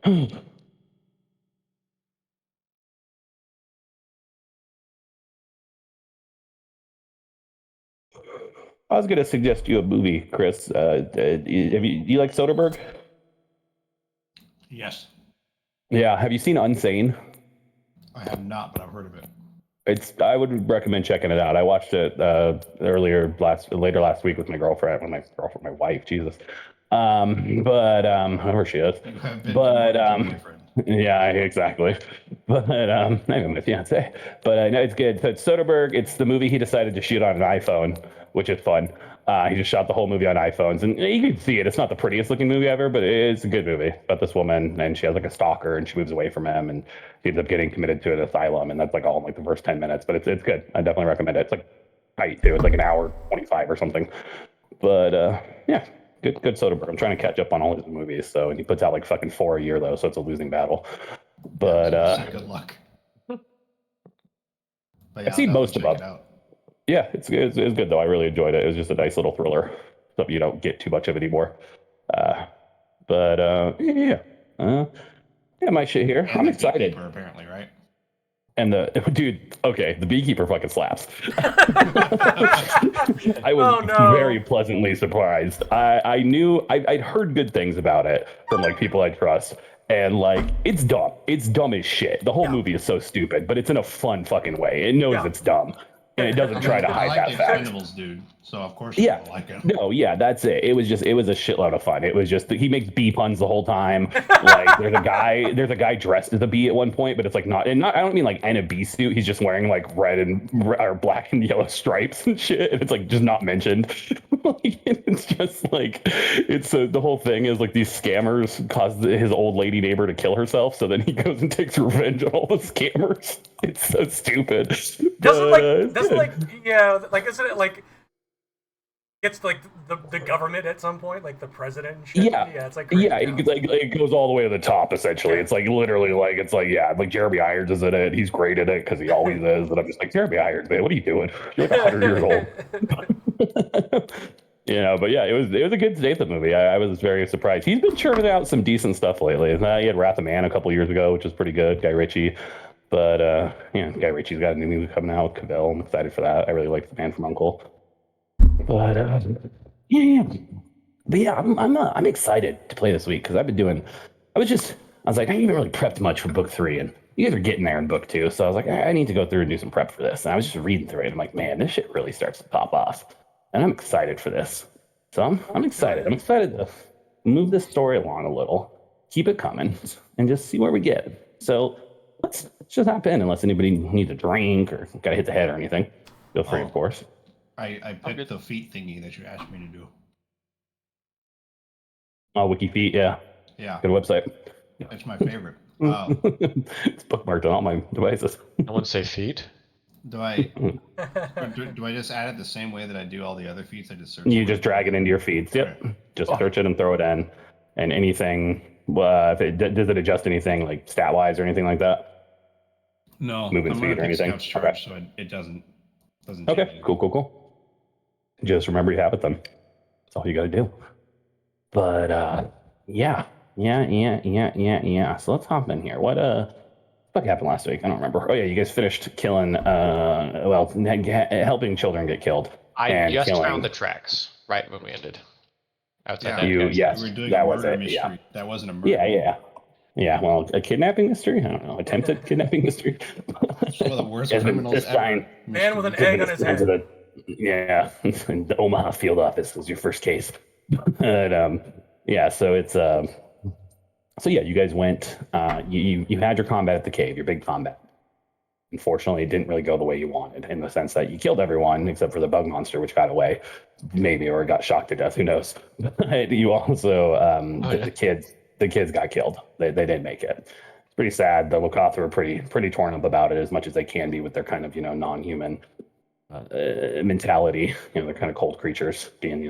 I was going to suggest you a movie, Chris. Do you like Soderbergh? Yes. Yeah. Have you seen Unsane? I have not, but I've heard of it. I would recommend checking it out. I watched it later last week with my wife, Jesus. Whoever she is. You have been But promoted to boyfriend. Yeah, exactly. But I'm my fiance. But no, it's good. So it's Soderbergh. It's the movie he decided to shoot on an iPhone, which is fun. He just shot the whole movie on iPhones, and you can see it. It's not the prettiest looking movie ever, but it's a good movie about this woman, and she has like a stalker, and she moves away from him, and she ends up getting committed to an asylum, and that's like all in like the first 10 minutes. But it's good. I definitely recommend it. It's like tight too. It's like an hour 25 or something. But yeah, good Soderbergh. I'm trying to catch up on all his movies. So, and he puts out like fucking 4 a year though, so it's a losing battle. But good luck. But yeah, I've seen most of them. Out. Yeah, it's good though. I really enjoyed it. It was just a nice little thriller. Something you don't get too much of anymore. Yeah. My shit here. And I'm excited. Beekeeper, apparently, right? And the Beekeeper fucking slaps. I was very pleasantly surprised. I'd heard good things about it from like people I trust. And like, it's dumb. It's dumb as shit. The whole movie is so stupid, but it's in a fun fucking way. It knows it's dumb. And it doesn't try to hide that fact. Expendables, dude. So of course you're gonna like it. No, yeah, that's it. It was a shitload of fun. It was just he makes bee puns the whole time. Like there's a guy dressed as a bee at one point, but it's like not. I don't mean like in a bee suit. He's just wearing like or black and yellow stripes and shit. And it's like just not mentioned. It's just like the whole thing is like these scammers caused his old lady neighbor to kill herself. So then he goes and takes revenge on all the scammers. It's so stupid. Isn't it like it's like the government at some point, like the president and shit? Yeah, it's like it goes all the way to the top essentially. It's like literally like like Jeremy Irons is in it. He's great at it because he always is. And I'm just like, Jeremy Irons, man, what are you doing? You're like 100 years old. But yeah, it was a good Statham movie. I was very surprised. He's been churning out some decent stuff lately. He had Wrath of Man a couple years ago, which is pretty good. Guy Ritchie. But Guy Ritchie's got a new movie coming out with Cavill. I'm excited for that. I really like The Man from U.N.C.L.E. But I'm excited to play this week because I was like, I haven't really prepped much for book 3, and you guys are getting there in book 2, so I was like, I need to go through and do some prep for this. And I was just reading through it. I'm like, man, this shit really starts to pop off, and I'm excited for this. So I'm excited. I'm excited to move this story along a little, keep it coming, and just see where we get. So let's just hop in, unless anybody needs a drink or got to hit the head or anything. Feel free, of course. I picked the feet thingy that you asked me to do. Oh, WikiFeet, yeah. Yeah. Good website. It's my favorite. It's bookmarked on all my devices. I wouldn't say feet. Do I just add it the same way that I do all the other feeds? I just search. You just drag it into your feeds. Yep. Okay. Just search it and throw it in. And anything, does it adjust anything like stat wise or anything like that? No. Movement speed or anything? Charge, so it doesn't okay. Change. Cool. Just remember you have it then. That's all you got to do. But yeah. So let's hop in here. What happened last week? I don't remember. Oh yeah, you guys finished killing helping children get killed. I just found the tracks right when we ended. That was it. Mystery. Yeah. That wasn't a murder. Yeah. Well, a kidnapping mystery? I don't know. Attempted kidnapping mystery. Some of the worst criminals ever. Man with an egg on his head. The Omaha field office was your first case. But so it's you guys went. You had your combat at the cave, your big combat. Unfortunately, it didn't really go the way you wanted, in the sense that you killed everyone except for the bug monster, which got away, maybe, or got shocked to death. Who knows? But you also the kids got killed. They didn't make it. It's pretty sad. The Lokatha were pretty torn up about it, as much as they can be with their kind of non-human mentality. They're kind of cold creatures, being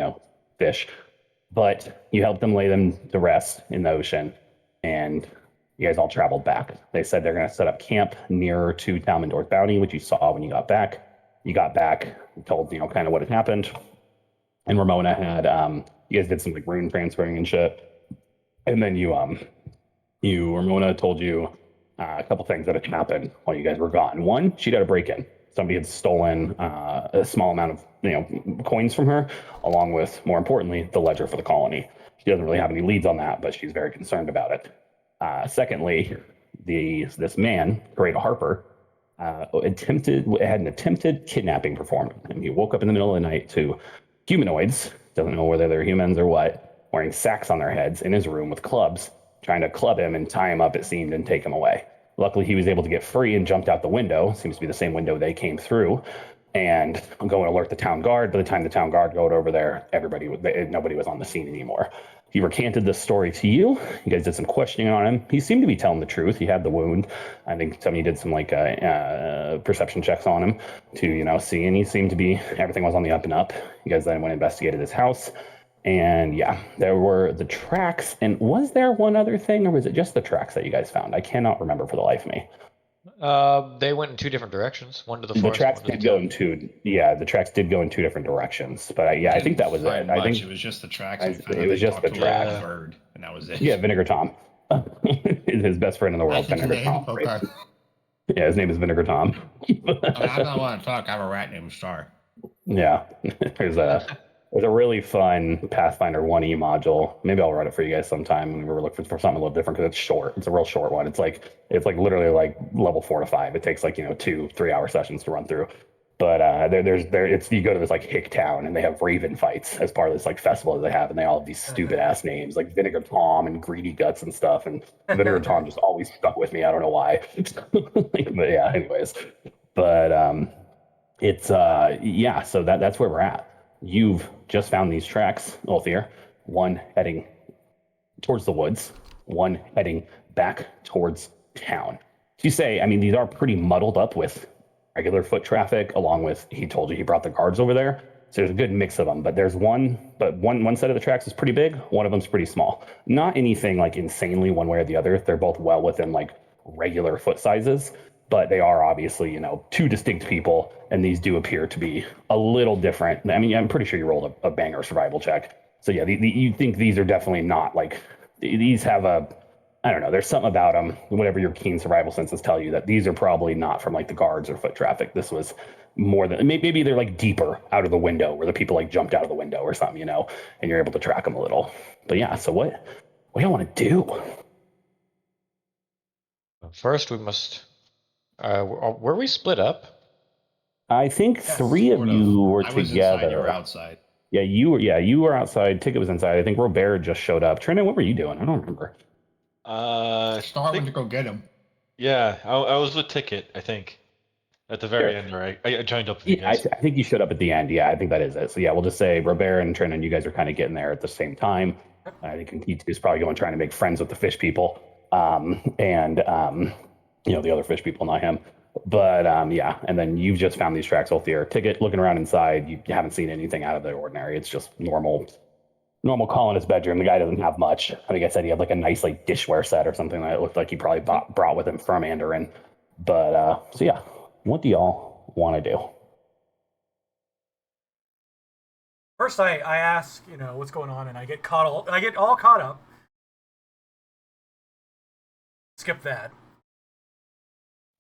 fish. But you helped them lay them to rest in the ocean, and you guys all traveled back. They said they're going to set up camp nearer to Talmendor's bounty, which you saw when you got back. You got back, told kind of what had happened, and Ramona had you guys did some like rune transferring and shit. And then Ramona told you a couple things that had happened while you guys were gone. One, she'd had a break-in. Somebody had stolen a small amount of coins from her, along with, more importantly, the ledger for the colony. She doesn't really have any leads on that, but she's very concerned about it. Secondly, this man, Greta Harper, had an attempted kidnapping performed, and he woke up in the middle of the night to humanoids, doesn't know whether they're humans or what, wearing sacks on their heads in his room with clubs, trying to club him and tie him up, it seemed, and take him away. Luckily, he was able to get free and jumped out the window. Seems to be the same window they came through. And I'm going to alert the town guard. By the time the town guard got over there, nobody was on the scene anymore. He recanted this story to you. You guys did some questioning on him. He seemed to be telling the truth. He had the wound. I think some of you did some perception checks on him to see, and he seemed to be, everything was on the up and up. You guys then went and investigated his house. And yeah, there were the tracks. And was there one other thing, or was it just the tracks that you guys found? I cannot remember for the life of me. They went in two different directions. One to the The forest. tracks one to did the go town. in two. Yeah, the tracks did go in two different directions. But I think that was it. I think it was just the tracks. it was just the tracks. Bird, and that was it. Yeah, Vinegar Tom. His best friend in the world, That's his Vinegar name? Tom. Okay. Yeah, his name is Vinegar Tom. I don't want to talk. I have a rat named Star. Yeah, there's a really fun Pathfinder 1E module. Maybe I'll write it for you guys sometime when we're looking for something a little different because it's short. It's a real short one. It's like literally like level 4 to 5. It takes like 2-3 hour sessions to run through. But you go to this like hick town and they have raven fights as part of this like festival that they have, and they all have these stupid ass names like Vinegar Tom and Greedy Guts and stuff. And Vinegar Tom just always stuck with me. I don't know why. But yeah, anyways. But it's so that's where we're at. You've just found these tracks, Ulthir, one heading towards the woods, one heading back towards town. So you say, I mean, these are pretty muddled up with regular foot traffic, along with, he told you he brought the guards over there. So there's a good mix of them, but one set of the tracks is pretty big, one of them's pretty small. Not anything like insanely one way or the other. They're both well within like regular foot sizes, but they are obviously, two distinct people, and these do appear to be a little different. I mean, I'm pretty sure you rolled a banger survival check. So yeah, you think these are definitely not like, these have I don't know, there's something about them, whatever your keen survival senses tell you, that these are probably not from like the guards or foot traffic. This was more than, maybe they're like deeper out of the window where the people like jumped out of the window or something, and you're able to track them a little. But yeah, so what do you want to do? First, we must. Were we split up? I think three of you were I was together. inside, you were outside. Yeah, you were outside. Ticket was inside. I think Robert just showed up. Trina, what were you doing? I don't remember. Star went to go get him. Yeah, I was with Ticket, I think, at the very end, right? I joined up with you guys. I think you showed up at the end. Yeah, I think that is it. So yeah, we'll just say Robert and Trina, and you guys are kind of getting there at the same time. I think he is probably going trying to make friends with the fish people, and the other fish people, not him. But yeah, and then you've just found these tracks, Ulthir. Ticket, looking around inside, you haven't seen anything out of the ordinary. It's just normal colonist bedroom. The guy doesn't have much. I think I said he had like a nice like dishware set or something that it looked like he probably brought with him from Mandarin. But so yeah, what do y'all want to do? First, I ask, what's going on, and I get all caught up. Skip that.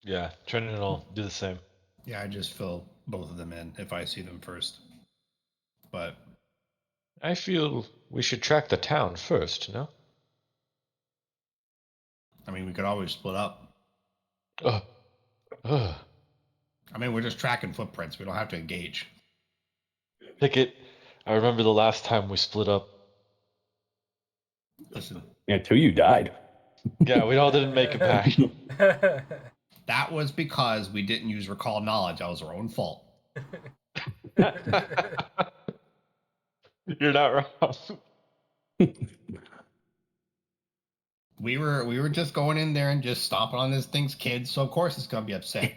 Yeah, Trinity will do the same. Yeah, I just fill both of them in if I see them first. But I feel we should track the town first, no? I mean, we could always split up. I mean, we're just tracking footprints. We don't have to engage. Ticket, I remember the last time we split up. Listen. Yeah, two of you died. Yeah, we all didn't make it back. That was because we didn't use recall knowledge. That was our own fault. You're not wrong. We were just going in there and just stomping on this thing's kids, so of course it's gonna be upset.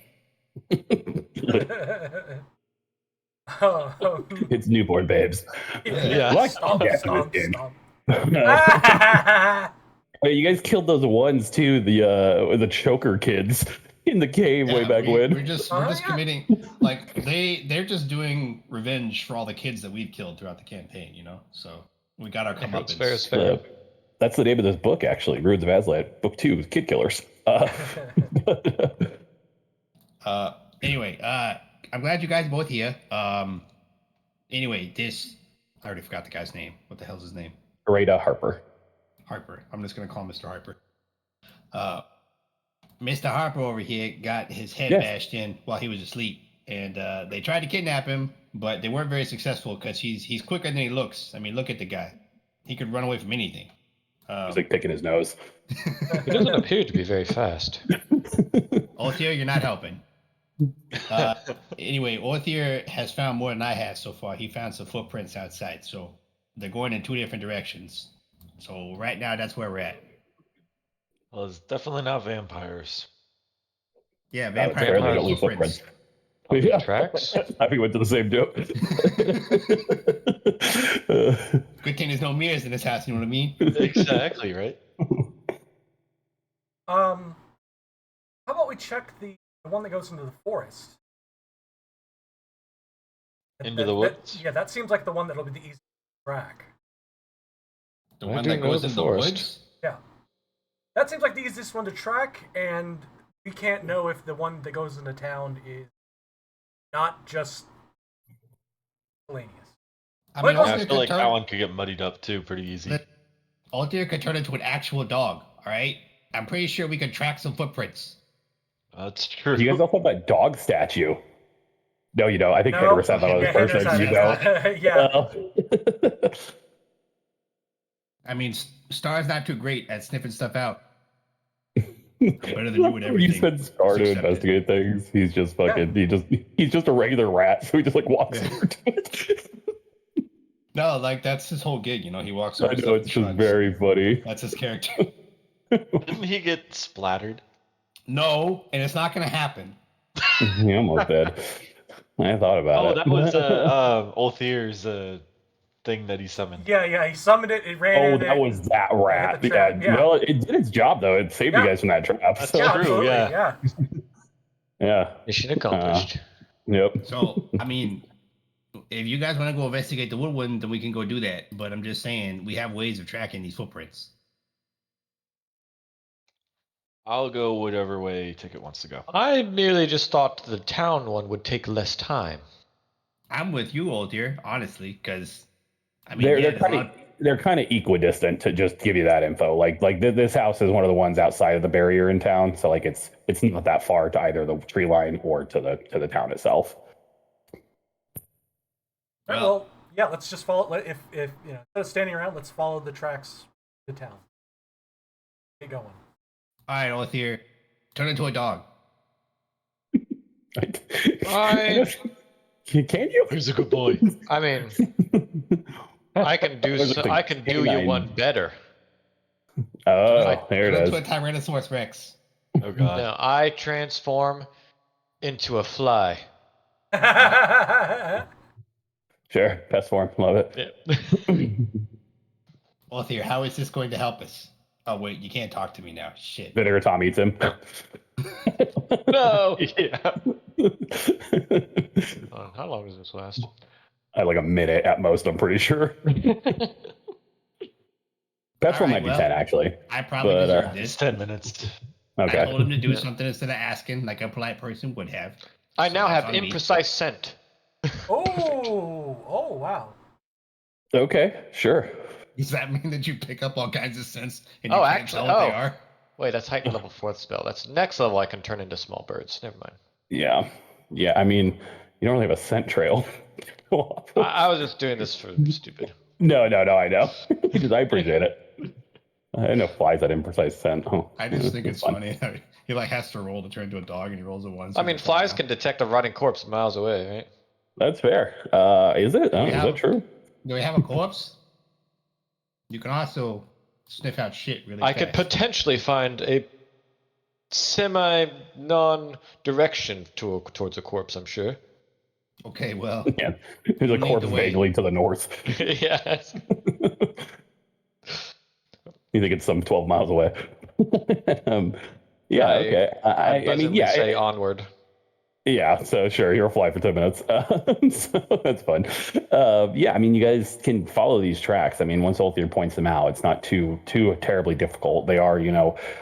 It's newborn babes. Yeah. Stomp. You guys killed those ones too, the choker kids in the cave way back when. We're just committing, like they're just doing revenge for all the kids that we've killed throughout the campaign, So we got our comeuppance. Fair is fair. That's the name of this book, actually. Ruins of Aslan. Book 2, Kid Killers. Anyway, I'm glad you guys both here. Anyway, I already forgot the guy's name. What the hell's his name? Rada Harper. Harper. I'm just gonna call him Mr. Harper. Mr. Harper over here got his head bashed in while he was asleep, and they tried to kidnap him, but they weren't very successful because he's quicker than he looks. I mean, look at the guy; he could run away from anything. He's like picking his nose. He doesn't appear to be very fast. Orthier, you're not helping. Anyway, Orthier has found more than I have so far. He found some footprints outside, so they're going in 2 different directions. So right now, that's where we're at. Well, it's definitely not vampires. Yeah, That's vampire fair, they don't leave footprints. footprints. Tracks? I think went to the same joke. Good thing there's no mirrors in this house. You know what I mean? Exactly, right? How about we check the one that goes into the forest? Into the woods? Yeah, that seems like the one that'll be the easiest to track. The I one do that know goes the in the forest. woods. Yeah. That seems like the easiest one to track, and we can't know if the one that goes into town is not just miscellaneous. I mean, Well, I Orthier feel like could that turn. one could get muddied up too pretty easy. Orthier could turn into an actual dog. All right. I'm pretty sure we could track some footprints. That's true. You guys also have that dog statue. No, you don't. I think No. Henry said that on his Yeah, person. Henry You said know. it. Yeah. I mean, Star's not too great at sniffing stuff out. I'm better than you at everything. You said Star to Just accept it. investigate things. He's just fucking. He's just a regular rat. So he just like walks Yeah. over to it. No, like that's his whole gig. You know, he walks over I know stuff it's and just shrugs. very funny. That's his character. Didn't he get splattered? No, and it's not going to happen. He almost did. I thought about Oh, it. that was Othier's thing that he summoned. Yeah, he summoned it, it ran Oh, into that it. was that rat. the trap, yeah. Well, it did its job though. It saved you Yeah. guys from that trap. That's So, Yeah, true, absolutely, yeah. yeah. Mission accomplished. Yep. So, I mean, if you guys want to go investigate the woodwind, then we can go do that. But I'm just saying, we have ways of tracking these footprints. I'll go whatever way Ticket wants to go. I merely just thought the town one would take less time. I'm with you, old dear, honestly, because I mean, They're yeah, they're there's a kind lot of they're kind of equidistant to just give you that info. This house is one of the ones outside of the barrier in town, so like it's not that far to either the tree line or to the town itself. Right, well, yeah, let's just follow. If you know, instead of standing around, let's follow the tracks to town. Get going. All right, Othir, turn into a dog. Fine. Can you? He's a good boy. I mean, I can do you canine. one better. Oh, there Turn it into is. a Tyrannosaurus Rex. Oh god. No, I transform into a fly. Sure, best form. Love it. Yeah. Othir, how is this going to help us? Oh wait, you can't talk to me now. Shit. Vinegar Tom eats him. No. Yeah. How long does this last? Like a minute at most, I'm pretty sure. Best one All right, might be well, 10 actually. I probably But, deserve It's this. 10 minutes. I told Okay. him to do Yeah. something instead of asking, like a polite person would have. I So now that's have on me. imprecise scent. Oh, wow. Okay, sure. Does that mean that you pick up all kinds of sense and Oh, you can't actually- tell what they oh. are? Wait, that's heightened level 4th spell. That's next level. I can turn into small birds. Never mind. Yeah. Yeah, I mean, you don't really have a scent trail. I was just doing this for stupid. No, I know. Because I appreciate it. I know flies that imprecise scent. Oh, I just think it's fun. funny. He like has to roll to turn into a dog, and he rolls a one. I mean, flies can detect a rotting corpse miles away, right? That's fair. Is it? Oh, We is have- that true? Do we have a corpse? You can also sniff out shit really I fast. could potentially find a semi-non-direction towards a corpse, I'm sure. Okay, well, Yeah. There's a Lead corpse the way. vaguely to the north. Yes. You think it's some 12 miles away. Yeah, okay. I mean, buzzingly yeah. say onward. Yeah, so sure, you'll fly for 10 minutes. So that's fun. Yeah, I mean, you guys can follow these tracks. I mean, once Ulthir points them out, it's not too terribly difficult. They are,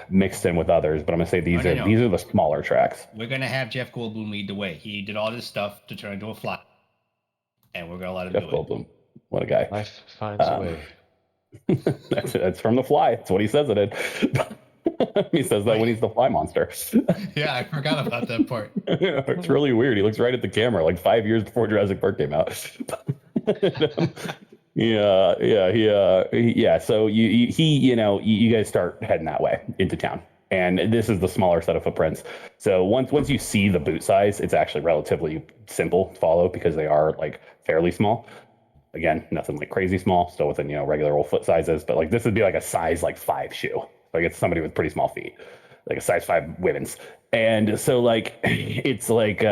mixed in with others, but I'm gonna say these No, are no, no. these are the smaller tracks. We're gonna have Jeff Goldblum lead the way. He did all this stuff to turn into a fly, and we're gonna let him Jeff do it. Goldblum, what a guy. Life finds a Um, way. that's from The Fly. That's what he says it in. He says that when he's the fly monster. Yeah, I forgot about that part. It's really weird. He looks right at the camera, like 5 years before Jurassic Park came out. Yeah. So you guys start heading that way into town, and this is the smaller set of footprints. So once you see the boot size, it's actually relatively simple to follow because they are like fairly small. Again, nothing like crazy small, still within regular old foot sizes, but like this would be like a size like 5 shoe. Like it's somebody with pretty small feet, like a size 5 women's. And so like it's like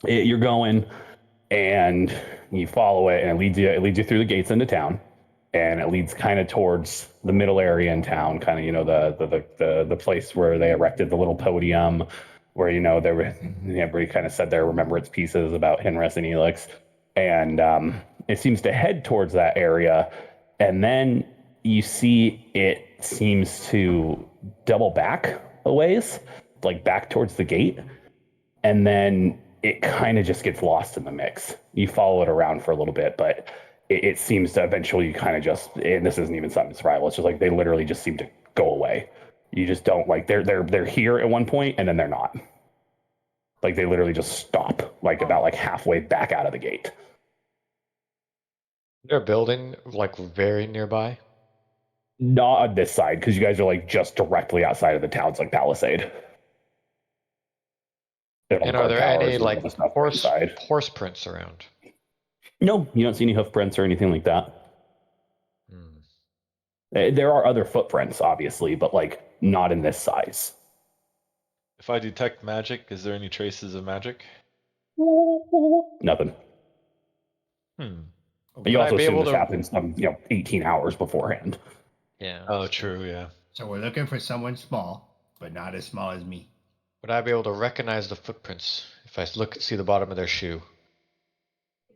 you're going and you follow it, and it leads you through the gates into town, and it leads kind of towards the middle area in town, kind of the place where they erected the little podium, where there were everybody kind of said their remembrance pieces about Hinris and Elix, and it seems to head towards that area, and then you see it seems to double back a ways, like back towards the gate, and then it kind of just gets lost in the mix. You follow it around for a little bit, but it seems to eventually kind of just, and this isn't even something survival, it's just like they literally just seem to go away. You just don't like they're here at one point and then they're not. Like they literally just stop, like about like halfway back out of the gate. They're building like very nearby. Not on this side, because you guys are like just directly outside of the town's like palisade. And are there any like horse prints around? No, you don't see any hoof prints or anything like that. There are other footprints, obviously, but like not in this size. If I detect magic, is there any traces of magic? Nothing. But you also assume this happened some 18 hours beforehand. Yeah. Oh, true. Yeah. So we're looking for someone small, but not as small as me. Would I be able to recognize the footprints if I see the bottom of their shoe?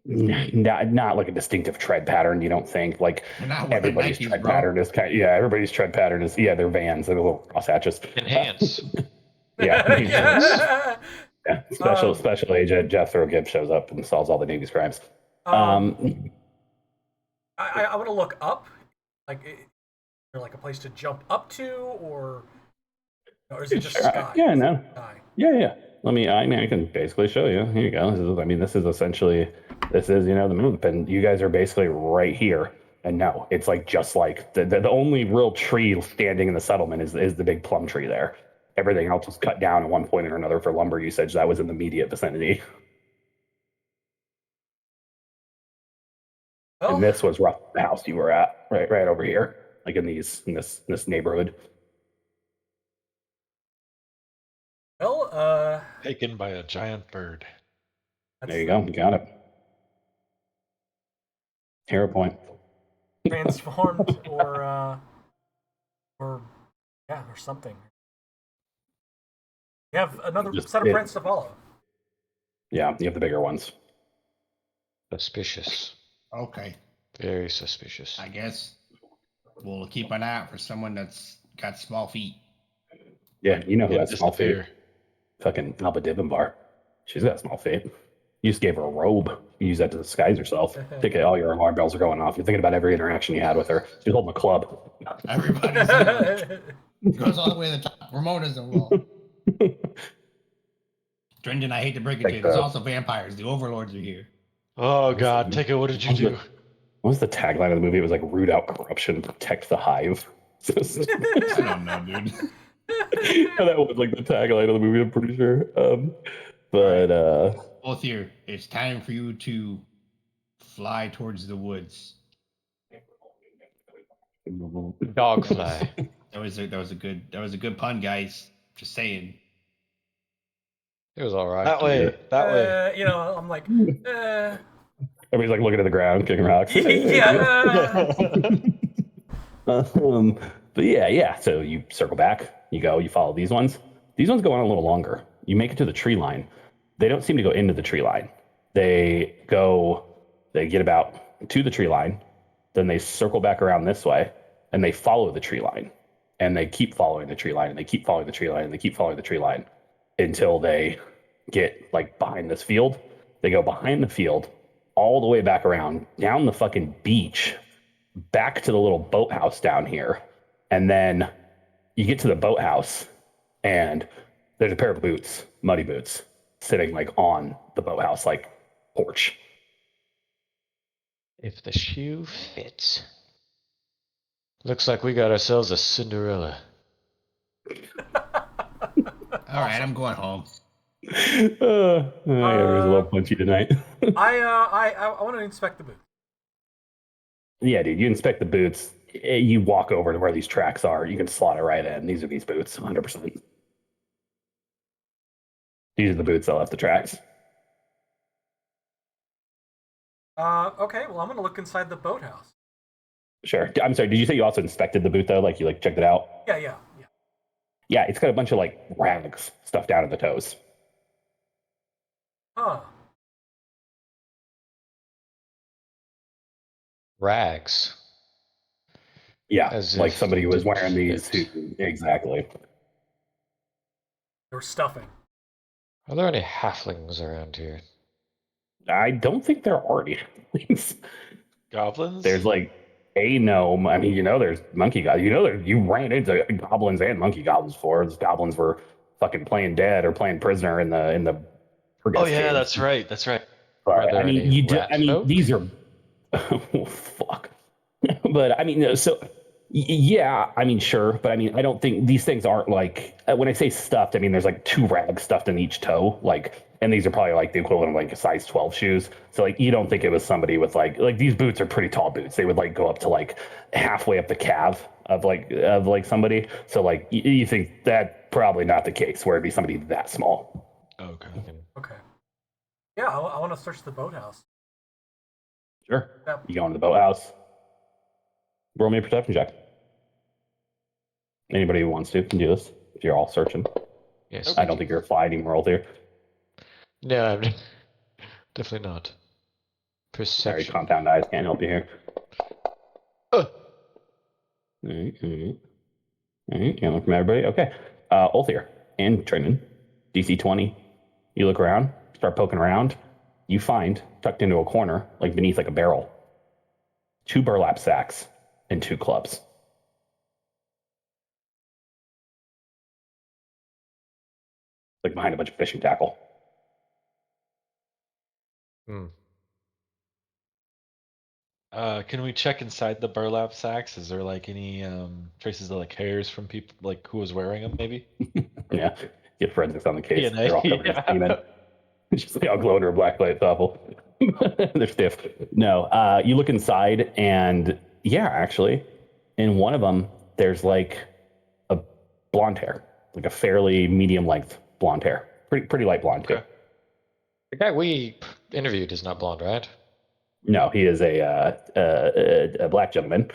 Not like a distinctive tread pattern. You don't think like everybody's tread pattern is everybody's tread pattern is they're Vans, they're little cross hatches and hands. Yeah. Special agent Jeff Thurgood shows up and solves all the Navy's crimes. I want to look up, like is there like a place to jump up to, or is it just sky? Yeah, no. Sky? Yeah. I can basically show you. Here you go. This is essentially the move, and you guys are basically right here. And no, it's like just like the only real tree standing in the settlement is the big plum tree there. Everything else was cut down at one point or another for lumber usage. That was in the immediate vicinity. Well, and this was roughly the house you were at, right over here, like in this neighborhood. Well, taken by a giant bird. There you go. You got it. Hero point. Transformed or something. You have another set of prints to follow. Yeah, you have the bigger ones. Suspicious. Okay. Very suspicious. I guess we'll keep an eye out for someone that's got small feet. Yeah, you know who has small feet. Fucking Alba Divenbar. She's got small feet. You just gave her a robe. You use that to disguise yourself. Think all your alarm bells are going off. You're thinking about every interaction you had with her. She's holding a club. Everybody's goes all the way to the top. Ramona's the wall. Drendan, I hate to break it to you. There's also vampires. The overlords are here. Oh God, Take it. What did you do? What was the tagline of the movie? It was like root out corruption, protect the hive. I don't know, dude. That was like the tagline of the movie, I'm pretty sure. Both here, it's time for you to fly towards the woods. Dogfly. That was a good pun, guys. Just saying. It was all right. That way. I'm like, Everybody's like looking at the ground, kicking rocks. yeah. But yeah. So you circle back, you follow these ones. These ones go on a little longer. You make it to the tree line, They don't seem to go into the tree line. They get about to the tree line, then they circle back around this way, and they follow the tree line. And they keep following the tree line, and they keep following the tree line, and they keep following the tree line until they get like behind this field. They go behind the field, all the way back around, down the fucking beach, back to the little boathouse down here. And then you get to the boathouse, and there's a pair of boots, muddy boots, sitting like on the boathouse, like porch. If the shoe fits. Looks like we got ourselves a Cinderella. All right, I'm going home. Yeah, it was a little punchy tonight. I want to inspect the booth. Yeah, dude, you inspect the boots. You walk over to where these tracks are. You can slot it right in. These are these boots, 100%. These are the boots that left the tracks. Okay, well, I'm gonna look inside the boathouse. Sure. I'm sorry. Did you say you also inspected the boot though? Like you like checked it out? Yeah. Yeah, it's got a bunch of like rags stuffed down at the toes. Huh. Rags. Yeah, As like if somebody it was didn't wearing these. fit. Exactly. They were stuffing. Are there any halflings around here? I don't think there are any. Goblins? There's like a gnome. I mean, there's monkey goblins. You ran into goblins and monkey goblins before. Those goblins were fucking playing dead or playing prisoner in the. Oh yeah, that's right. That's right. Are But there I mean, any rat folk? these are. Oh, fuck. But I mean, so yeah, I mean, sure, but I mean, I don't think these things aren't like when I say stuffed. I mean, there's like 2 rags stuffed in each toe, like, and these are probably like the equivalent of like a size 12 shoes. So like, you don't think it was somebody with like these boots are pretty tall boots. They would like go up to like halfway up the calf of like somebody. So like, you think that probably not the case where it'd be somebody that small. Okay. Okay. Yeah, I want to search the boathouse. Sure. Yep. You go into the boathouse. Roll me a perception check. Anybody who wants to can do this if you're all searching. Yes. I don't think you're a sliding roll here. No, I'm definitely not. Sorry, Perception. compound eyes can't help you here. Uh, All right. Can't look from everybody. Okay. Ulthir and Trinan, DC 20. You look around, start poking around. You find, tucked into a corner, like beneath like a barrel, 2 burlap sacks and 2 clubs. Like behind a bunch of fishing tackle. Can we check inside the burlap sacks? Is there like any traces of like hairs from people like who was wearing them? Maybe. Yeah. Get forensics on the case. DNA, They're all covered in yeah. semen. Just they all glow under a black light. It's awful. They're stiff. No, you look inside, and yeah, actually, in one of them, there's like a blonde hair, like a fairly medium length blonde hair, pretty light blonde too. Okay. the guy we interviewed is not blonde, right? No, he is a black gentleman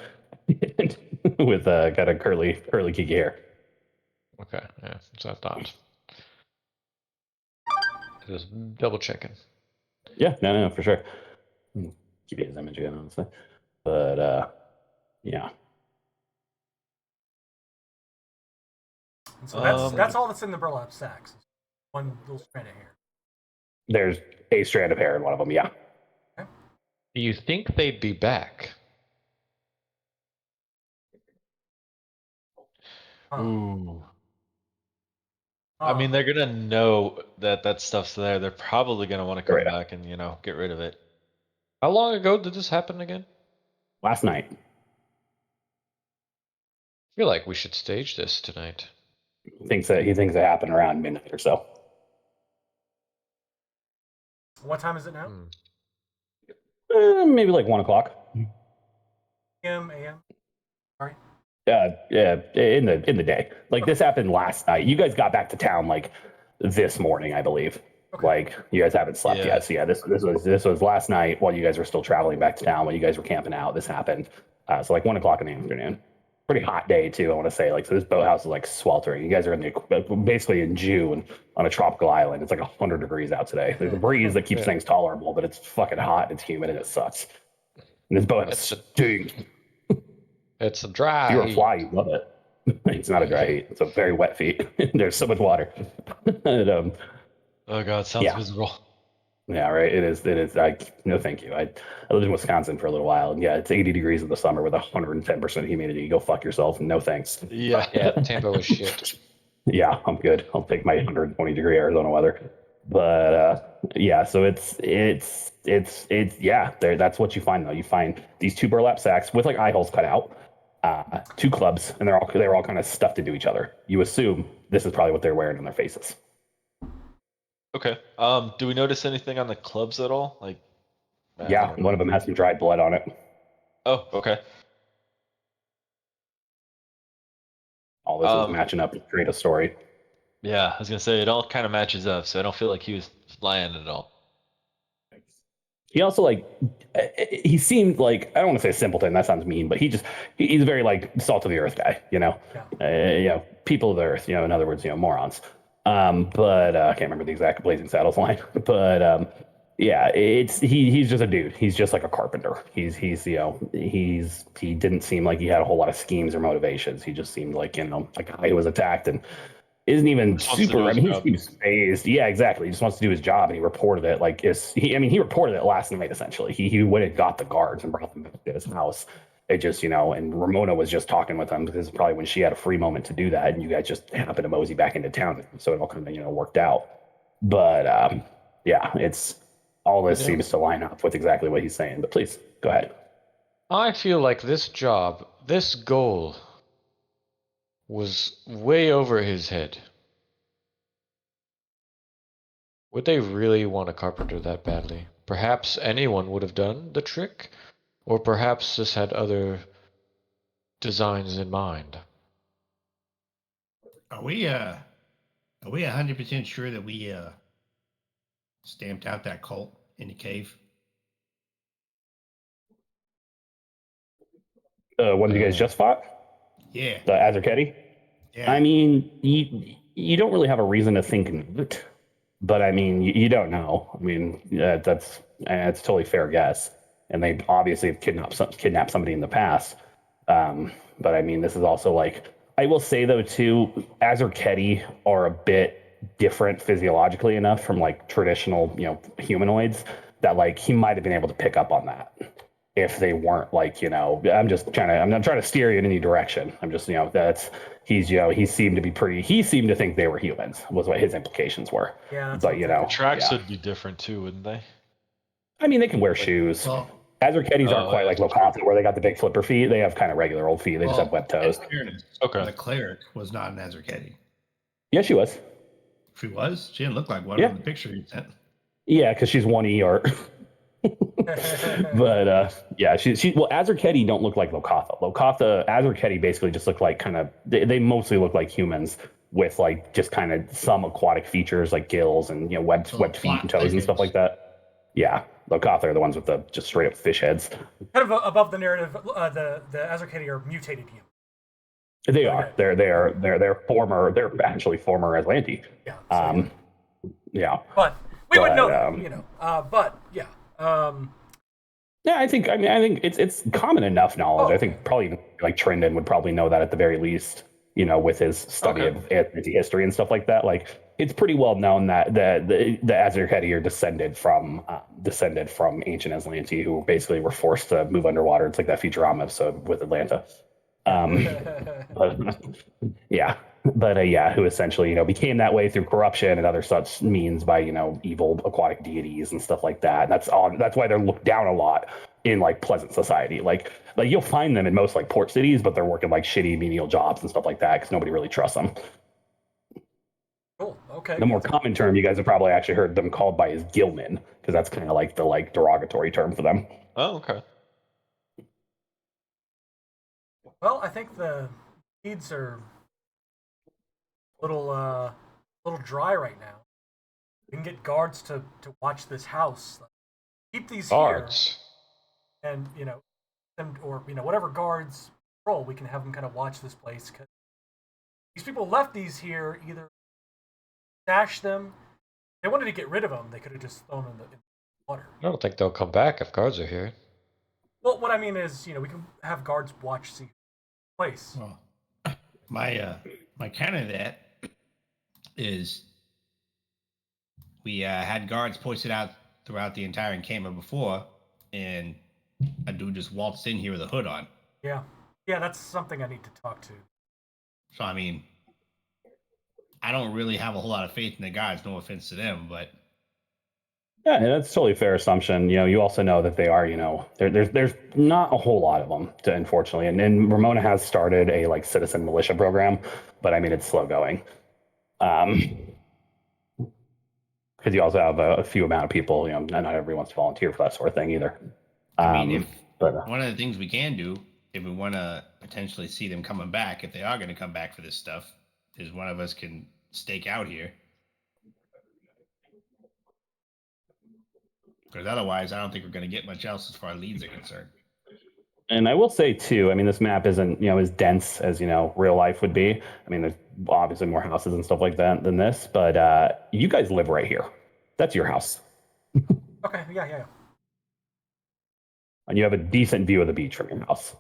with got a curly kinky hair. Okay, yeah, so I thought. Just double checking. Yeah, no, for sure. Keep his image again, honestly, but yeah. And so that's all that's in the burlap sacks. One little strand of hair. There's a strand of hair in one of them. Yeah. Do you think they'd be back? Ooh. Huh. I mean, they're gonna know that that stuff's there. They're probably gonna want to come Right. back and get rid of it. How long ago did this happen again? Last night. I feel like we should stage this tonight. He thinks it happened around midnight or so. What time is it now? Maybe like 1 o'clock. PM, AM. Sorry. Yeah, in the day. Like this happened last night. You guys got back to town like this morning, I believe. Okay. Like you guys haven't slept Yeah. yet. So yeah, this was last night while you guys were still traveling back to town. While you guys were camping out, this happened. So like 1 o'clock in the afternoon. Pretty hot day too. I want to say like so. This boathouse is like sweltering. You guys are in the basically in June on a tropical island. It's like 100 degrees out today. There's a breeze that keeps Yeah. things tolerable, but it's fucking hot. And it's humid and it sucks. And this boathouse It's a- stinks. It's a If dry you're a heat. fly, you love it. It's not a dry heat. It's a very wet feet. There's so much water. And, Oh god, sounds Yeah. miserable. yeah, right. It is. It is. No, thank you. I lived in Wisconsin for a little while, and yeah, it's 80 degrees in the summer with 110% humidity. Go fuck yourself. No thanks. Yeah. Yeah, Tampa was shit. Yeah, I'm good. I'll take my 120-degree Arizona weather. But yeah, so it's yeah. There, that's what you find though. You find these two burlap sacks with like eye holes cut out, two clubs, and they're all kind of stuffed into each other. You assume this is probably what they're wearing on their faces. Okay. Do we notice anything on the clubs at all? Like, I Yeah, don't one know. of them has some dried blood on it. Oh, okay. All this is matching up to create a story. Yeah, I was gonna say it all kind of matches up, so I don't feel like he was lying at all. He also like he seemed like I don't want to say simpleton. That sounds mean, but he's a very like salt of the earth guy. People of the earth. In other words, morons. But I can't remember the exact Blazing Saddles line. But yeah, he's just a dude. He's just like a carpenter. He didn't seem like he had a whole lot of schemes or motivations. He just seemed like a guy who was attacked and isn't even Just wants to do super. I his mean, job. he seems phased. Yeah, exactly. He just wants to do his job, and he reported it. He reported it last night. Essentially, he went and got the guards and brought them back to his house. It just, and Ramona was just talking with him because probably when she had a free moment to do that, and you guys just happened to mosey back into town, so it all kind of worked out. But yeah, it's all this Yeah. seems to line up with exactly what he's saying. But please go ahead. I feel like this job, this goal, was way over his head. Would they really want a carpenter that badly? Perhaps anyone would have done the trick, or perhaps this had other designs in mind. Are we 100% sure that we stamped out that cult in the cave? One of you guys just fought, Yeah. the Azarketti. Yeah. I mean, you don't really have a reason to think it, but I mean, you don't know. I mean, that's totally fair guess. And they obviously have kidnapped somebody in the past. But I mean, this is also like I will say though too, Azarketti are a bit different physiologically enough from like traditional humanoids that like he might have been able to pick up on that if they weren't like I'm not trying to steer you in any direction. I'm just that's he seemed to be pretty he seemed to think they were humans was what his implications were. Yeah, that's But what I'm thinking. The tracks yeah. would be different too, wouldn't they? I mean they can wear shoes. Well, Azarkettis aren't Oh, quite yeah. like Locato where they got the big flipper feet. They have kind of regular old feet. They just have web toes. in fairness, Okay. the cleric was not an Azarketti. Yeah, she was. She was. She didn't look like one Yeah. in the picture you sent. Yeah, because she's one ER. But yeah, she well Azarketti don't look like Lokatha. Azarketti basically just look like kind of they mostly look like humans with like just kind of some aquatic features like gills and webbed feet and toes and stuff like that. Yeah, Lokatha are the ones with the just straight up fish heads. Kind of above the narrative, the Azarketti are mutated humans. They are. They're former. They're actually former Atlanti. Yeah. So, Yeah. But we would know But, that, but yeah. Yeah, I think it's common enough knowledge. Oh, I think probably even, like Trendon would probably know that at the very least, with his study of history and stuff like that. Like it's pretty well known that the Azarketti are descended from ancient Atlanti who basically were forced to move underwater. It's like that Futurama episode with Atlanta. But, yeah, but yeah, who essentially became that way through corruption and other such means by evil aquatic deities and stuff like that. And that's why they're looked down a lot in like pleasant society. Like you'll find them in most like port cities, but they're working like shitty menial jobs and stuff like that because nobody really trusts them. Cool. Okay. The more common term you guys have probably actually heard them called by is gillmen because that's kind of like the like derogatory term for them. Oh, okay. Well, I think the feeds are a little dry right now. We can get guards to watch this house. Keep these Guards. here, and them or whatever guards patrol, we can have them kind of watch this place. 'Cause these people left these here, either stashed them. If they wanted to get rid of them, they could have just thrown them in the water. I don't think they'll come back if guards are here. Well, what I mean is, we can have guards watch the place. Well, my counter to that is we had guards posted out throughout the entire encampment before, and a dude just waltzed in here with a hood on. Yeah, that's something I need to talk to. So I mean, I don't really have a whole lot of faith in the guards. No offense to them, but Yeah, that's totally a fair assumption. You also know that they are, there's not a whole lot of them, unfortunately. And Ramona has started a like citizen militia program, but I mean it's slow going. Because you also have a few amount of people, not everyone wants to volunteer for that sort of thing either. I mean, one of the things we can do, if we want to potentially see them coming back, if they are going to come back for this stuff, is one of us can stake out here. Because otherwise, I don't think we're going to get much else as far as leads are concerned. And I will say too, I mean, this map isn't, as dense as, real life would be. I mean, there's obviously more houses and stuff like that than this, but you guys live right here. That's your house. Okay, yeah. And you have a decent view of the beach from your house.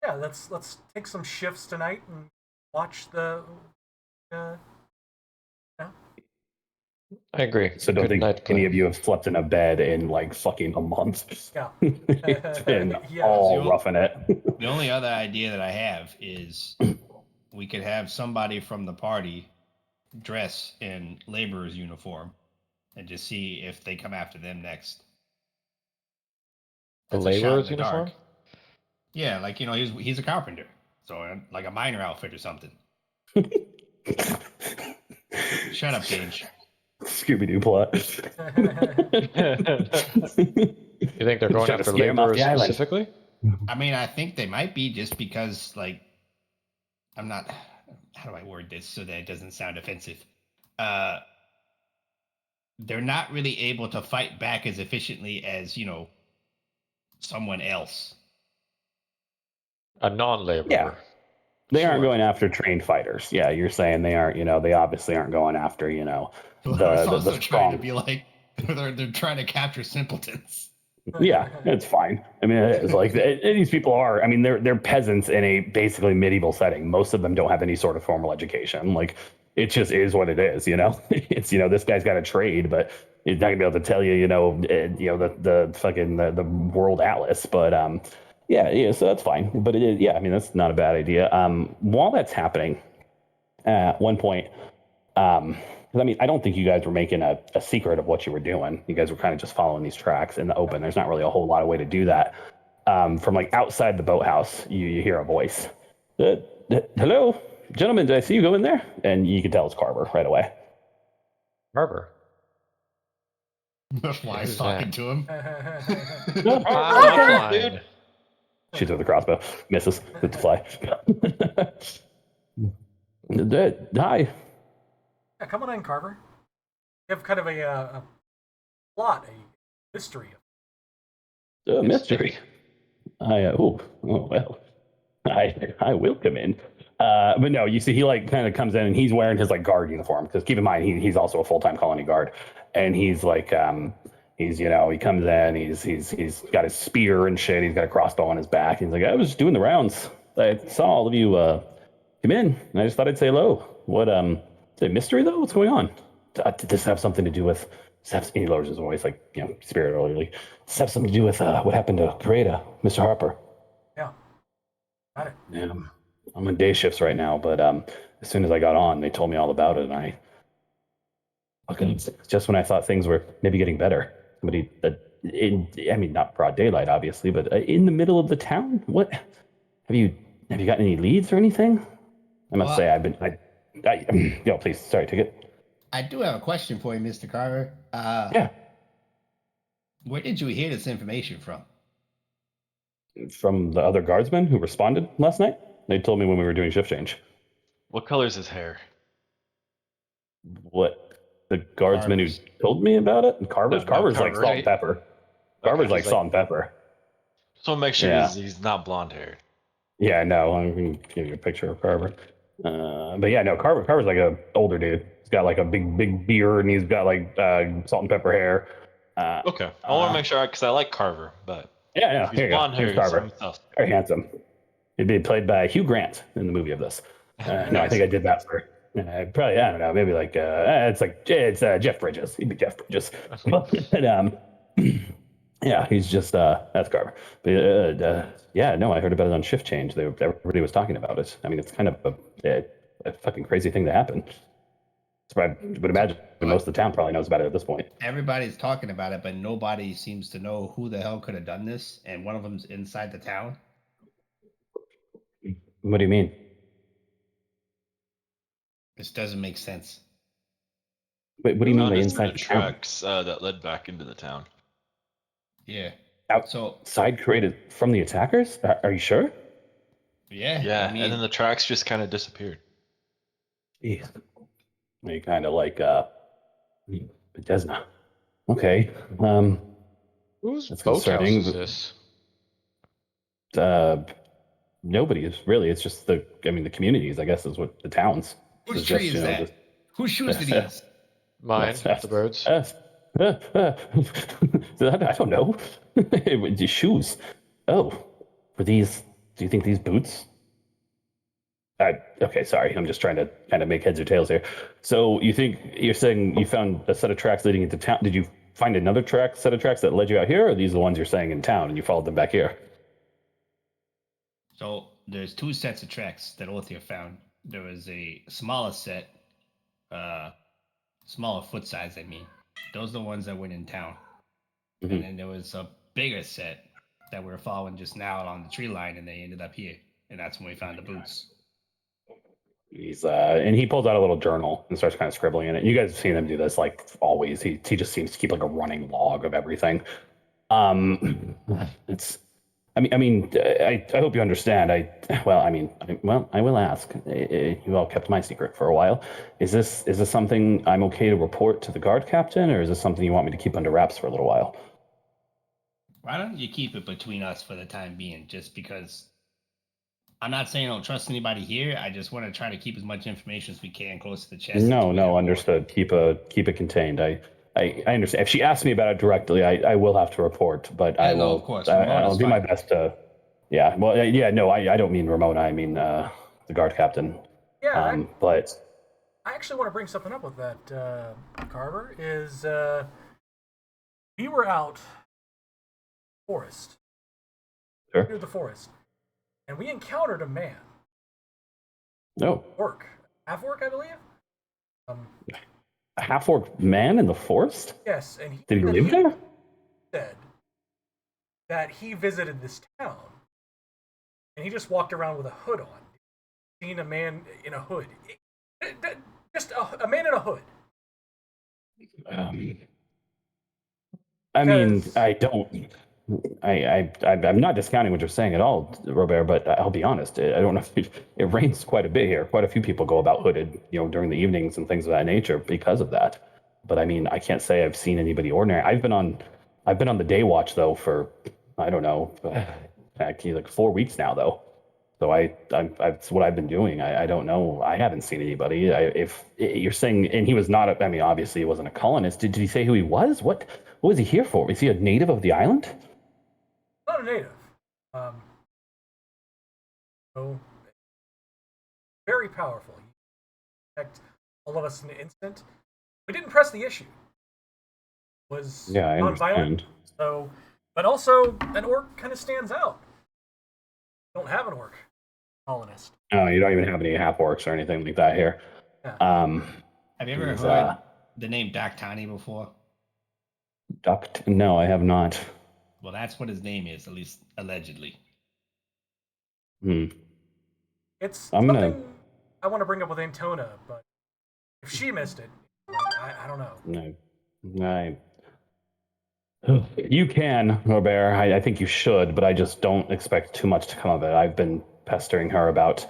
Yeah, let's take some shifts tonight and watch the. I agree. So don't Good think night, any Glenn. of you have slept in a bed in like fucking a month. Yeah. It's been Yeah. all So- roughing it. The only other idea that I have is we could have somebody from the party dress in laborer's uniform and just see if they come after them next. The That's a shot in laborer's the dark. uniform? Yeah, like he's a carpenter, so like a miner outfit or something. Shut up, Gage. Scooby-Doo plot. You think they're going Trying to after scare 'em off laborers the island. specifically? I mean, I think they might be just because, like, I'm not. How do I word this so that it doesn't sound offensive? They're not really able to fight back as efficiently as someone else. A non-laborer. Yeah. They aren't Sure. going after trained fighters. Yeah, you're saying they aren't, they obviously aren't going after, But I was the also trying strong. to be like they're trying to capture simpletons. Yeah, it's fine. I mean, it is like these people are. I mean, they're peasants in a basically medieval setting. Most of them don't have any sort of formal education. Like, it just is what it is. It's this guy's got a trade, but he's not gonna be able to tell you, the fucking the world atlas. But yeah. So that's fine. But it is. Yeah, I mean, that's not a bad idea. While that's happening, at one point, 'cause I mean, I don't think you guys were making a secret of what you were doing. You guys were kind of just following these tracks in the open. There's not really a whole lot of way to do that. From like outside the boathouse, you hear a voice. Hello, gentlemen, did I see you go in there? And you can tell it's Carver right away. Carver. The fly's Who's talking that? to him. Ah, fine. Shoots with the crossbow, misses with the fly. Hi. Yeah, come on in, Carver. You have kind of a plot, a mystery. Mystery. Well, I will come in. But no, you see, he like kind of comes in and he's wearing his like guard uniform because keep in mind he's also a full-time colony guard, and he's like he comes in, he's got his spear and shit, he's got a crossbow on his back. He's like, I was just doing the rounds. I saw all of you come in, and I just thought I'd say hello. What is it a mystery though? What's going on? Did this have something to do with? He lowers his voice like spiritually. Does this have something to do with what happened to Greta, Mr. Harper? Yeah. Got it. Yeah, I'm on day shifts right now, but as soon as I got on, they told me all about it, and just when I thought things were maybe getting better, somebody not broad daylight, obviously, but in the middle of the town. What have you gotten any leads or anything? I must say, please, sorry, ticket. I do have a question for you, Mr. Carver. Yeah, Where did you hear this information from? from the other guardsmen who responded last night. They told me when we were doing shift change. What color's his hair? What the guardsmen who Carver's. told me about it? No, Carver's like Carver, salt and right? pepper. Okay, Carver's like he's salt and pepper. Just want to make sure Yeah. he's not blonde hair. Yeah, no, I'm gonna give you a picture of Carver. But yeah, no, Carver's like a older dude. He's got like a big beard, and he's got like salt and pepper hair. Okay, I want to make sure because I like Carver, but Yeah, if he's here you go. blonde hair, Here's he's Carver. something else. Very handsome. He'd be played by Hugh Grant in the movie of this. No, I Nice. think I did that for probably, I don't know, maybe like it's Jeff Bridges. He'd be Jeff Bridges. But yeah, he's just that's Carver. But yeah, no, I heard about it on Shift Change. Everybody was talking about it. I mean, it's kind of a fucking crazy thing to happen. So I would imagine most of the town probably knows about it at this point. Everybody's talking about it, but nobody seems to know who the hell could have done this. And one of them's inside the town. What do you mean? This doesn't make sense. Wait, what do you mean Found by a set inside of the town? tracks that led back into the town. Yeah. So Outside created from the attackers? Are you sure? yeah. Yeah, I mean, and then the tracks just kind of disappeared. Jeez. You kind of like Bethesda. Okay. Whose That's boathouse concerning. is this? Nobody is really. It's just the communities, I guess, is what the towns. whose It's tree just, is that? just- Whose shoes did he use? Mine, That's- the birds. I don't know. The shoes. Oh, were these? Do you think these boots? Okay, sorry. I'm just trying to kind of make heads or tails here. So you're saying you found a set of tracks leading into town? Did you find another set of tracks that led you out here, or are these the ones you're saying in town and you followed them back here? So there's two sets of tracks that Orthia found. There was a smaller set, smaller foot size. I mean, those are the ones that went in town. Mhm. And then there was a bigger set that we were following just now on the tree line, and they ended up here. And that's when we found the boots. He's and he pulls out a little journal and starts kind of scribbling in it. You guys have seen him do this like always. He just seems to keep like a running log of everything. It's. I hope you understand. I will ask. You all kept my secret for a while. Is this something I'm okay to report to the guard captain, or is this something you want me to keep under wraps for a little while? Why don't you keep it between us for the time being? Just because I'm not saying I don't trust anybody here. I just want to try to keep as much information as we can close to the chest. No, understood. Keep it contained. I understand. If she asks me about it directly, I will have to report, but Yeah, I no, will. of course. I'll do my Fine. best to. Yeah. Well, yeah. No, I don't mean Ramona. I mean the guard captain. Yeah, But I actually want to bring something up with that, Carver. Is we were out forest, sure. near the forest, and we encountered a man. No. Half orc, I believe. A half-orc man in the forest? Yes, and Did he live there? said that he visited this town, and he just walked around with a hood on. Seen a man in a hood, just a man in a hood. I mean, Because- I don't. I'm not discounting what you're saying at all, Robert. But I'll be honest. I don't know if it rains quite a bit here. Quite a few people go about hooded, during the evenings and things of that nature because of that. But I mean, I can't say I've seen anybody ordinary. I've been on the day watch though for I don't know, actually like 4 weeks now though. So that's what I've been doing. I don't know. I haven't seen anybody. If you're saying, and he was not. I mean, obviously he wasn't a colonist. Did he say who he was? What was he here for? Was he a native of the island? Not a native. So very powerful. He affect all of us in an instant. We didn't press the issue. Was Yeah, I non-violent. understand. So, but also an orc kind of stands out. Don't have an orc colonist. Oh, you don't even have any half orcs or anything like that here. Yeah. Have you ever He's, heard the name Daktani before? No, I have not. Well, that's what his name is, at least allegedly. It's I'm something gonna- I want to bring up with Antona, but if she missed it, I don't know. No, you can, Robert. I think you should, but I just don't expect too much to come of it. I've been pestering her about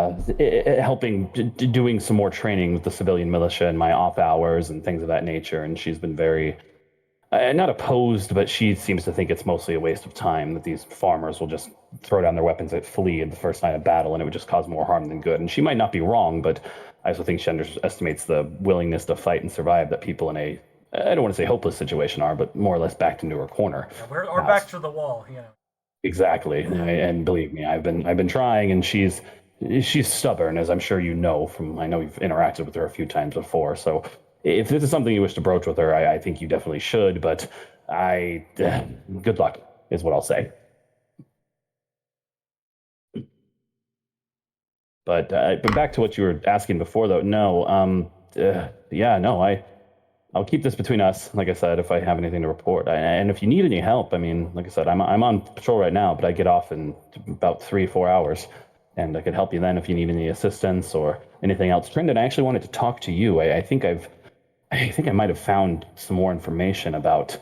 helping doing some more training with the civilian militia in my off hours and things of that nature, and she's been very Not opposed, but she seems to think it's mostly a waste of time, that these farmers will just throw down their weapons and flee at the first sign of battle, and it would just cause more harm than good. And she might not be wrong, but I also think she underestimates the willingness to fight and survive that people in a, I don't want to say hopeless situation are, but more or less backed into her corner. Yeah, we're back to the wall. You know. Exactly, and believe me, I've been trying, and she's stubborn, as I'm sure you know from, I know you've interacted with her a few times before. So if this is something you wish to broach with her, I think you definitely should. But good luck is what I'll say. But back to what you were asking before, though. No, yeah, no, I'll keep this between us. Like I said, if I have anything to report, and if you need any help, I mean, like I said, I'm on patrol right now, but I get off in about 3 or 4 hours, and I could help you then if you need any assistance or anything else. Trendon, I actually wanted to talk to you. I think I might have found some more information about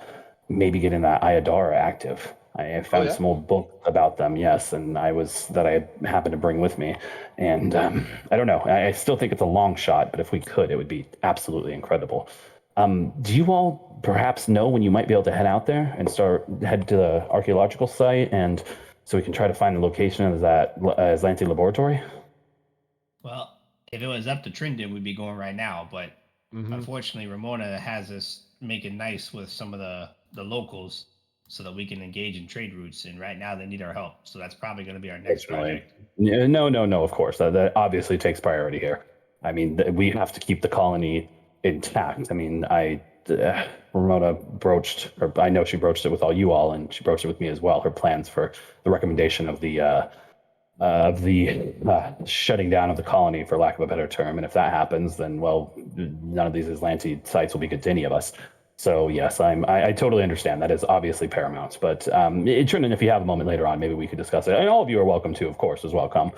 maybe getting that Ayadara active. I Oh found yeah. some old book about them, yes, and that I happened to bring with me. And I don't know. I still think it's a long shot, but if we could, it would be absolutely incredible. Do you all perhaps know when you might be able to head out there and head to the archaeological site, and so we can try to find the location of that Atlantic laboratory? Well, if it was up to Trindon, we'd be going right now. But Mm-hmm. unfortunately, Ramona has us make it nice with some of the locals so that we can engage in trade routes. And right now, they need our help. So that's probably going to be our next Fortunately. project. No, no, no, of course. That obviously takes priority here. I mean, we have to keep the colony intact. I mean, Ramona broached, or I know she broached it with all you all, and she broached it with me as well, her plans for the recommendation of the shutting down of the colony, for lack of a better term. And if that happens, then, well, none of these Islante sites will be good to any of us. So yes, I totally understand. That is obviously paramount. But Trinan, if you have a moment later on, maybe we could discuss it. And all of you are welcome to, of course, as well. Come.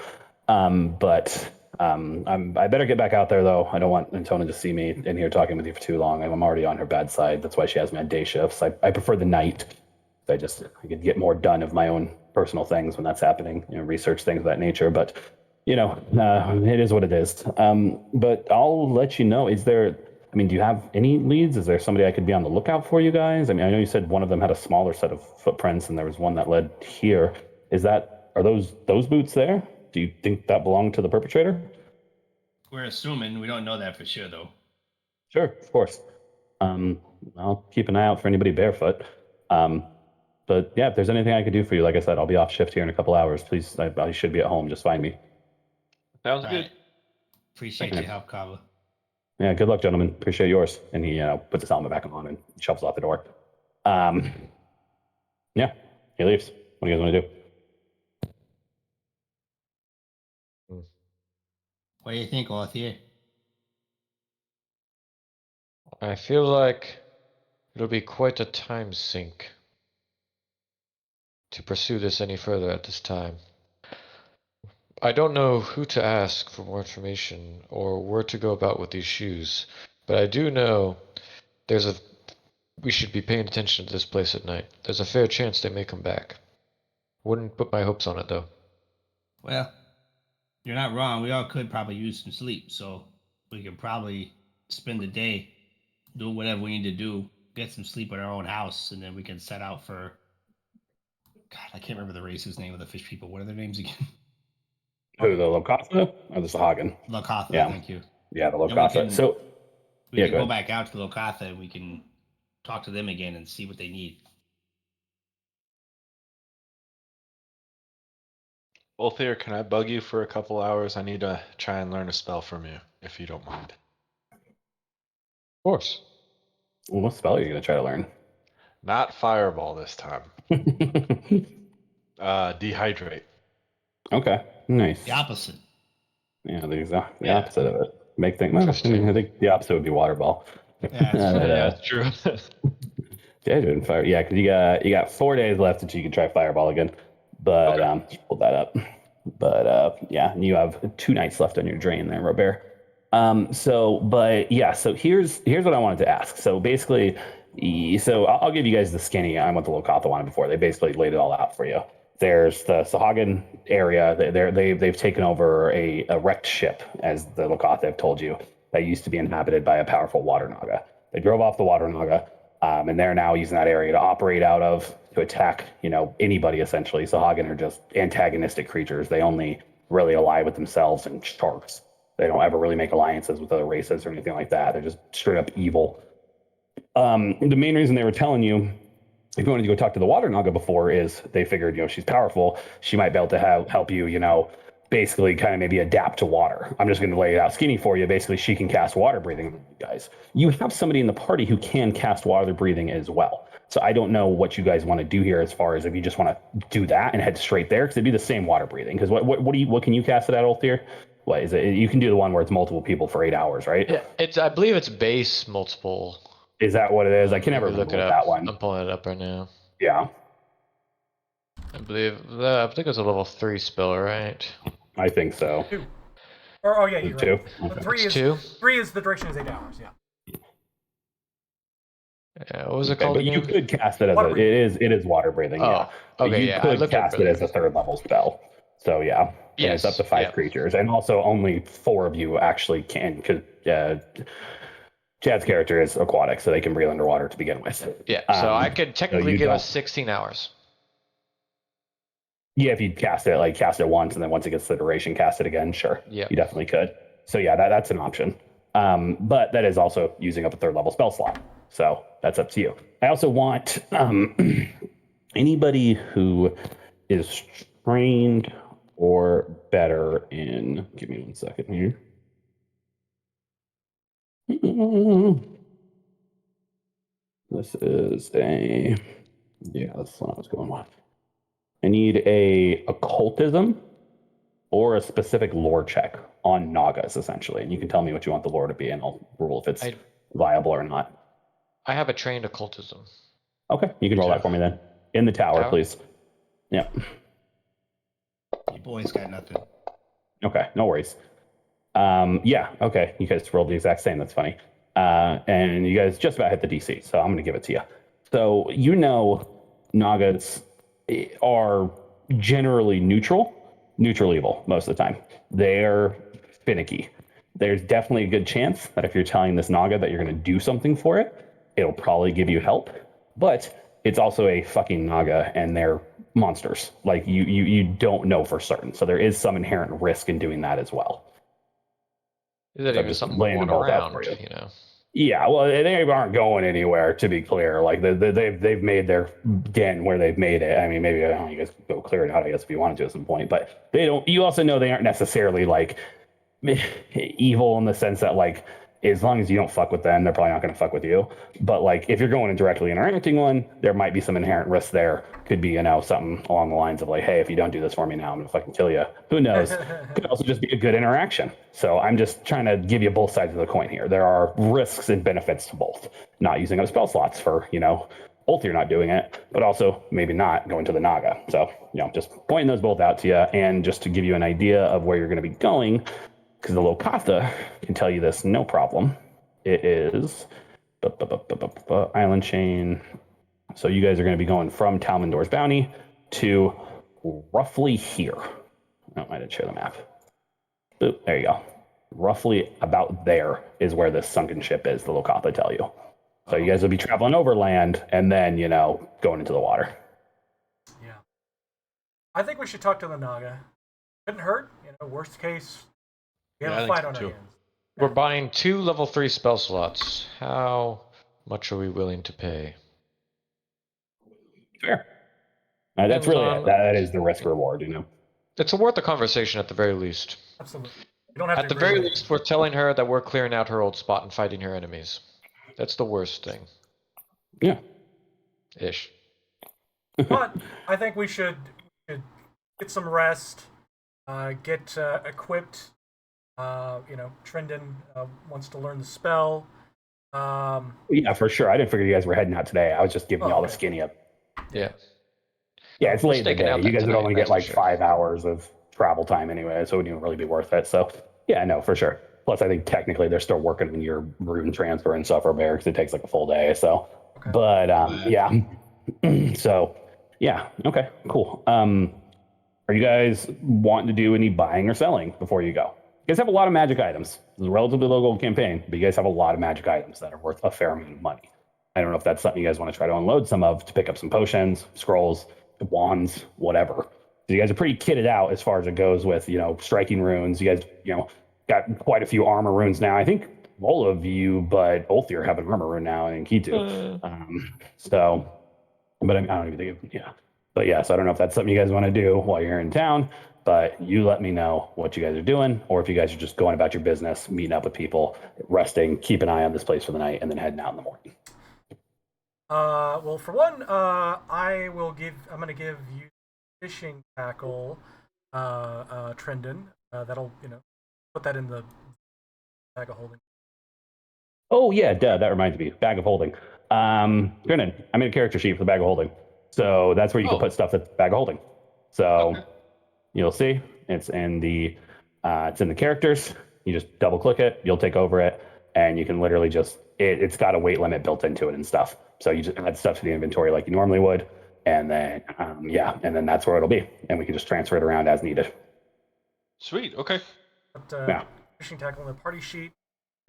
I better get back out there, though. I don't want Antona to see me in here talking with you for too long. I'm already on her bad side. That's why she has me on day shifts. I prefer the night. I could get more done of my own personal things when that's happening, research things of that nature. But it is what it is. But I'll let you know. I mean, do you have any leads? Is there somebody I could be on the lookout for, you guys? I mean, I know you said one of them had a smaller set of footprints, and there was one that led here. Are those boots there? Do you think that belonged to the perpetrator? We're assuming. We don't know that for sure, though. Sure, of course. Um, I'll keep an eye out for anybody barefoot. Um, but yeah, if there's anything I could do for you, like I said, I'll be off shift here in a couple hours. Please, I should be at home. Just find me. Sounds All good. right. Appreciate your help, Kava. Yeah, good luck, gentlemen. Appreciate yours. And he puts his helmet back on and shovels out the door. Um, yeah, he leaves. What do you guys want to do? What do you think, Orthier? I feel like it'll be quite a time sink to pursue this any further at this time. I don't know who to ask for more information or where to go about with these shoes, but I do know we should be paying attention to this place at night. There's a fair chance they may come back. Wouldn't put my hopes on it though. Well, you're not wrong. We all could probably use some sleep, so we could probably spend the day doing whatever we need to do, get some sleep at our own house, and then we can set out for. God, I can't remember the race's name of the fish people. What are their names again? Who, the Lokatha or the Sahagin? Lokatha, Yeah, thank you. yeah, the Then we Lokatha. can So, we yeah, can go go ahead. back out to Lokatha and we can talk to them again and see what they need. Ulthir, can I bug you for a couple hours? I need to try and learn a spell from you, if you don't mind. Of course. Well, what spell are you going to try to learn? Not fireball this time. Dehydrate. Okay, nice. The opposite. Yeah, the Yeah. opposite of it. Make things. Well, Interesting. I think the opposite would be water ball. Yeah, that's true. Yeah, it's true. Yeah, doing fire. Yeah, because you got 4 days left until you can try fireball again. But Okay. just pull that up. But yeah, and you have 2 nights left on your drain there, Robert. But yeah, so here's what I wanted to ask. So basically, so I'll give you guys the skinny on what the Lokatha wanted before. They basically laid it all out for you. There's the Sahagin area. They've taken over a wrecked ship, as the Lokatha have told you, that used to be inhabited by a powerful water naga. They drove off the water naga. And they're now using that area to operate out of to attack, anybody essentially. So Hagen are just antagonistic creatures. They only really ally with themselves and sharks. They don't ever really make alliances with other races or anything like that. They're just straight up evil. The main reason they were telling you if you wanted to go talk to the water naga before is they figured, she's powerful. She might be able to help you, basically kind of maybe adapt to water. I'm just going to lay it out skinny for you. Basically, she can cast water breathing on you guys. You have somebody in the party who can cast water breathing as well. So I don't know what you guys want to do here as far as if you just want to do that and head straight there, because it'd be the same water breathing. Because what can you cast it at, Ulthir? What is it? You can do the one where it's multiple people for 8 hours, right? Yeah, I believe it's base multiple. Is that what it is? I can Let never me look remember it what up. that one. I'm pulling it up right now. Yeah, I think it's a level 3 spell, right? I think so. 2. Oh yeah, you're Two? right. Okay. Three It's is 2? 3 is the duration is 8 hours. Yeah. Yeah, what was it Okay, called but you again? could cast it as Water it breathing. is water breathing. Yeah. Oh, But okay, you yeah, I could looked at cast it as a 3rd level spell. So yeah, and it's up to Yes, 5 yeah. creatures, and also only 4 of you actually can, because Chad's character is aquatic, so they can breathe underwater to begin with. Yeah, so I could technically you give don't- us 16 hours. Yeah, if you cast it once, and then once it gets the duration, cast it again. Sure, Yep. you definitely could. So yeah, that's an option. But that is also using up a 3rd level spell slot. So that's up to you. I also want anybody who is trained or better in. Give me 1 second here. This is a. Yeah, that's what I was going with. I need a occultism or a specific lore check on Nagas, essentially. And you can tell me what you want the lore to be, and I'll rule if it's viable or not. I have a trained occultism. Okay, you can roll that for me then. In the tower, please. Yeah. Your boy's got nothing. Okay, no worries. Yeah, okay. You guys rolled the exact same. That's funny. And you guys just about hit the DC, so I'm going to give it to you. So Nagas are generally neutral evil most of the time. They're finicky. There's definitely a good chance that if you're telling this Naga that you're going to do something for it, it'll probably give you help. But it's also a fucking Naga, and they're monsters. Like you don't know for certain. So there is some inherent risk in doing that as well. Is that So even just something we laying want them both out around, for you. Yeah, well, they aren't going anywhere. To be clear, like they've made their den where they've made it. I mean, maybe I don't know, you guys could go clear it out, I guess, if you wanted to at some point. But they don't. You also know they aren't necessarily like evil in the sense that like as long as you don't fuck with them, they're probably not going to fuck with you. But like if you're going and directly interacting one, there might be some inherent risk there. Could be something along the lines of like, hey, if you don't do this for me now, I'm gonna fucking kill you. Who knows? Could also just be a good interaction. So I'm just trying to give you both sides of the coin here. There are risks and benefits to both. Not using up spell slots for Ulthir not doing it, but also maybe not going to the Naga. So just pointing those both out to you, and just to give you an idea of where you're going to be going. Because the Lokatha can tell you this no problem. It is island chain. So you guys are going to be going from Talmendor's Bounty to roughly here. Oh, I didn't share the map. Boop, there you go. Roughly about there is where this sunken ship is, the Lokatha tell you. So you guys will be traveling overland and then, going into the water. Yeah. I think we should talk to the Naga. Couldn't hurt. Worst case, we have Yeah, I a think fight so on our too. hands. We're buying 2 level 3 spell slots. How much are we willing to pay? Fair. That's Depends really on- it. That is the risk reward, It's worth a conversation at the very least. Absolutely. You don't have At to the agree very with it. least, we're telling her that we're clearing out her old spot and fighting her enemies. That's the worst thing. Yeah. Ish. But I think we should get some rest, get equipped. Trendon wants to learn the spell. Yeah, for sure. I didn't figure you guys were heading out today. I was just giving you all the skinny up. Yeah. Yeah, it's We're late in the staking day. out You that guys would tonight, only that's get like for sure. 5 hours of travel time anyway, so it wouldn't even really be worth it. So yeah, no, for sure. Plus, I think technically they're still working on your rune transfer and stuff for barracks. It takes like a full day. So, but yeah. So yeah, okay, cool. Are you guys wanting to do any buying or selling before you go? You guys have a lot of magic items. It's a relatively low gold campaign, but you guys have a lot of magic items that are worth a fair amount of money. I don't know if that's something you guys want to try to unload some of to pick up some potions, scrolls, wands, whatever. So you guys are pretty kitted out as far as it goes with, striking runes. You guys, got quite a few armor runes now. I think all of you, but Ulthir have an armor rune now in Kitu. So, but I don't even think, yeah. But yeah, so I don't know if that's something you guys want to do while you're in town, but you let me know what you guys are doing, or if you guys are just going about your business, meeting up with people, resting, keep an eye on this place for the night, and then heading out in the morning. Well, for one, I'm gonna give you fishing tackle, Trendon. That'll, put that in the bag of holding. Oh yeah, duh, that reminds me. Bag of holding. Brennan, I made a character sheet for the bag of holding. So that's where you can put stuff that's bag of holding. So you'll see it's in the characters. You just double click it, you'll take over it, and you can literally it's got a weight limit built into it and stuff. So you just add stuff to the inventory like you normally would, and then and then that's where it'll be, and we can just transfer it around as needed. Sweet. Okay. But, fishing tackle in the party sheet.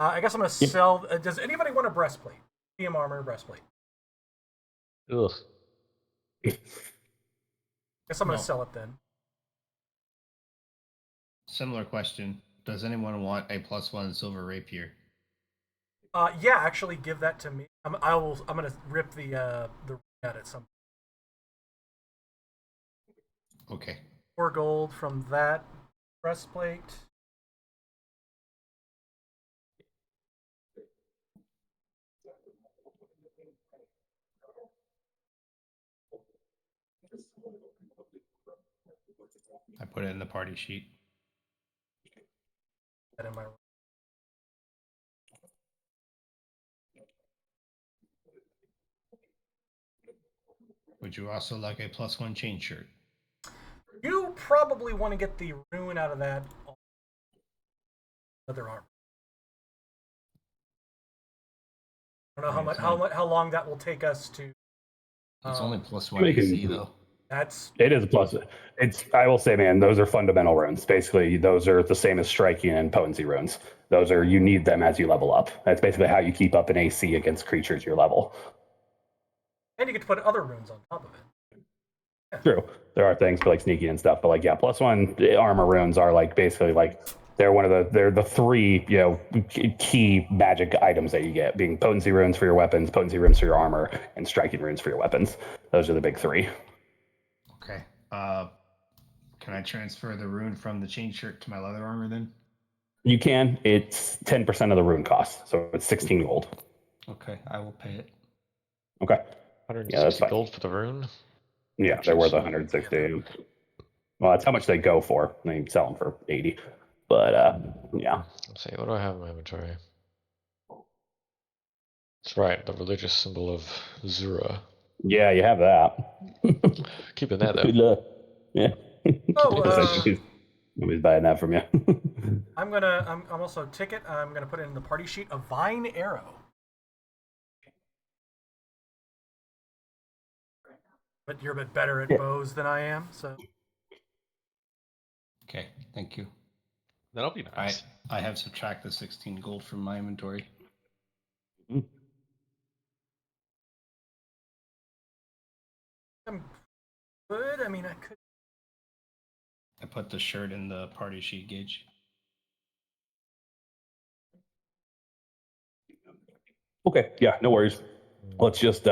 I guess I'm gonna sell. Does anybody want a breastplate? PM armor breastplate. Ugh. Guess I'm gonna sell it then. Similar question. Does anyone want a +1 silver rapier? Yeah, actually, give that to me. I'm gonna rip the out at some. Okay. 4 gold from that breastplate. I put it in the party sheet. That in my. Would you also like a +1 chain shirt? You probably want to get the rune out of that other armor. I don't know how long that will take us to. It's only +1 AC though. It is a plus. I will say, man, those are fundamental runes. Basically, those are the same as striking and potency runes. You need them as you level up. That's basically how you keep up an AC against creatures your level. And you get to put other runes on top of it. Yeah. True. There are things for like sneaking and stuff, but like, yeah, +1 armor runes are like basically like they're the 3, key magic items that you get, being potency runes for your weapons, potency runes for your armor, and striking runes for your weapons. Those are the big 3. Okay. Can I transfer the rune from the chain shirt to my leather armor then? You can. It's 10% of the rune cost, so it's 16 gold. Okay, I will pay it. Okay. 160 gold for the rune. Yeah, they're worth 160. Well, that's how much they go for. They sell them for 80. But yeah. Let's see, what do I have in my inventory? That's right, the religious symbol of Zura. Yeah, you have that. Keeping that Good though. luck. Yeah. Nobody's buying that from you. I'm also ticket. I'm gonna put it in the party sheet. A vine arrow. But you're a bit better at bows than I am, so. Okay, thank you. That'll be nice. I have subtracted 16 gold from my inventory. I'm good. I mean, I could. I put the shirt in the party sheet, Gage. Okay, yeah, no worries. Let's just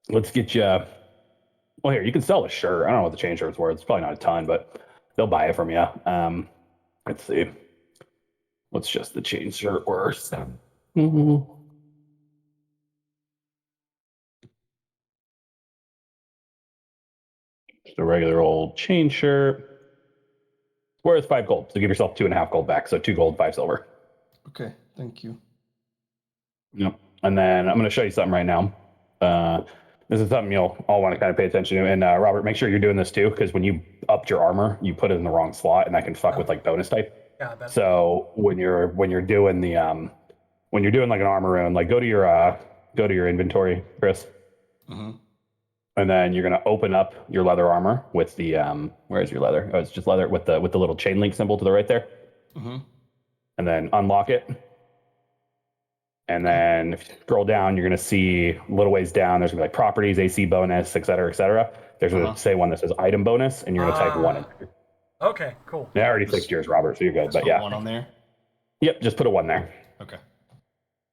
let's get you. Well, here you can sell a shirt. I don't know what the chain shirt's worth. It's probably not a ton, but they'll buy it from you. Let's see. What's just the chain shirt worth? Just a regular old chain shirt. Worth 5 gold. So give yourself 2.5 gold back. So 2 gold, 5 silver. Okay, thank you. Yep. And then I'm going to show you something right now. This is something you'll all want to kind of pay attention to. And Robert, make sure you're doing this too, because when you upped your armor, you put it in the wrong slot, and that can fuck with like bonus type. Yeah, that's. So when you're doing the when you're doing like an armor rune, like go to your inventory, Chris. Mm-hmm. And then you're gonna open up your leather armor with the where's your leather? Oh, it's just leather with the little chain link symbol to the right there. Mm-hmm. And then unlock it. And then if you scroll down, you're going to see a little ways down. There's going to be like properties, AC bonus, et cetera, et cetera. There's going to say one that says item bonus, and you're going to type one in there. Okay, cool. I already fixed yours, Robert, so you're good. Just But put yeah. one on there. Yep, just put a one there. Okay.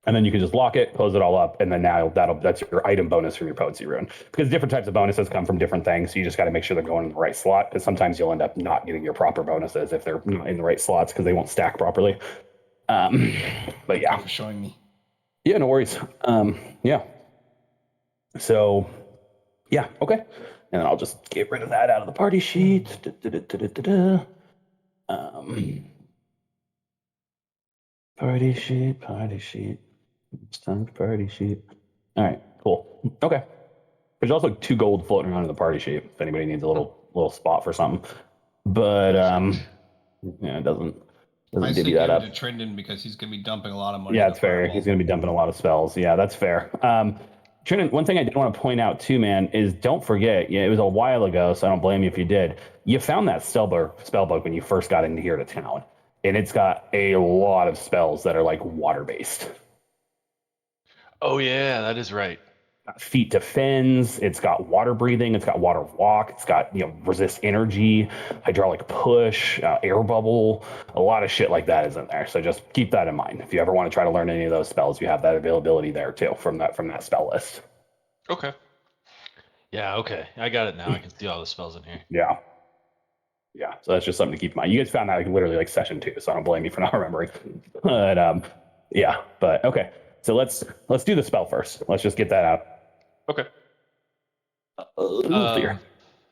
And then you can just lock it, close it all up, and then now that's your item bonus from your potency rune. Because different types of bonuses come from different things, so you just got to make sure they're going in the right slot. Because sometimes you'll end up not getting your proper bonuses if they're not in the right slots because they won't stack properly. But Thank yeah, you for showing me. yeah, no worries. Yeah. So yeah, okay. And then I'll just get rid of that out of the party sheet. Party sheet, party sheet. It's time for party sheet. All right, cool. Okay. There's also 2 gold floating around in the party sheet if anybody needs a little spot for something. But yeah, it doesn't I divvy say that give up. it to Trindon because he's going to be dumping a lot of money. Yeah, into it's fair. Fireball. He's going to be dumping a lot of spells. Yeah, that's fair. Trindon, one thing I did want to point out too, man, is don't forget, yeah, it was a while ago, so I don't blame you if you did. You found that spell book when you first got into here to town, and it's got a lot of spells that are like water based. Oh yeah, that is right. Feet to fins. It's got water breathing. It's got water walk. It's got resist energy, hydraulic push, air bubble. A lot of shit like that is in there. So just keep that in mind. If you ever want to try to learn any of those spells, you have that availability there too from that spell list. Okay. Yeah. Okay. I got it now. I can see all the spells in here. Yeah. Yeah. So that's just something to keep in mind. You guys found that like literally like session 2, so I don't blame you for not remembering. But yeah. But okay. So let's do the spell first. Let's just get that out. Okay. Clear.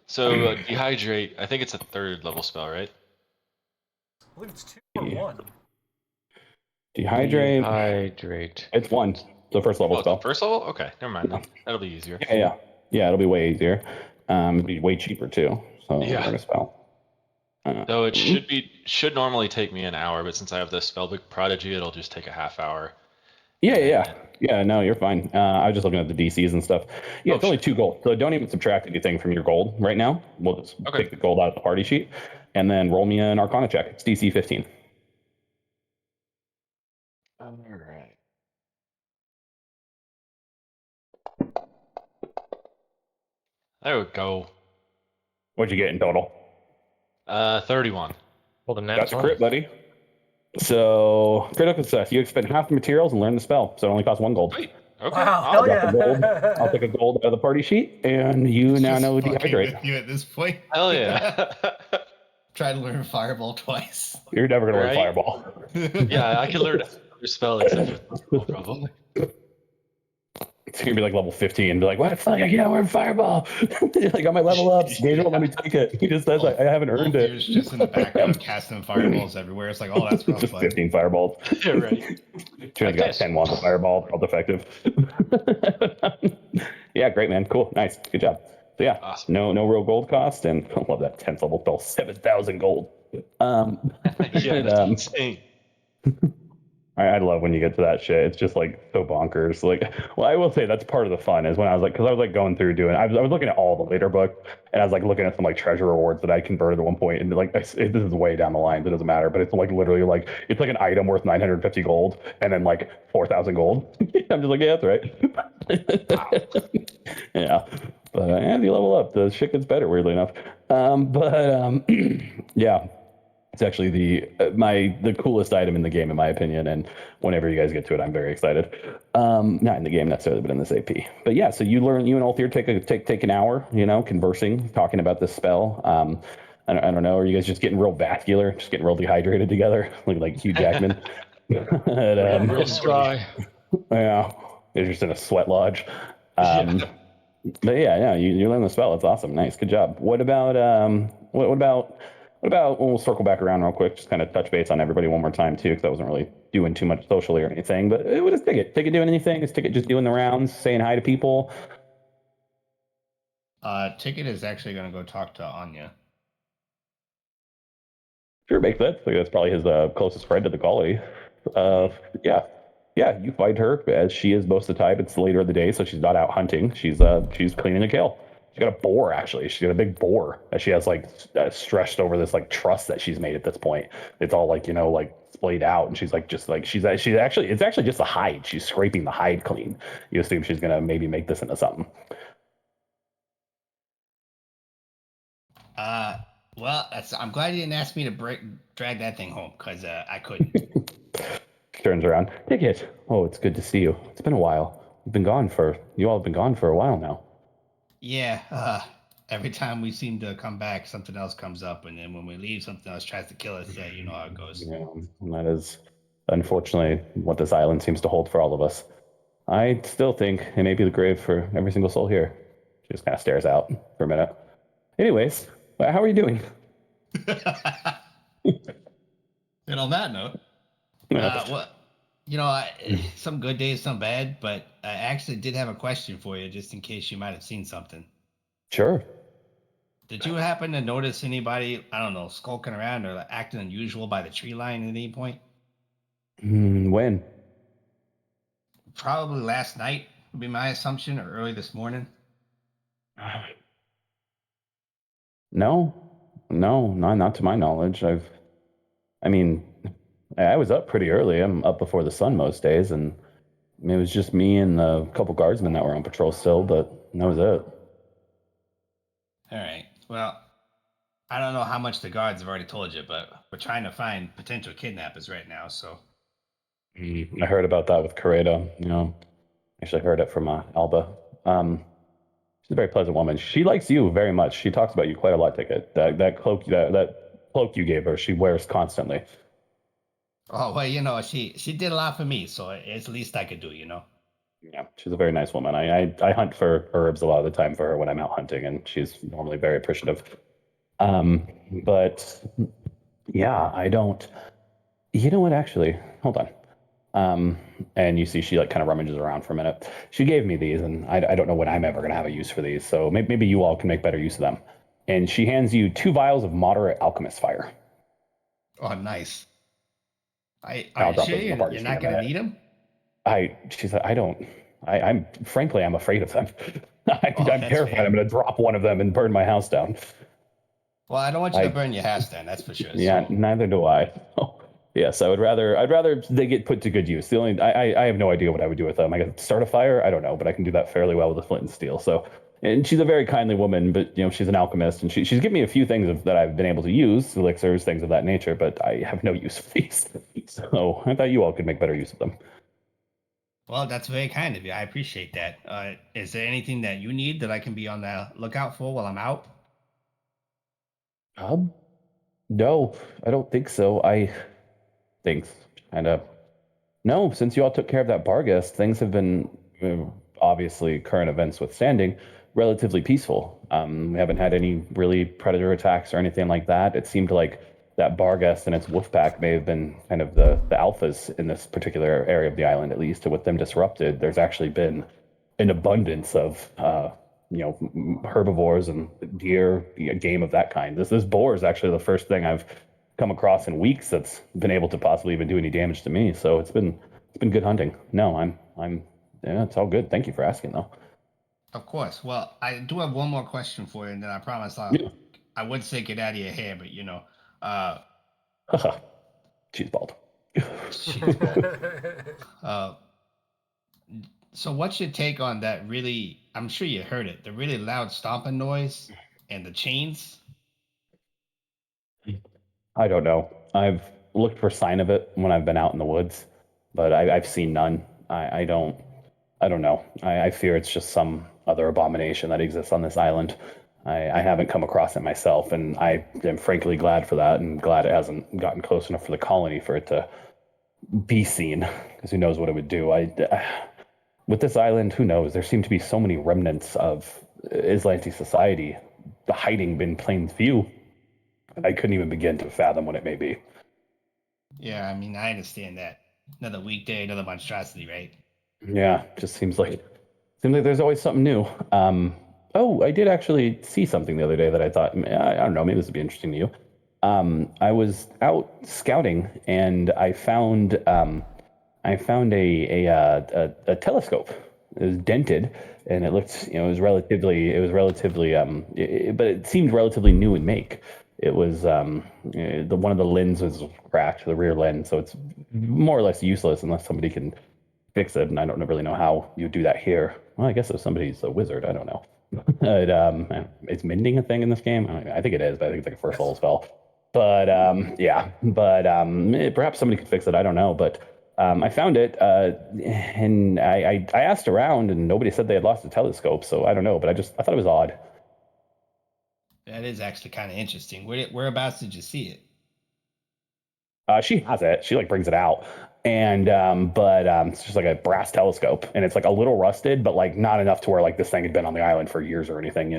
So dehydrate. I think it's a 3rd level spell, right? I believe it's 2 or 1. Dehydrate. Hydrate. It's 1. The first level Oh, spell. it's the 1st level? Okay, never mind then. That'll be easier. Yeah, it'll be way easier. It'll be way cheaper too. So Yeah. learn a spell. So it should normally take me an hour, but since I have the spellbook prodigy, it'll just take a half hour. Yeah. No, you're fine. I was just looking at the DCs and stuff. Yeah, it's only 2 gold, so don't even subtract anything from your gold right now. We'll just take the gold out of the party sheet, and then roll me an Arcana check. It's DC 15. All right. There we go. What'd you get in total? 31. Well, then That's a crit, buddy. So critical success. You expend half the materials and learn the spell. So it only costs 1 gold. Sweet. Okay. Wow, Awesome. hell Drop the gold. yeah. I'll take a gold out of the party sheet, and you now Just know fucking dehydrate. with you at this point. Hell yeah. Try to learn Fireball twice. You're never gonna learn Right? Fireball. Yeah, I can learn another spell except for the spell, probably. It's gonna be like level 15 and be like, what the fuck? I can't learn Fireball. Like on my level ups, Gabriel, let me take it. He just says I haven't earned it. Wolfier's just in the background casting fireballs everywhere. It's like, oh, that's rough, Just bud. 15 fireballs. Yeah, right. Trina's got 10 wands of Fireball, called effective. Yeah, great, man. Cool. Nice. Good job. So yeah, Awesome. no real gold cost, and I love that 10th level spell, 7,000 gold. Yeah, that's insane. I love when you get to that shit. It's just like so bonkers. Like, well, I will say that's part of the fun is when I was like, because I was like going through doing, I was looking at all the later book, and I was like looking at some like treasure rewards that I converted at one point, and like this is way down the line. It doesn't matter, but it's like literally like it's like an item worth 950 gold, and then like 4,000 gold. I'm just like, yeah, that's right. Yeah, but as you level up, the shit gets better. Weirdly enough, yeah. It's actually the coolest item in the game, in my opinion. And whenever you guys get to it, I'm very excited. Not in the game necessarily, but in this AP. But yeah, so you and Althir take an hour, conversing, talking about this spell. I don't know. Are you guys just getting real vascular, just getting real dehydrated together, like Hugh Jackman? And, Real dry. yeah, you're just in a sweat lodge. Yeah. But yeah, you learn the spell. It's awesome. Nice, good job. What about we'll circle back around real quick, just kind of touch base on everybody one more time too, because I wasn't really doing too much socially or anything. But what is Ticket? Ticket doing anything? Is Ticket just doing the rounds, saying hi to people? Ticket is actually going to go talk to Anya. Sure, makes sense. Like, that's probably his closest friend to the quality. Yeah, you find her as she is most of the time. It's later in the day, so she's not out hunting. She's cleaning a kale. She got a boar actually. She got a big boar that she has like stretched over this like truss that she's made at this point. It's all like like splayed out, and she's like just like she's actually it's actually just the hide. She's scraping the hide clean. You assume she's gonna maybe make this into something. Well, I'm glad you didn't ask me to drag that thing home because I couldn't. Turns around. Take it. Oh, it's good to see you. It's been a while. You all have been gone for a while now. Yeah. Every time we seem to come back, something else comes up, and then when we leave, something else tries to kill us. Yeah, you know how it goes. Yeah, and that is unfortunately what this island seems to hold for all of us. I still think it may be the grave for every single soul here. She just kind of stares out for a minute. Anyways, how are you doing? And on that note, what some good days, some bad, but I actually did have a question for you, just in case you might have seen something. Sure. Did you happen to notice anybody, I don't know, skulking around or like, acting unusual by the tree line at any point? When? Probably last night would be my assumption, or early this morning. No, no, not to my knowledge. I mean, I was up pretty early. I'm up before the sun most days, and it was just me and a couple guardsmen that were on patrol still, but that was it. All right. Well, I don't know how much the guards have already told you, but we're trying to find potential kidnappers right now. So, I heard about that with Corredo. Actually heard it from Alba. She's a very pleasant woman. She likes you very much. She talks about you quite a lot, Ticket. That cloak that cloak you gave her, she wears constantly. oh well, she did a lot for me, so it's the least I could do. Yeah, she's a very nice woman. I hunt for herbs a lot of the time for her when I'm out hunting, and she's normally very appreciative. But yeah, I don't. You know what? Actually, hold on. And you see she like kind of rummages around for a minute. She gave me these, and I don't know when I'm ever gonna have a use for these. So maybe you all can make better use of them. And she hands you 2 vials of moderate alchemist fire. Oh, nice. Are I'll you drop sure those in the party you're screen in not a gonna minute. need them? She said, I don't. I'm frankly, I'm afraid of them. Oh, I'm that's terrified. fair. I'm gonna drop one of them and burn my house down. Well, I don't want you to I burn your house down. That's for sure. Yeah, So, neither do I. Yes, I'd rather they get put to good use. The only I have no idea what I would do with them. I could start a fire. I don't know, but I can do that fairly well with a flint and steel. So, and she's a very kindly woman, but she's an alchemist, and she's given me a few things that I've been able to use, elixirs, things of that nature. But I have no use for these. So I thought you all could make better use of them. well, that's very kind of you. I appreciate that. Is there anything that you need that I can be on the lookout for while I'm out? Um, no, I don't think so. Thanks, kind of. No, since you all took care of that bar guest, things have been, obviously, current events withstanding, relatively peaceful. We haven't had any really predator attacks or anything like that. It seemed like that bar guest and its wolf pack may have been kind of the alphas in this particular area of the island, at least. And with them disrupted, there's actually been an abundance of, herbivores and deer, game of that kind. This boar is actually the first thing I've come across in weeks that's been able to possibly even do any damage to me. So it's been good hunting. No, I'm yeah, it's all good. Thank you for asking though. Of course. Well, I do have one more question for you, and then I promise Yeah. I would say get out of your hair, but uh, Haha. She's bald. she's bald. Uh, so what's your take on that? Really, I'm sure you heard it. The really loud stomping noise and the chains. I don't know. I've looked for sign of it when I've been out in the woods, but I've seen none. I don't know. I fear it's just some other abomination that exists on this island. I haven't come across it myself, and I am frankly glad for that, and glad it hasn't gotten close enough for the colony for it to be seen, because who knows what it would do. With this island, who knows? There seem to be so many remnants of Islanti society hiding in plain view. I couldn't even begin to fathom what it may be. Yeah, I mean, I understand that. Another weekday, another monstrosity, right? Yeah, just seems like there's always something new. Oh, I did actually see something the other day that I thought, I don't know, maybe this would be interesting to you. I was out scouting and I found a telescope it was dented, and it looked, it was relatively, but it seemed relatively new in make. It was the one of the lenses was cracked, the rear lens, so it's more or less useless unless somebody can fix it. And I don't really know how you do that here. Well, I guess if somebody's a wizard, I don't know. But is mending a thing in this game? I think it is, but I think it's like a first level spell. But yeah, but perhaps somebody could fix it. I don't know, but I found it, and I asked around, and nobody said they had lost a telescope. So I don't know, but I thought it was odd. That is actually kind of interesting. Whereabouts did you see it? She has it. She like brings it out, and but it's just like a brass telescope, and it's like a little rusted, but like not enough to where like this thing had been on the island for years or anything.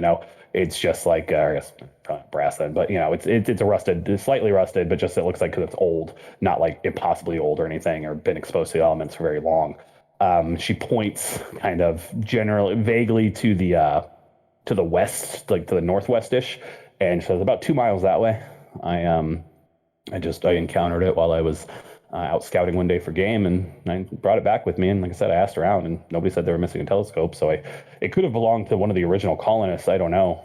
It's just like I guess probably not brass then, but it's a rusted, it's slightly rusted, but just it looks like because it's old, not like impossibly old or anything, or been exposed to the elements for very long. She points kind of generally, vaguely to the west, like to the northwestish, and she says about 2 miles that way. I I encountered it while I was out scouting one day for game, and I brought it back with me. And like I said, I asked around, and nobody said they were missing a telescope. So it could have belonged to one of the original colonists. I don't know.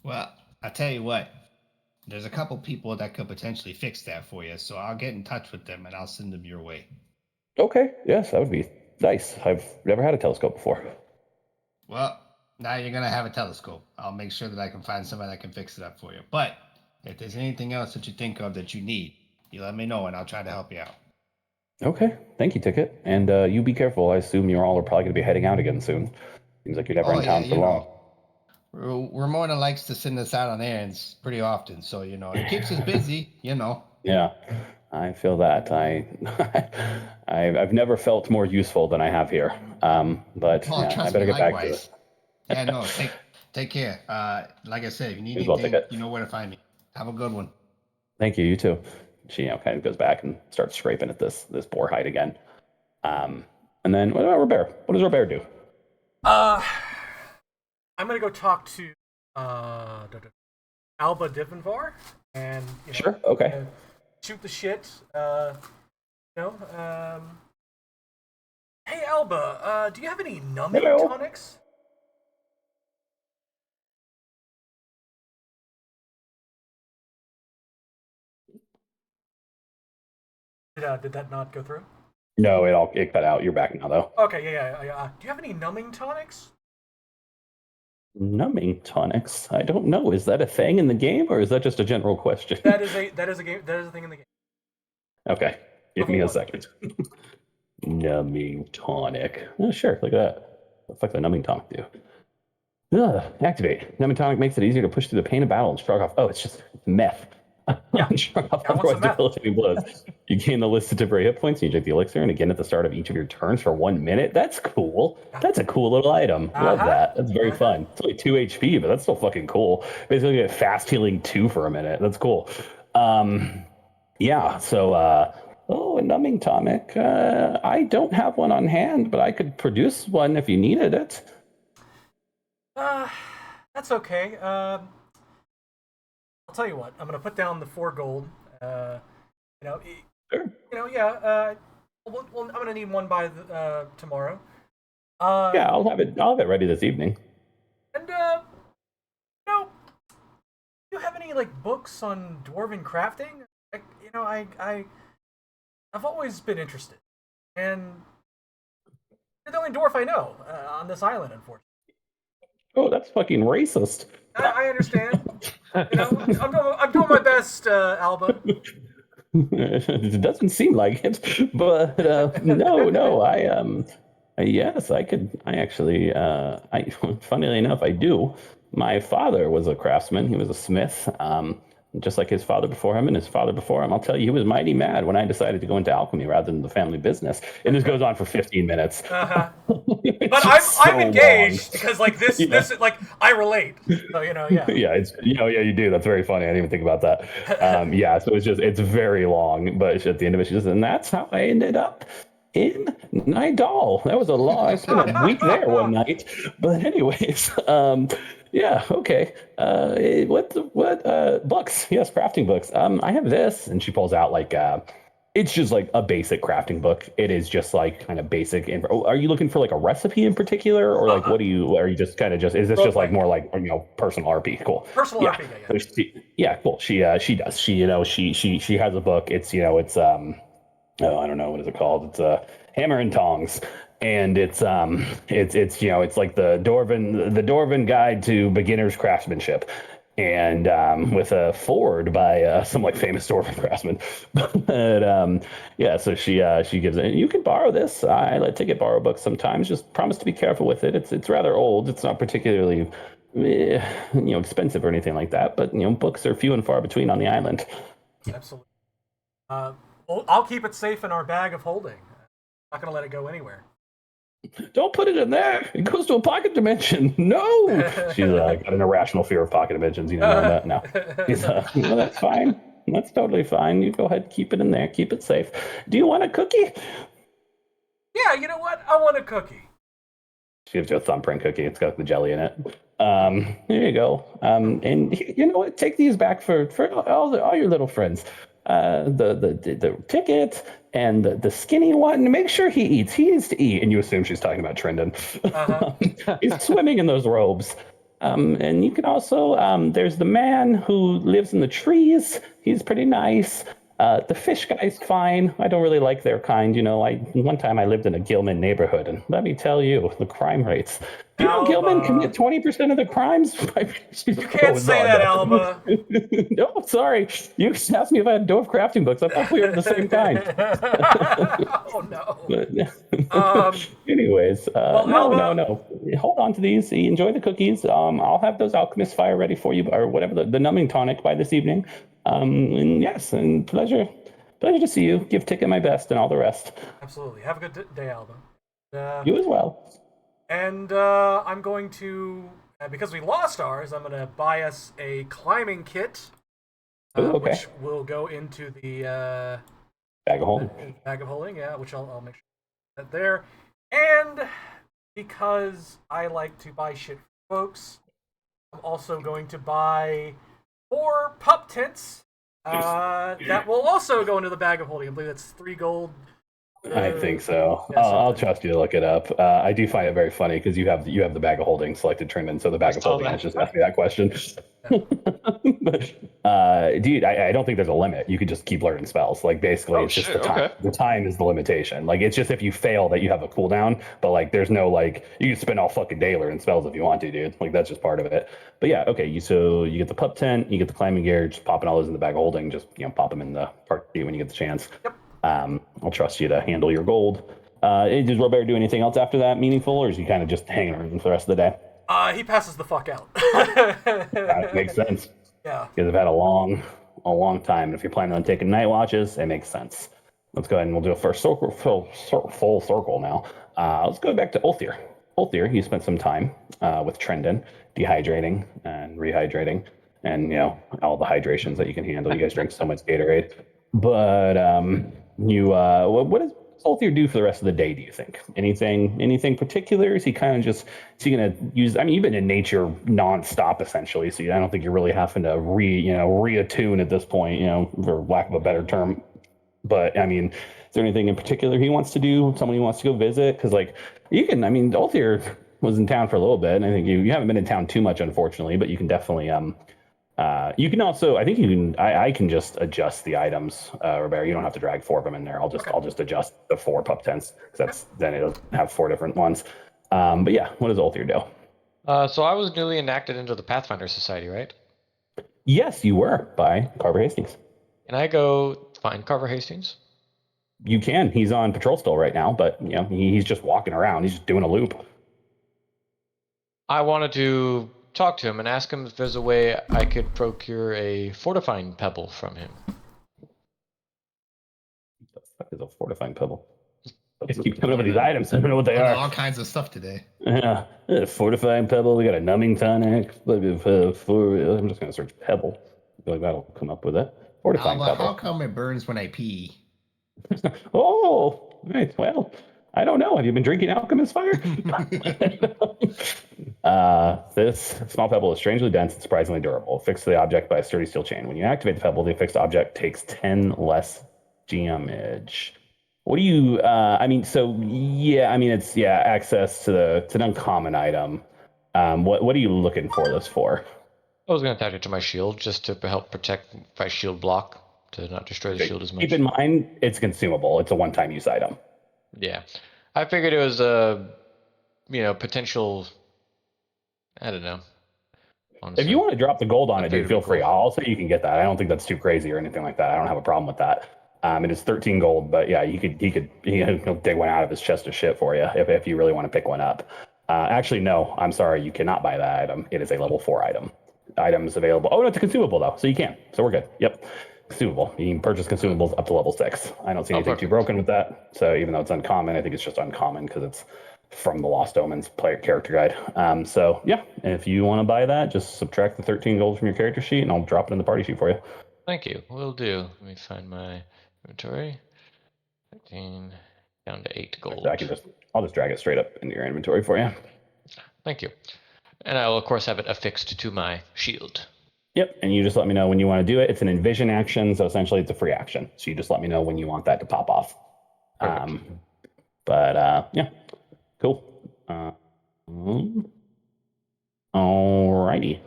Well, I tell you what, there's a couple people that could potentially fix that for you. So I'll get in touch with them and I'll send them your way. Okay, yes, that would be nice. I've never had a telescope before. Well, now you're gonna have a telescope. I'll make sure that I can find somebody that can fix it up for you. But if there's anything else that you think of that you need, you let me know and I'll try to help you out. Okay, thank you, Ticket. And you be careful. I assume you all are probably going to be heading out again soon. Seems like you're never Oh in yeah, town for long. Ramona likes to send us out on errands pretty often, so it keeps us busy. Yeah, I feel that. I've never felt more useful than I have here. But Oh, yeah, I trust better me, get back to it. likewise. Yeah, no, take care. Like I said, if you need You as well, anything, Ticket. you know where to find me. Have a good one. Thank you. You too. She, kind of goes back and starts scraping at this boar hide again. And then what about Robert? What does Robert do? I'm gonna go talk to Alba Divenvar and Sure. Okay. shoot the shit. You know, um, hey Alba, do you have any numbing Hello. tonics? Did that not go through? No, it cut out. You're back now though. Okay, yeah. Do you have any numbing tonics? Numbing tonics. I don't know. Is that a thing in the game, or is that just a general question? That is a game. That is a thing in the game. Okay. Give Level me a 1. second. Numbing tonic. Oh, sure. Look at that. What the fuck's a numbing tonic do? Activate. Numbing tonic makes it easier to push through the pain of battle and shrug off. Oh, it's just meth. Yeah. Shrug off I want some otherwise meth. debilitating blows. You gain the list of temporary hit points. And you inject the elixir, and again at the start of each of your turns for 1 minute. That's cool. That's a cool little item. Love that. That's very fun. It's only 2 HP, but that's still fucking cool. Basically, get fast healing 2 for a minute. That's cool. Yeah. So, a numbing tonic. I don't have one on hand, but I could produce one if you needed it. That's okay. I'll tell you what. I'm gonna put down the 4 gold. You know, Sure. Yeah. Well, I'm gonna need one by tomorrow. Yeah, I'll have it. I'll have it ready this evening. And do you have any like books on dwarven crafting? I've always been interested, and you're the only dwarf I know on this island, unfortunately. Oh, that's fucking racist. I understand. I'm doing my best, Alba. It doesn't seem like it, but no. Yes, I could. I actually, funnily enough, I do. My father was a craftsman. He was a smith. Just like his father before him and his father before him. I'll tell you, he was mighty mad when I decided to go into alchemy rather than the family business. And this goes on for 15 minutes. But I'm engaged because like this like I relate. So yeah. Yeah, it's yeah, you do. That's very funny. I didn't even think about that. Yeah, so it's very long, but at the end of it, she says, and that's how I ended up in Nidal. That was a long. I spent a week there one night. But anyways, yeah, okay. What books? Yes, crafting books. I have this, and she pulls out like It's just like a basic crafting book. It is just like kind of basic. Are you looking for like a recipe in particular, or like what are you just kind of just? Is this just like Role-playing. more like personal RP? Cool. Personal Yeah. RP guy. So yeah. Cool. She does. She has a book. It's it's oh, I don't know what is it called. It's Hammer and Tongs, and it's like the Dwarven Guide to Beginner's Craftsmanship, and with a forward by some like famous Dwarven craftsman. But yeah, so she gives it. You can borrow this. I let Ticket borrow books sometimes. Just promise to be careful with it. It's rather old. It's not particularly expensive or anything like that. But books are few and far between on the island. Absolutely. Well, I'll keep it safe in our bag of holding. Not gonna let it go anywhere. Don't put it in there. It goes to a pocket dimension. No. She's got an irrational fear of pocket dimensions. You know that? No. He's no, that's fine. That's totally fine. You go ahead, keep it in there. Keep it safe. Do you want a cookie? Yeah, you know what? I want a cookie. She gives you a thumbprint cookie. It's got the jelly in it. Here you go. And you know what? Take these back for all your little friends. The ticket and the skinny one. Make sure he eats. He needs to eat. And you assume she's talking about Trendon. He's swimming in those robes. And you can also there's the man who lives in the trees. He's pretty nice. The fish guy's fine. I don't really like their kind. One time I lived in a Gilman neighborhood, and let me tell you, the crime rates. Do you know Gilman commit 20% of the crimes? You can't say that, Alba. No, sorry. You asked me if I had dwarf crafting books. I thought we were the same kind. Oh no. But, anyways, no. Hold on to these. Enjoy the cookies. I'll have those alchemist fire ready for you, or whatever the numbing tonic by this evening. And yes, and pleasure to see you. Give Ticket my best and all the rest. Absolutely. Have a good day, Alba. You as well. And I'm going to, because we lost ours, I'm going to buy us a climbing kit, Ooh, okay. which will go into the Bag of holding. Bag of holding, yeah, which I'll make sure that there. And because I like to buy shit for folks, I'm also going to buy 4 pup tents that will also go into the bag of holding. I believe that's 3 gold. I think so. Yeah, I'll trust you to look it up. I do find it very funny because you have the bag of holding selected Trendon, so the bag of holding has just asked me that question. Dude, I don't think there's a limit. You could just keep learning spells. Like basically, it's just the time. Okay. The time is the limitation. Like it's just if you fail that you have a cooldown, but like there's no like you can spend all fucking day learning spells if you want to, dude. Like that's just part of it. But yeah, okay. So you get the pup tent, you get the climbing gear, just popping all those in the bag of holding. Just pop them in the party when you get the chance. Yep. I'll trust you to handle your gold. Does Robert do anything else after that meaningful, or is he kind of just hanging around for the rest of the day? He passes the fuck out. That makes sense. Yeah. Because I've had a long time. If you're planning on taking night watches, it makes sense. Let's go ahead and we'll do a full circle now. Let's go back to Ulthir. Ulthir, you spent some time with Trendon, dehydrating and rehydrating, and all the hydrations that you can handle. You guys drink so much Gatorade, but what does Ulthir do for the rest of the day? Do you think anything particular? Is he gonna use? I mean, you've been in nature nonstop essentially, so I don't think you're really having to reattune at this point, for lack of a better term. But I mean, is there anything in particular he wants to do? Someone he wants to go visit? Because you can. I mean, Ulthir was in town for a little bit, and I think you haven't been in town too much, unfortunately. But you can definitely you can also. I think you can. I can just adjust the items, Robert. You don't have to drag 4 of them in there. I'll just adjust the 4 pup tents because then it'll have 4 different ones. But yeah, what does Ulthir do? So I was newly enacted into the Pathfinder Society, right? Yes, you were by Carver Hastings. Can I go find Carver Hastings? You can. He's on patrol still right now, but he's just walking around. He's just doing a loop. I wanted to talk to him and ask him if there's a way I could procure a fortifying pebble from him. What the fuck is a fortifying pebble? Just keep coming up with these items. I don't know what they are. All kinds of stuff today. Yeah, fortifying pebble. We got a numbing tonic. I'm just gonna search pebble. I feel like that'll come up with it. Fortifying pebble. How come it burns when I pee? Oh, right. Well, I don't know. Have you been drinking alchemist fire? This small pebble is strangely dense and surprisingly durable. Fixed to the object by a sturdy steel chain. When you activate the pebble, the affixed object takes 10 less Damage. What do you? I mean, so yeah, I mean it's access to it's an uncommon item. What are you looking for this for? I was going to attach it to my shield just to help protect my shield block to not destroy the shield as Keep much. in mind, it's consumable. It's a one-time use item. Yeah, I figured it was a potential. I don't know. Honestly, If you want to drop the gold on I it, figured dude, it'd feel be cool. free. I'll say you can get that. I don't think that's too crazy or anything like that. I don't have a problem with that. It is 13 gold, but yeah, he'll dig one out of his chest of shit for you if you really want to pick one up. Actually, no, I'm sorry, you cannot buy that item. It is a level 4 item. Items available. Oh, no, it's a consumable though, so you can. So we're good. Yep, consumable. You can purchase consumables up to level 6. I don't see anything too perfect. broken with that. So even though it's uncommon, I think it's just uncommon because it's from the Lost Omens player character guide. So yeah, if you want to buy that, just subtract the 13 gold from your character sheet, and I'll drop it in the party sheet for you. Thank you. Will do. Let me find my inventory. 13 down to 8 gold. I'll just drag it straight up into your inventory for you. Thank you. And I will of course have it affixed to my shield. Yep, and you just let me know when you want to do it. It's an envision action, so essentially it's a free action. So you just let me know when you want that to pop off. Perfect. Yeah, cool. Alrighty.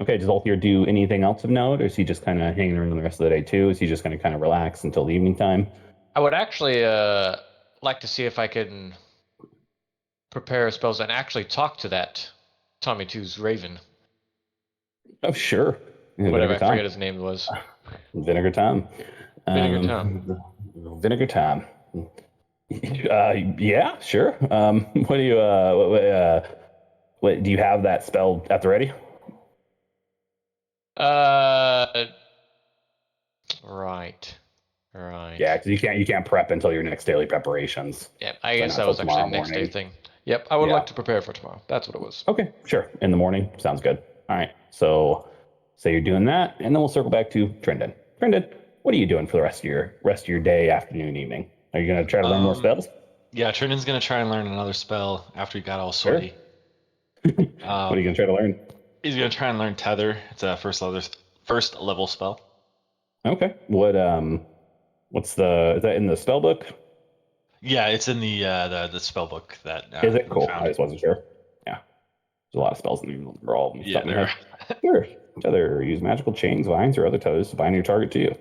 Okay, does Ulthir do anything else of note, or is he just kind of hanging around the rest of the day too? Is he just going to kind of relax until the evening time? I would actually like to see if I can prepare spells and actually talk to that Tommy Two's Raven. Oh, sure. Whatever, I forget his name was. Vinegar Tom. Vinegar Tom. Vinegar Tom. Yeah, sure. What do you what do you have that spell at the ready? Right. Yeah, because you can't prep until your next daily preparations. Yep, I So guess not that till was actually tomorrow a next day morning. thing. Yep, I would Yeah. like to prepare for tomorrow. That's what it was. Okay, sure. In the morning, sounds good. All right. So you're doing that, and then we'll circle back to Trendon. Trendon, what are you doing for the rest of your day, afternoon, evening? Are you gonna try to learn more spells? Yeah, Trinian's gonna try and learn another spell after he got all Sure. sweaty. What are you gonna try to learn? He's gonna try and learn Tether. It's a first level spell. Okay. What's is that in the spell book? Yeah, it's in the spell book that Is it we cool? I found. just wasn't sure. Yeah. There's a lot of spells in there. They're all off the top Yeah, of my there. head. Sure. Tether. Use magical chains, vines, or other tethers to bind your target to you.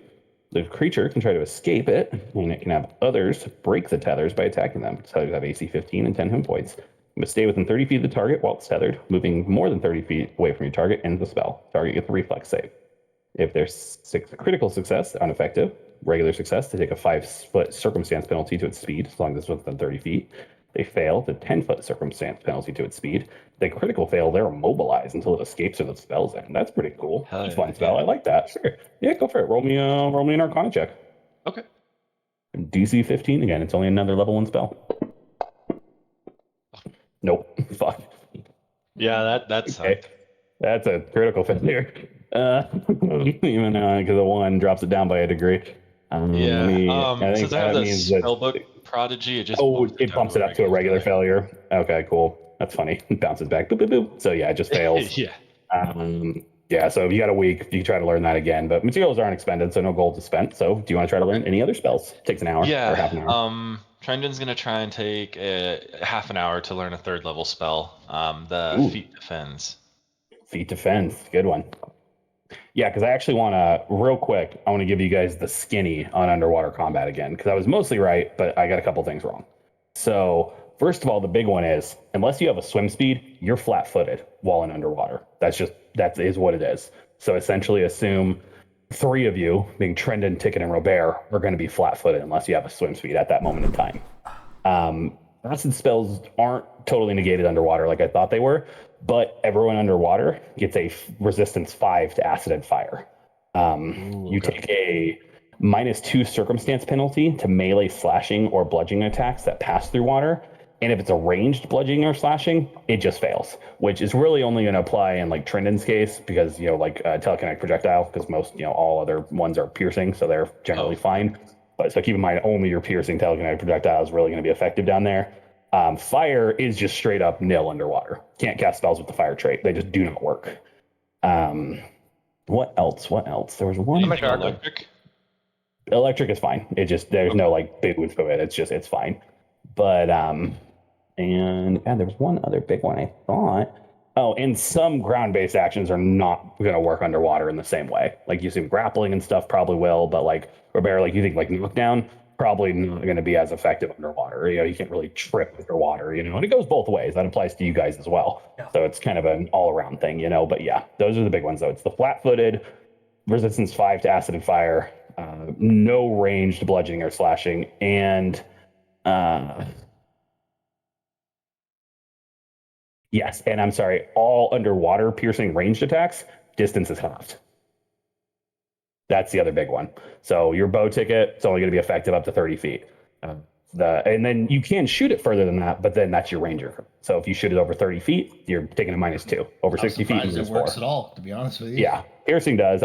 The creature can try to escape it, and it can have others break the tethers by attacking them. Tethers have AC 15 and 10 hit points. You must stay within 30 feet of the target while it's tethered. Moving more than 30 feet away from your target ends the spell. Target gets a reflex save. If there's critical success, ineffective. Regular success, they take a 5-foot circumstance penalty to its speed, as long as it's within 30 feet. They fail, the 10-foot circumstance penalty to its speed. They critical fail, they're immobilized until it escapes or the spell's end. That's pretty cool. Hell That's a yeah, fun spell. yeah. I like that. Sure. Yeah, go for it. Roll me an Arcana check. Okay. DC 15 again. It's only another level 1 spell. Nope. Fuck. Yeah, that Okay. sucked. That's a critical failure. Even because the 1 drops it down by a degree. Yeah. I think Since I have that the means that. spellbook prodigy, it just Oh, bumps it it down bumps to it a up to a regular failure. failure. Okay, cool. That's funny. It bounces back. Boop, boop, boop. So yeah, it just fails. Yeah. Yeah, so if you got a week, you can try to learn that again. But materials aren't expended, so no gold is spent. So do you want to try to learn any other spells? Takes an hour or half an Yeah. hour. Trendon's gonna try and take half an hour to learn a third level spell. The Ooh, feet defends. feet defense. Good one. Yeah, because I actually want to, real quick, I want to give you guys the skinny on underwater combat again, because I was mostly right, but I got a couple things wrong. So, first of all, the big one is unless you have a swim speed, you're flat footed while in underwater. That is what it is. So, essentially, assume 3 of you, being Trendon, Ticket, and Robert, are going to be flat footed unless you have a swim speed at that moment in time. Acid spells aren't totally negated underwater like I thought they were, but everyone underwater gets a resistance 5 to acid and fire. You Okay. take a -2 circumstance penalty to melee slashing or bludgeoning attacks that pass through water. And if it's a ranged bludgeoning or slashing, it just fails, which is really only going to apply in like Trendon's case because, telekinetic projectile, because most, all other ones are piercing, so they're generally fine. But so keep in mind, only your piercing telekinetic projectile is really going to be effective down there. Fire is just straight up nil underwater. Can't cast spells with the fire trait. They just do not work. What else? There was one. Anything electric? Electric is fine. It just there's no like big oomph to it. It's fine. But and there was one other big one I thought. Oh, and some ground-based actions are not going to work underwater in the same way. Like you assume grappling and stuff probably will, but like or bear, like you think like knockdown probably not going to be as effective underwater. You can't really trip underwater. And it goes both ways. That applies to you guys as well. Yeah. So it's kind of an all-around thing. But yeah, those are the big ones though. It's the flat-footed, resistance 5 to acid and fire, no ranged bludgeoning or slashing, and yes, and I'm sorry, all underwater piercing ranged attacks, distance is halved. That's the other big one. So your bow ticket, it's only going to be effective up to 30 feet. And then you can shoot it further than that, but then that's your ranger. So if you shoot it over 30 feet, you're taking a -2. Over I'm 60 feet, surprised it minus works 4. at all, to be honest with you. Yeah, piercing does.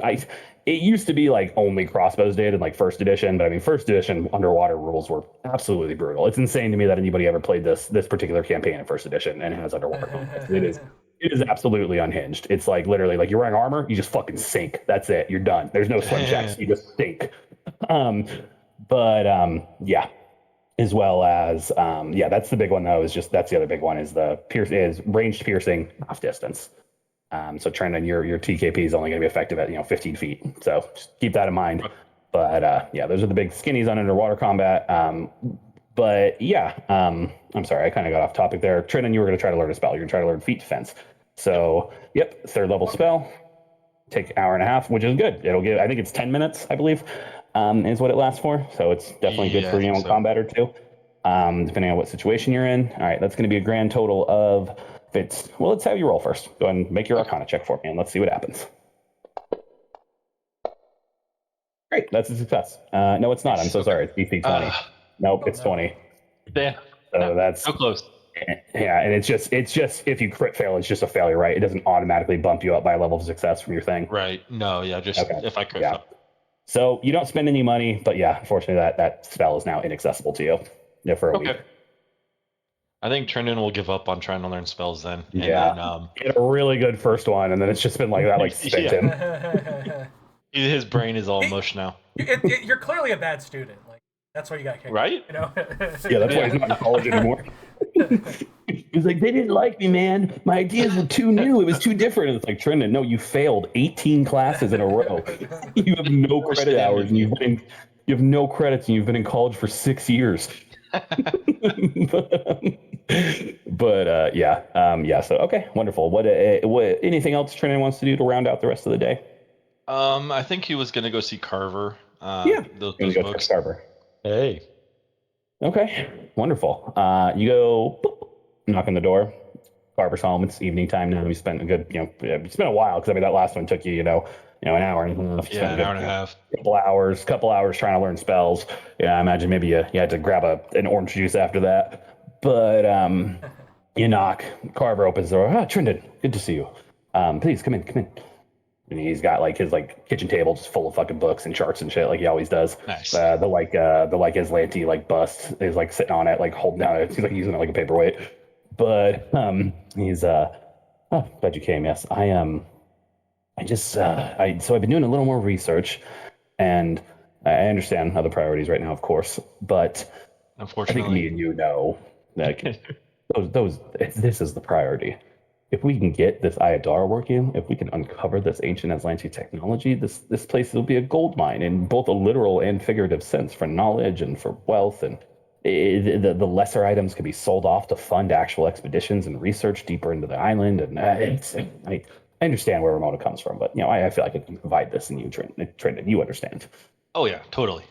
It used to be like only crossbows did in like first edition, but I mean first edition underwater rules were absolutely brutal. It's insane to me that anybody ever played this particular campaign in first edition and has underwater combat. It is absolutely unhinged. It's like literally like you're wearing armor, you just fucking sink. That's it. You're done. There's no swim checks. You just sink. Yeah. As well as that's the big one though. That's the other big one is ranged piercing half distance. So Trendon, your TKP is only going to be effective at 15 feet. So just keep that in mind. But yeah, those are the big skinnies on underwater combat. But yeah, I'm sorry, I kind of got off topic there. Trendon, you were going to try to learn a spell. You're going to try to learn feat defense. So yep, 3rd level spell. Take an hour and a half, which is good. It'll give, I think it's 10 minutes, I believe, is what it lasts for. So it's definitely good for a combat or two, depending on what situation you're in. All right, that's going to be a grand total of, let's have you roll first. Go ahead and make your Arcana check for me, and let's see what happens. Great, that's a success. No, it's not. I'm so sorry. It's DC 20. Nope, it's 20. Damn. So that's so close. Yeah, and it's just if you crit fail, it's just a failure, right? It doesn't automatically bump you up by a level of success from your thing. Right. No, yeah, just if I crit fail. So you don't spend any money, but yeah, unfortunately that spell is now inaccessible to you for a week. I think Trendon will give up on trying to learn spells then. And Yeah. then, get a really good first one, and then it's just been like that, like spent him. His brain is all mush now. You're clearly a bad student. Like that's why you got kicked. Right? Yeah, that's why he's not in college anymore. He's like, they didn't like me, man. My ideas were too new. It was too different. And it's like, Trendon, no, you failed 18 classes in a row. You have no credit hours, and you have no credits, and you've been in college for 6 years. So okay, wonderful. What anything else Trendon wants to do to round out the rest of the day? I think he was gonna go see Carver. Those books. Carver. Hey. Okay, wonderful. You go knock on the door. Carver's home. It's evening time now. We spent a good, it's been a while because I mean that last one took you, an hour and a half. Yeah, an hour and a half. Couple hours trying to learn spells. Yeah, I imagine maybe you had to grab an orange juice after that. But you knock. Carver opens the door. Trendon, good to see you. Please come in. And he's got like his kitchen table just full of fucking books and charts and shit like he always does. Nice. The Aslanti bust is sitting on it, holding down it. He's using it like a paperweight. But he's glad you came. Yes, so I've been doing a little more research, and I understand other priorities right now, of course. But unfortunately, I think me and you know that this is the priority. If we can get this Ayadar working, if we can uncover this ancient Aslanti technology, this place will be a gold mine in both a literal and figurative sense for knowledge and for wealth. And the lesser items can be sold off to fund actual expeditions and research deeper into the island. And I understand where Ramona comes from, but I feel like I can provide this in you, Trendon. You understand? Oh yeah, totally.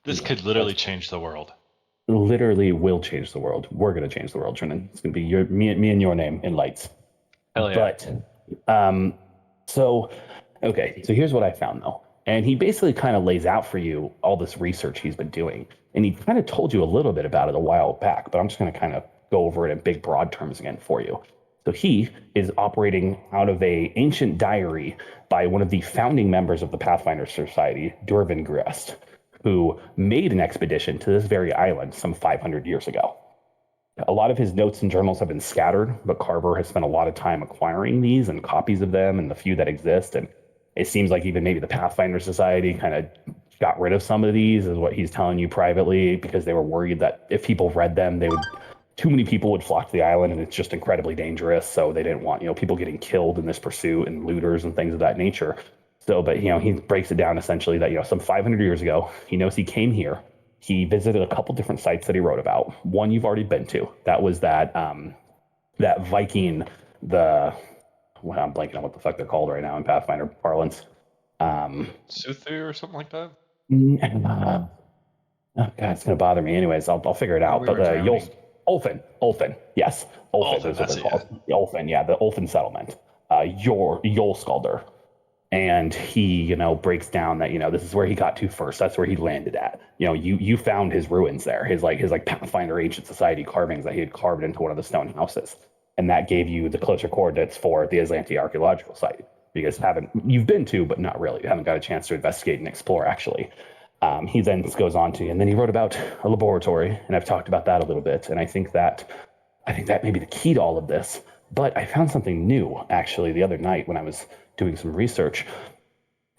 This could literally change the world. Literally will change the world. We're gonna change the world, Trendon. It's gonna be me and your name in lights. Hell yeah. But so here's what I found though. And he basically kind of lays out for you all this research he's been doing. And he kind of told you a little bit about it a while back, but I'm just going to kind of go over it in big broad terms again for you. So he is operating out of a ancient diary by one of the founding members of the Pathfinder Society, Durvin Grest, who made an expedition to this very island some 500 years ago. A lot of his notes and journals have been scattered, but Carver has spent a lot of time acquiring these and copies of them and the few that exist. And it seems like even maybe the Pathfinder Society kind of got rid of some of these, is what he's telling you privately, because they were worried that if people read them, too many people would flock to the island, and it's just incredibly dangerous. So they didn't want, people getting killed in this pursuit, and looters and things of that nature. So, but he breaks it down essentially that some 500 years ago, he knows he came here. He visited a couple different sites that he wrote about. One you've already been to. That was that Viking, well, I'm blanking on what the fuck they're called right now in Pathfinder parlance. Suthu or something like that. Oh God, it's gonna bother me. Anyways, I'll figure it out. we But were drowning. Ulfin, yes, Ulfin Ulfin, is what that's they're it, called. Ulfin, yeah, the Ulfin settlement. Yolskalder, and he breaks down that this is where he got to first. That's where he landed at. You found his ruins there, his Pathfinder ancient society carvings that he had carved into one of the stone houses, and that gave you the closer coordinates for the Aslanti archaeological site. You've been to, but not really. You haven't got a chance to investigate and explore actually. He then goes on to, and then he wrote about a laboratory, and I've talked about that a little bit. And I think that may be the key to all of this. But I found something new actually the other night when I was doing some research.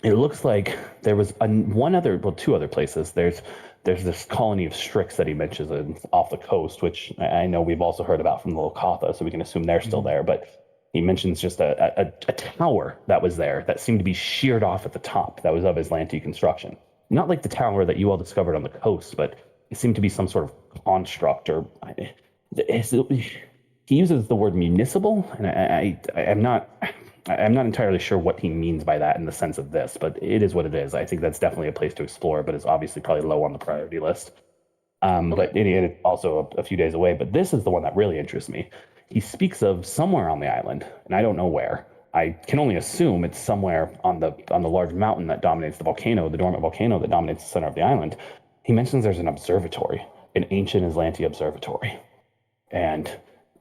It looks like there was two other places. There's this colony of Strix that he mentions off the coast, which I know we've also heard about from the Lokatha, so we can assume they're still there. But he mentions just a tower that was there that seemed to be sheared off at the top, that was of Aslanti construction. Not like the tower that you all discovered on the coast, but it seemed to be some sort of construct, or he uses the word municipal, and I'm not entirely sure what he means by that in the sense of this, but it is what it is. I think that's definitely a place to explore, but it's obviously probably low on the priority list. But it's also a few days away. But this is the one that really interests me. He speaks of somewhere on the island, and I don't know where. I can only assume it's somewhere on the large mountain that dominates the volcano, the dormant volcano that dominates the center of the island. He mentions there's an observatory, an ancient Aslanti observatory, and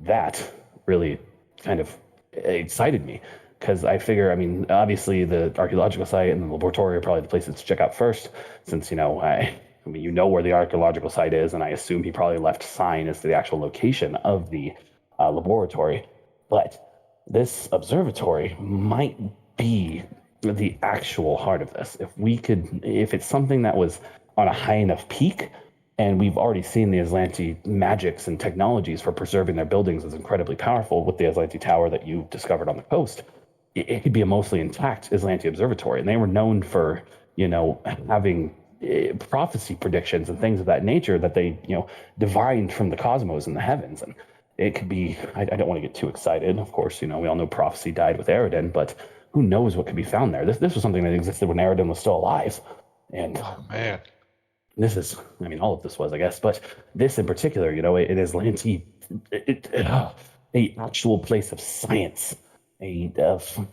that really kind of excited me, because I figure, obviously the archaeological site and the laboratory are probably the places to check out first, since where the archaeological site is, and I assume he probably left sign as to the actual location of the laboratory. But this observatory might be the actual heart of this. If it's something that was on a high enough peak, and we've already seen the Aslanti magics and technologies for preserving their buildings is incredibly powerful with the Aslanti Tower that you discovered on the coast. It could be a mostly intact Aslanti observatory, and they were known for, having prophecy predictions and things of that nature that they, divined from the cosmos and the heavens. And it could be, I don't want to get too excited. Of course, we all know prophecy died with Aridin, but who knows what could be found there? This was something that existed when Aridin was still alive. And Oh man. this is, all of this was, I guess, but this in particular, it is Lanty, a actual place of science,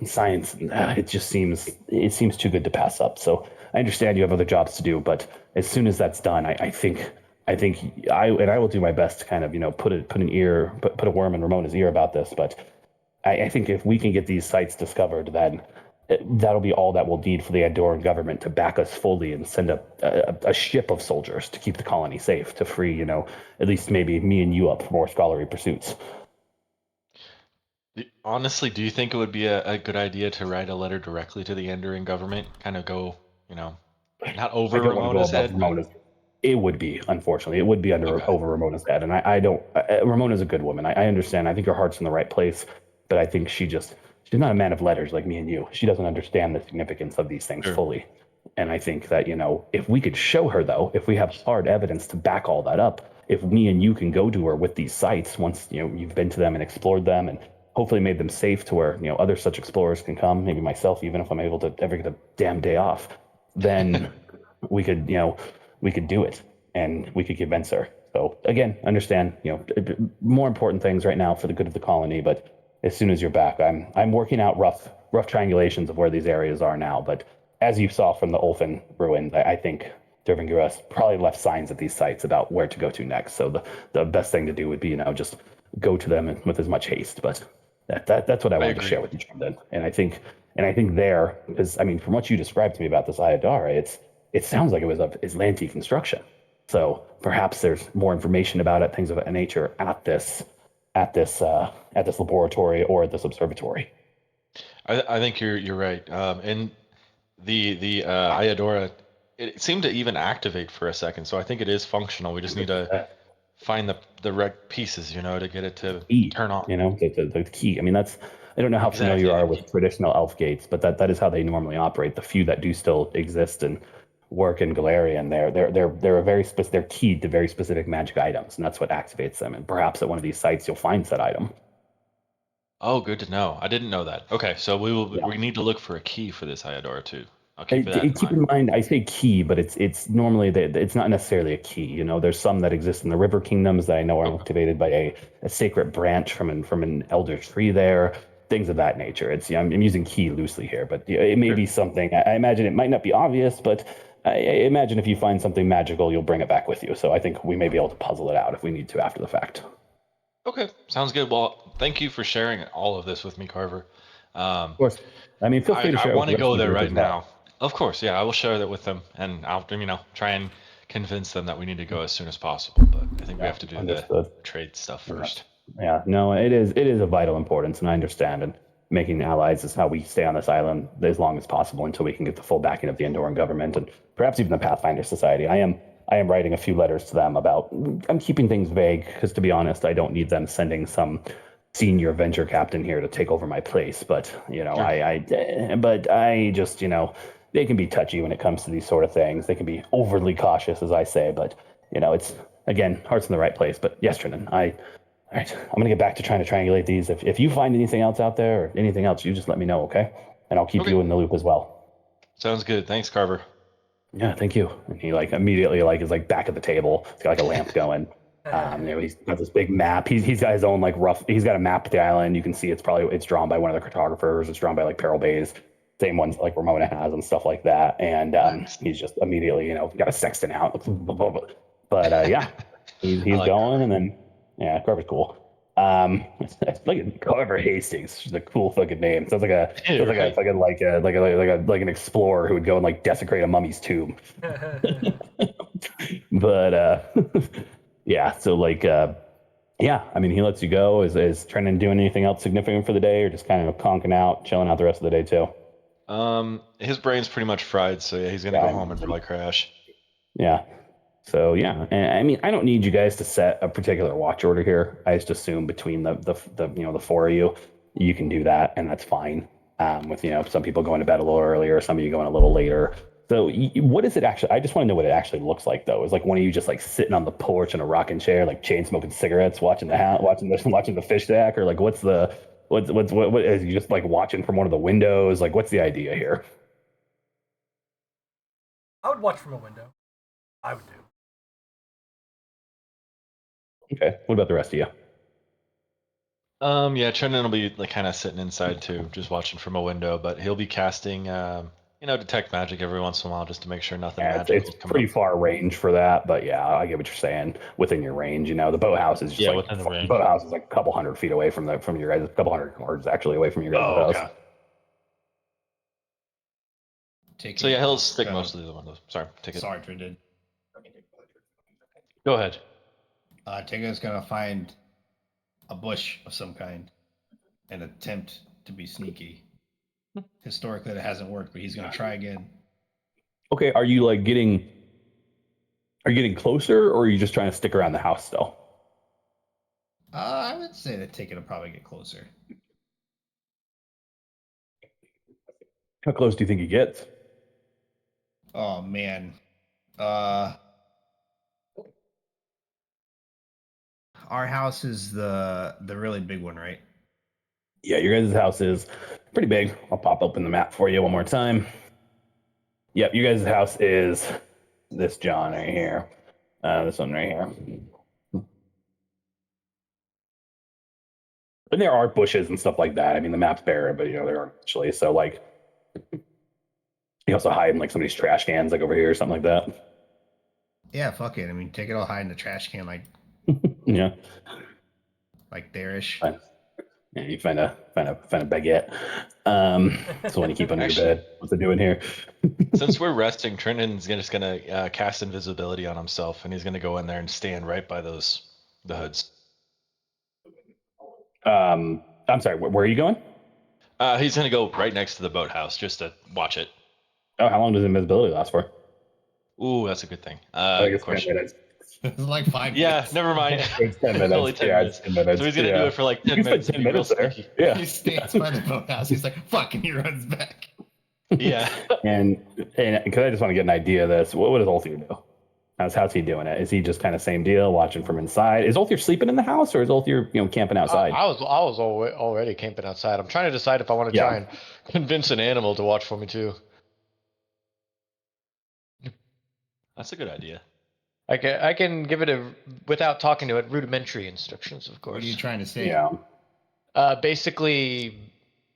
science. It seems too good to pass up. So I understand you have other jobs to do, but as soon as that's done, I think I will do my best to kind of, put a worm in Ramona's ear about this. But I think if we can get these sites discovered, then that'll be all that we'll need for the Andorran government to back us fully and send a ship of soldiers to keep the colony safe, to free, at least maybe me and you up for more scholarly pursuits. Honestly, do you think it would be a good idea to write a letter directly to the Andorran government? Kind of go, not over I don't want to go Ramona's above head, but Ramona's. It would be, unfortunately, it would be okay. over Ramona's head, and I don't. Ramona's a good woman. I understand. I think her heart's in the right place, but I think she's not a man of letters like me and you. She doesn't understand the significance of these things Sure. fully. And I think that, if we could show her, though, if we have hard evidence to back all that up, if me and you can go to her with these sites once, you've been to them and explored them and hopefully made them safe to where, other such explorers can come, maybe myself, even if I'm able to ever get a damn day off, then we could, we could do it and we could convince her. So again, understand, more important things right now for the good of the colony, but as soon as you're back, I'm working out rough triangulations of where these areas are now. But as you saw from the Ulfin ruins, I think Dervinguras probably left signs at these sites about where to go to next. So the best thing to do would be, just go to them with as much haste. But that's what I wanted to agree. share with you, Jordan. And I think there, because from what you described to me about this Ayadara, it sounds like it was of Aslanti construction. So perhaps there's more information about it, things of that nature, at this laboratory or at this observatory. I think you're right. And the Ayadora it seemed to even activate for a second, so I think it is functional. We just need to find the right pieces, to get it to Key, turn on. the key. I mean, that's I don't know how familiar you Exactly. are with traditional elf gates, but that is how they normally operate. The few that do still exist and work in Galarian, they're a very specific. They're keyed to very specific magic items, and that's what activates them. And perhaps at one of these sites, you'll find said item. Oh, good to know. I didn't know that. Okay, so Yeah. we need to look for a key for this Iodora too. I'll keep that in Keep mind. in mind, I say key, but it's normally it's not necessarily a key. There's some that exist in the river kingdoms that I know are Okay. activated by a sacred branch from an elder tree there, things of that nature. I'm using key loosely here, but it may Sure. be something. I imagine it might not be obvious, but I imagine if you find something magical, you'll bring it back with you. So I think we may be able to puzzle it out if we need to after the fact. Okay, sounds good. Well, thank you for sharing all of this with me, Carver. Of course. I mean, feel free to I share it with want the to rest of go the there group right as well. now. Of course, yeah, I will share that with them, and I'll try and convince them that we need to go as soon as possible. But I think we Yeah, have to do the understood. trade stuff Yes. first. Yeah, no, it is of vital importance, and I understand. And making allies is how we stay on this island as long as possible until we can get the full backing of the Andoran government and perhaps even the Pathfinder Society. I am writing a few letters to them about. I'm keeping things vague because, to be honest, I don't need them sending some senior venture captain here to take over my place. But Sure. but I just they can be touchy when it comes to these sort of things. They can be overly cautious, as I say. But it's again heart's in the right place. But yes, Trinan, all right, I'm gonna get back to trying to triangulate these. If you find anything else out there or anything else, you just let me know, okay? And I'll keep Okay, you in the loop as well. sounds good. Thanks, Carver. Yeah, thank you. And he immediately is back at the table. He's got a lamp going. He's got this big map. He's got his own rough. He's got a map of the island. You can see it's drawn by one of the cartographers. It's drawn by Peril Bays, same ones Ramona has and stuff like that. And Nice. he's just immediately got a sextant out. But yeah, I he's like going, Carver. and then yeah, Carver's cool. Look at Carver Hastings. It's just a cool fucking name. Yeah, Sounds like a right. fucking like an explorer who would go and desecrate a mummy's tomb. But yeah, so yeah, I mean he lets you go. Is Trennan doing anything else significant for the day, or just kind of conking out, chilling out the rest of the day too? His brain's pretty much fried, so yeah, he's gonna Yeah, go I home and imagine. probably crash. Yeah. So yeah, and I mean, I don't need you guys to set a particular watch order here. I just assume between the four of you, you can do that, and that's fine. With some people going to bed a little earlier, some of you going a little later. So what is it actually? I just want to know what it actually looks like, though. Is one of you just sitting on the porch in a rocking chair, chain smoking cigarettes, watching the watching the fish stack, or what's the what is you just watching from one of the windows? What's the idea here? I would watch from a window. I would do. Okay, what about the rest of you? Yeah, Trenton will be kind of sitting inside too, just watching from a window, but he'll be casting, detect magic every once in a while just to make sure nothing Yeah, it's magical's coming pretty up. far range for that, but yeah, I get what you're saying. Within your range, the boathouse is just Yeah, within the range. boathouse is a couple hundred feet away from your guys, a couple hundred yards actually away from your guys' Oh, house. okay. So Ticket yeah, he'll is stick gonna. mostly to the windows. Sorry, take it. Sorry, Trident. Go ahead. Ticket is gonna find a bush of some kind and attempt to be sneaky. Historically, that hasn't worked, but he's gonna try again. Okay, are you getting closer, or are you just trying to stick around the house still? I would say the ticket will probably get closer. How close do you think he gets? Oh man. Uh, our house is the really big one, right? Yeah, your guys' house is pretty big. I'll pop open the map for you one more time. Yep, your guys' house is this John right here. This one right here. And there are bushes and stuff like that. I mean, the map's bare, but there are actually. So you also hide in somebody's trash cans, over here or something like that. Yeah, fuck it. I mean, ticket will hide in the trash can, Yeah, like there-ish. fine. Yeah, you find a baguette. So when you keep under your Actually, bed, what's it doing here? since we're resting, Trenton's just gonna cast invisibility on himself, and he's gonna go in there and stand right by the hoods. I'm sorry. Where are you going? He's gonna go right next to the boathouse just to watch it. Oh, how long does invisibility last for? Ooh, that's a good thing. I think it's 10 Question. minutes. It's like 5 Yeah, minutes. never mind. It's 10 It's minutes. only 10 Yeah, minutes. it's 10 minutes. So he's gonna do Yeah. it for like You 10 can spend minutes and 10 be real minutes there. sneaky. Yeah. He stands by the boathouse. He's like, fuck, and he runs back. Yeah. And because I just want to get an idea of this, what does Ulthir do? How's he doing it? Is he just kind of same deal, watching from inside? Is Ulthir sleeping in the house, or is Ulthir camping outside? I was already camping outside. I'm trying to decide if I want to try Yeah. and convince an animal to watch for me too. That's a good idea. I can give it a without talking to it rudimentary instructions, of What are you course. trying to say? Yeah. Basically,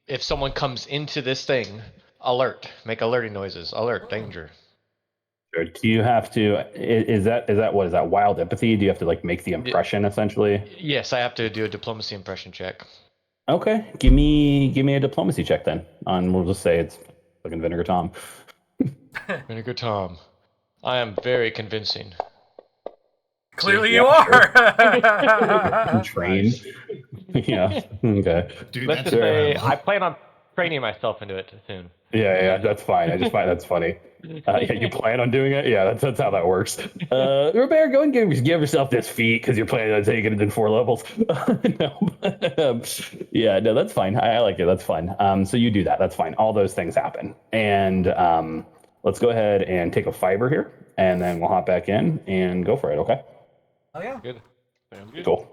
if someone comes into this thing, alert, make alerting noises, alert, danger. Sure. Do you have to? Is that what is that wild empathy? Do you have to like make the impression essentially? Yes, I have to do a diplomacy impression check. Okay. Give me a diplomacy check then. We'll just say it's fucking Vinegar Tom. Vinegar Tom, I am very convincing. Clearly, Yeah, you sure. are. Trained. Yeah. Okay. Dude, Let's that's just say incredible. I plan on training myself into it soon. Yeah. That's fine. I just find that's funny. Yeah, you plan on doing it? Yeah, that's how that works. Robert, go and give yourself this feat because you're planning on taking it in 4 levels. No, yeah, no, that's fine. I like it. That's fun. So you do that. That's fine. All those things happen. And let's go ahead and take a fiber here, and then we'll hop back in and go for it. Okay. Oh yeah. Good. Sounds good. Cool.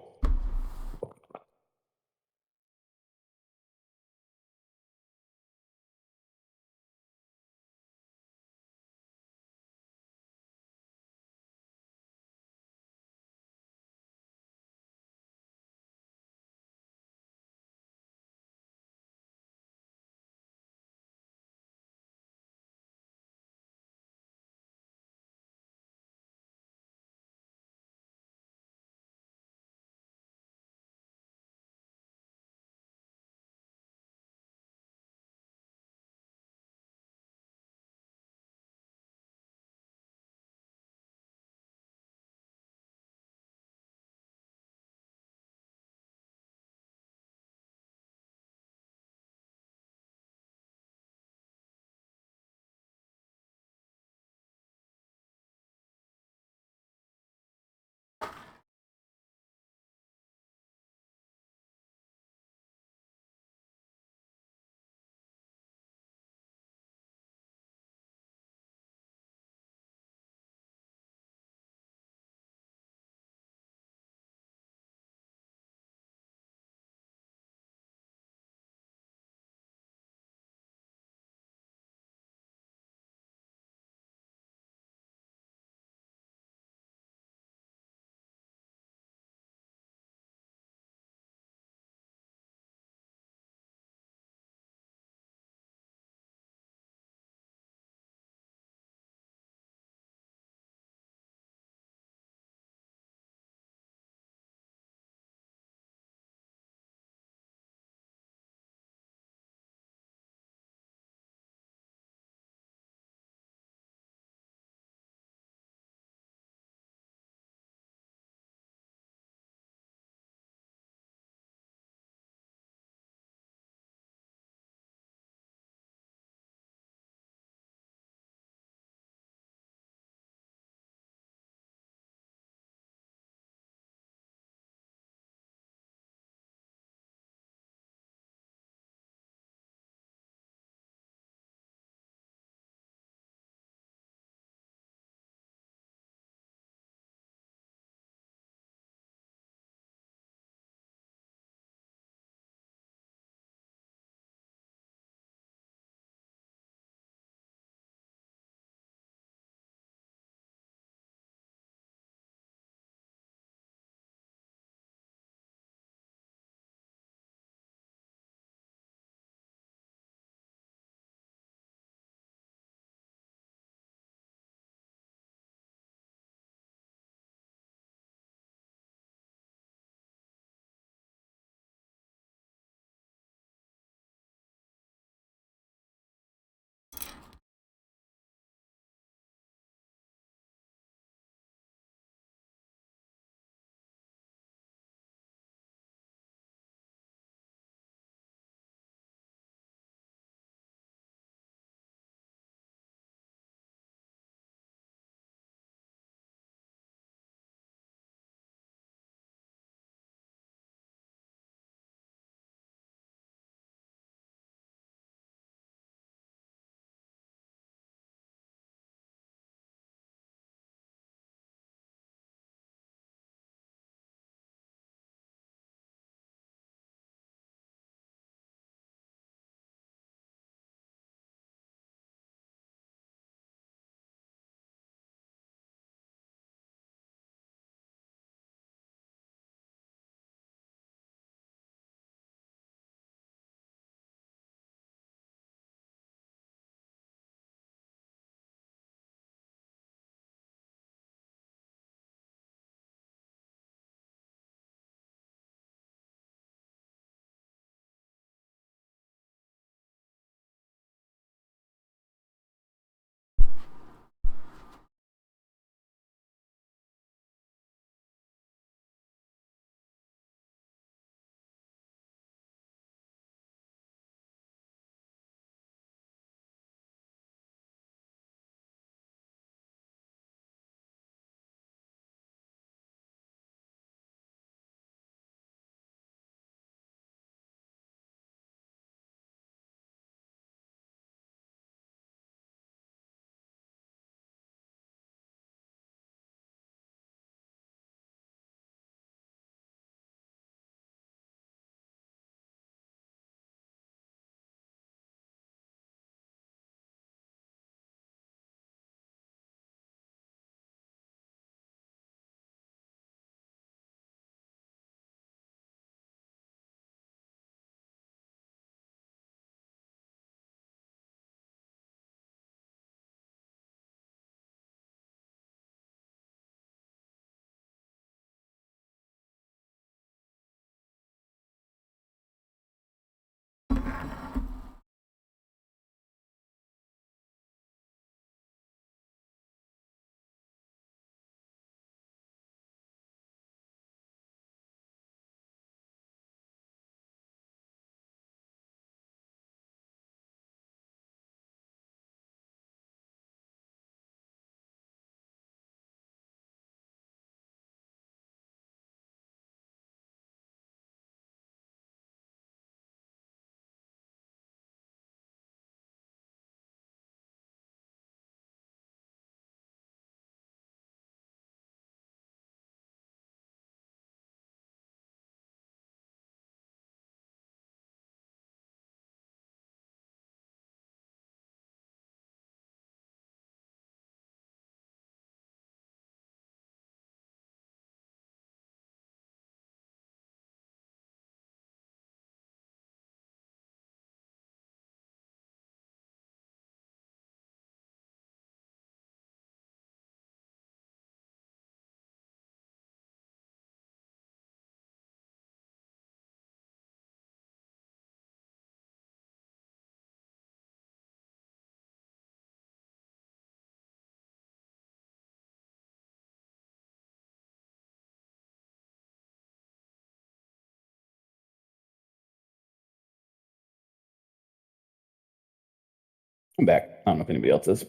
I'm back. I don't know if anybody else is.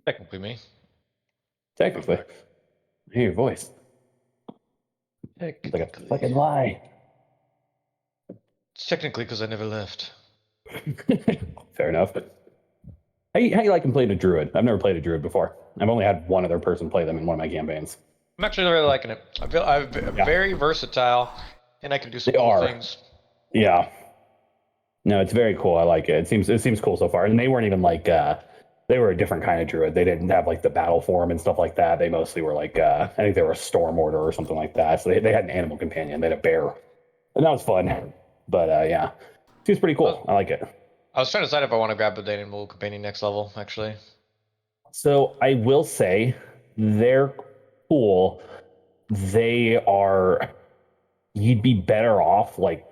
Technically me. Technically. I hear your voice. It's like a fucking lie. It's technically because I never left. Fair enough. How you liking playing a druid? I've never played a druid before. I've only had one other person play them in one of my campaigns. I'm actually really liking it. I feel I'm Yeah. very versatile, and I can do some They cool are. things. Yeah. No, it's very cool. I like it. It seems cool so far. And they weren't even like they were a different kind of druid. They didn't have like the battle form and stuff like that. They mostly were like I think they were a storm order or something like that. So they had an animal companion. They had a bear. And that was fun. But yeah. Seems pretty cool. I like it. I was trying to decide if I want to grab the animal companion next level, actually. So I will say they're cool. They are you'd be better off like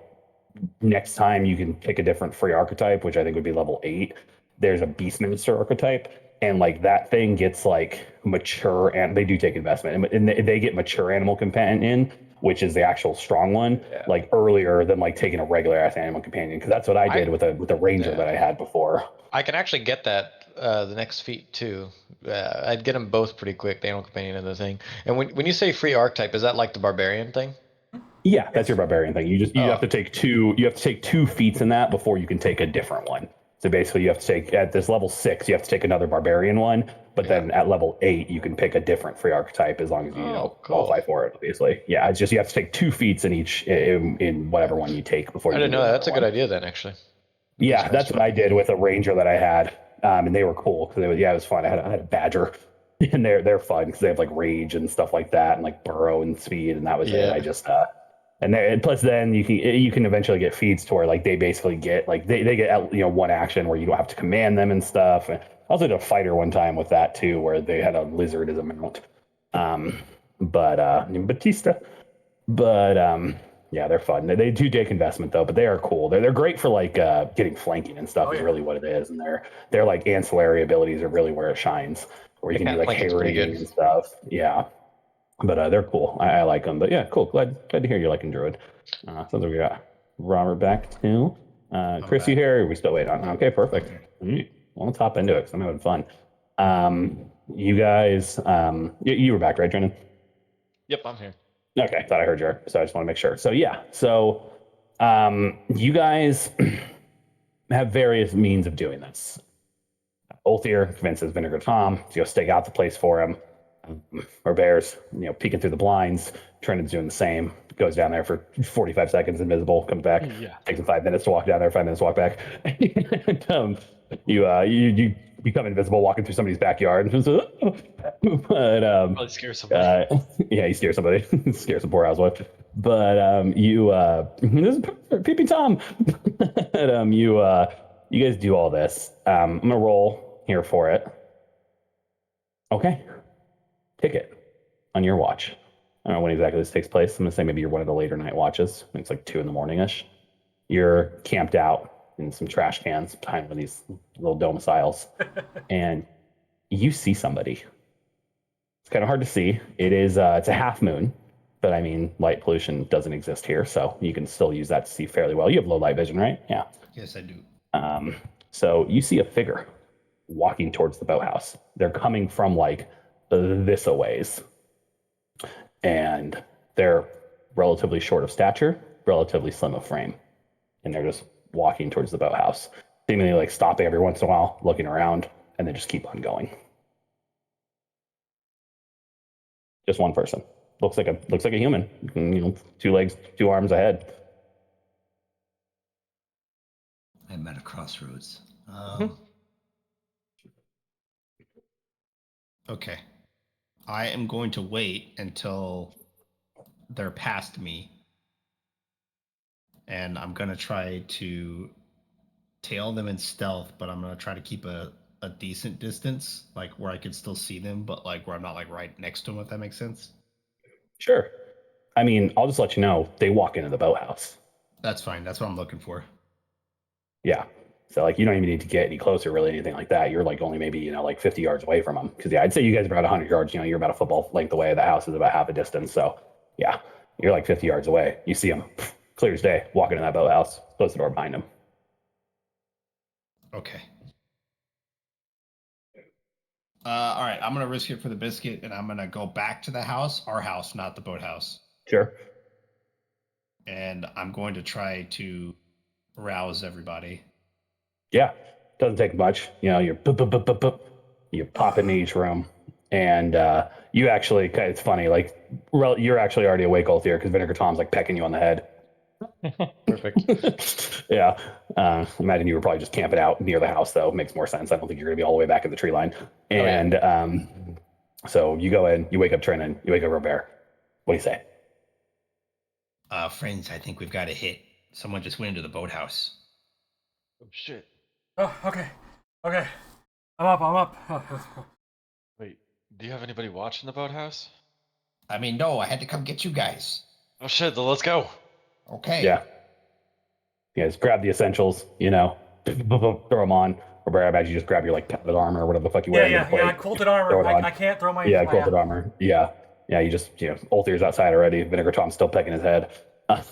next time you can pick a different free archetype, which I think would be level 8. There's a Beastmaster archetype, and like that thing gets like mature, and they do take investment, and they get mature animal companion, which is the actual strong one, like earlier than like taking a regular ass animal companion, because that's what I did with a ranger that I had before. I can actually get that the next feat too. I'd get them both pretty quick, the animal companion and the thing. And when you say free archetype, is that like the barbarian thing? Yeah, that's your barbarian thing. You have to take two feats in that before you can take a different one. So basically, you have to take at this level 6, you have to take another barbarian one. But then at level 8, you can pick a different free archetype as long as you qualify for it. Obviously, yeah. It's just you have to take 2 feats in each in whatever one you take before. I you didn't know that. That's a good one. idea then, actually. Yeah, that's what I did with a ranger that I had, and they were cool because it was fun. I had a badger, and they're fun because they have like rage and stuff like that, and like burrow and speed, and that was it. I just and plus then you can eventually get feeds to where like they basically get like they get one action where you don't have to command them and stuff. And I also did a fighter one time with that too, where they had a lizard as a mount. But Batista, but yeah, they're fun. They do take investment though, but they are cool. They're great for like getting flanking and stuff. Is really what it is, and their like ancillary abilities are really where it shines, where you can do like harrying and stuff. Yeah, but they're cool. I like them. But yeah, cool. Glad to hear you liking Druid. Sounds like we got Robert back too. Chris, you here? Or are we still waiting on? Okay, perfect. All right. Well, let's hop into it because I'm having fun. You guys, you were back, right, Brendan? Yep, I'm here. Okay, thought I heard you. So I just want to make sure. So yeah, you guys have various means of doing this. Ulthir convinces Vinegar Tom to go stake out the place for him. Or Bears, peeking through the blinds. Trendon's doing the same. Goes down there for 45 seconds, invisible, comes back. Yeah. Takes him 5 minutes to walk down there, 5 minutes to walk back. And you become invisible walking through somebody's backyard. But Probably scare somebody. yeah, you scare somebody, scare some poor housewife. But this is Peeping Tom. But you guys do all this. I'm gonna roll here for it. Okay. Ticket on your watch. I don't know when exactly this takes place. I'm gonna say maybe you're one of the later night watches. It's like 2 a.m. ish. You're camped out in some trash cans behind one of these little domiciles, and you see somebody. It's kind of hard to see. It's a half moon, but I mean, light pollution doesn't exist here, so you can still use that to see fairly well. You have low light vision, right? Yeah. Yes, I do. So you see a figure walking towards the boathouse. They're coming from like this a ways, and they're relatively short of stature, relatively slim of frame, and they're just walking towards the boathouse, seemingly like stopping every once in a while, looking around, and then just keep on going. Just one person. Looks like a human. 2 legs, 2 arms, a head. I'm at a crossroads. Okay. I am going to wait until they're past me. And I'm going to try to tail them in stealth, but I'm going to try to keep a decent distance, like where I can still see them, but like where I'm not like right next to them, if that makes sense. Sure. I mean, I'll just let you know, they walk into the boathouse. That's fine. That's what I'm looking for. Yeah. So like you don't even need to get any closer, really, anything like that. You're like only maybe like 50 yards away from them. Because yeah, I'd say you guys are about 100 yards. You're about a football length away. The house is about half a distance. So yeah, you're like 50 yards away. You see them, clear as day, walking in that boathouse. Close the door behind them. Okay. All right. I'm gonna risk it for the biscuit, and I'm gonna go back to the house, our house, not the boathouse, Sure. and I'm going to try to rouse everybody. Yeah. Doesn't take much. You know, you're boop, boop, boop, boop, boop. You pop into each room, and you actually, it's funny, like, you're actually already awake, Althea, because Vinegar Tom's like pecking you on the head. Perfect. Yeah. Imagine you were probably just camping out near the house, though. Makes more sense. I don't think you're going to be all the way back in the tree line. And so you go in, you wake up Trinan, you wake up Robert. What do you say? Friends, I think we've got a hit. Someone just went into the boathouse. Oh shit! Oh, okay. Okay. I'm up. Wait, do you have anybody watching the boathouse? I mean, no, I had to come get you guys. Oh shit! Then let's go. Okay. Yeah. You guys grab the essentials, you know, throw them on. Robert, I imagine you just grab your like padded armor or whatever the fuck you wear. Yeah. Quilted armor. Throw it on. I can't throw my. Yeah, quilted armor. Yeah. Yeah, you just, you know, Ulthier's outside already. Vinegar Tom's still pecking his head.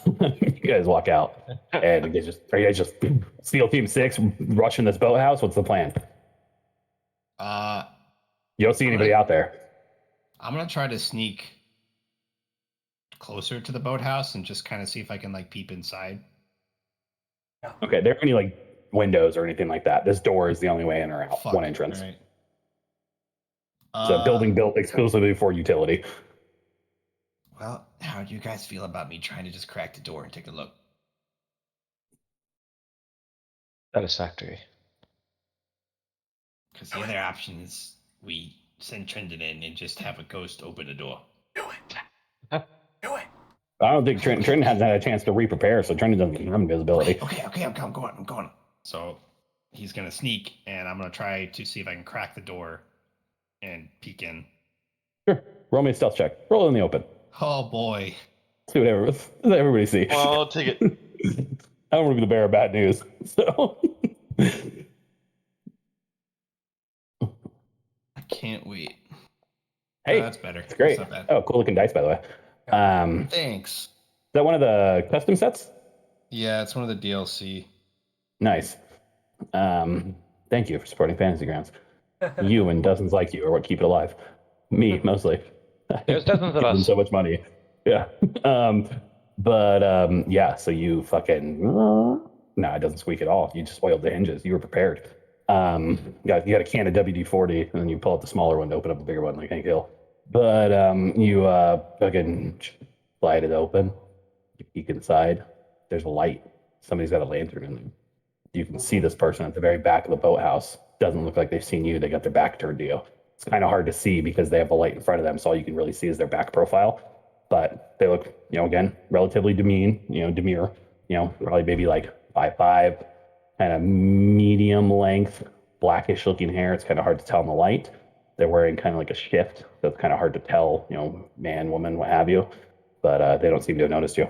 You guys walk out. And are you guys just SEAL Team 6 rushing this boathouse? What's the plan? You don't see anybody out there. I'm gonna try to sneak closer to the boathouse and just kind of see if I can like peep inside. Okay, there aren't any like windows or anything like that. This door is the only way in or out. Fuck. One entrance. All right. It's a building built exclusively for utility. Well, how do you guys feel about me trying to just crack the door and take a look? Satisfactory. Because the other option is we send Trendon in and just have a ghost open the door. Do it. Do it. I don't think Trenton hasn't had a chance to re-prepare, so Trenton doesn't have invisibility. Okay, I'm going. So he's gonna sneak, and I'm gonna try to see if I can crack the door and peek in. Sure. Roll me a stealth check. Roll it in the open. Oh boy. See what everybody see. Well, I'll take it. I don't want to be the bearer of bad news. So I can't wait. hey, Oh, that's better. it's great. That's not bad. Oh, cool looking dice, by the way. Is Thanks. that one of the custom sets? Yeah, it's one of the DLC. Nice. Thank you for supporting Fantasy Grounds. You and dozens like you are what keep it alive. Me, mostly. There's dozens of Give them us. so much money. Yeah. Yeah, so you fucking no, it doesn't squeak at all. You just oiled the hinges. You were prepared. You got a can of WD-40, and then you pull out the smaller one to open up the bigger one like Hank Hill. But you fucking slide it open. You peek inside. There's a light. Somebody's got a lantern in there. You can see this person at the very back of the boathouse. Doesn't look like they've seen you. They got their back turned to you. It's kind of hard to see because they have the light in front of them, so all you can really see is their back profile. But they look, you know, again, relatively demure, probably maybe like 5'5", kind of medium length, blackish looking hair. It's kind of hard to tell in the light. They're wearing kind of like a shift, so it's kind of hard to tell, man, woman, what have you. But they don't seem to have noticed you.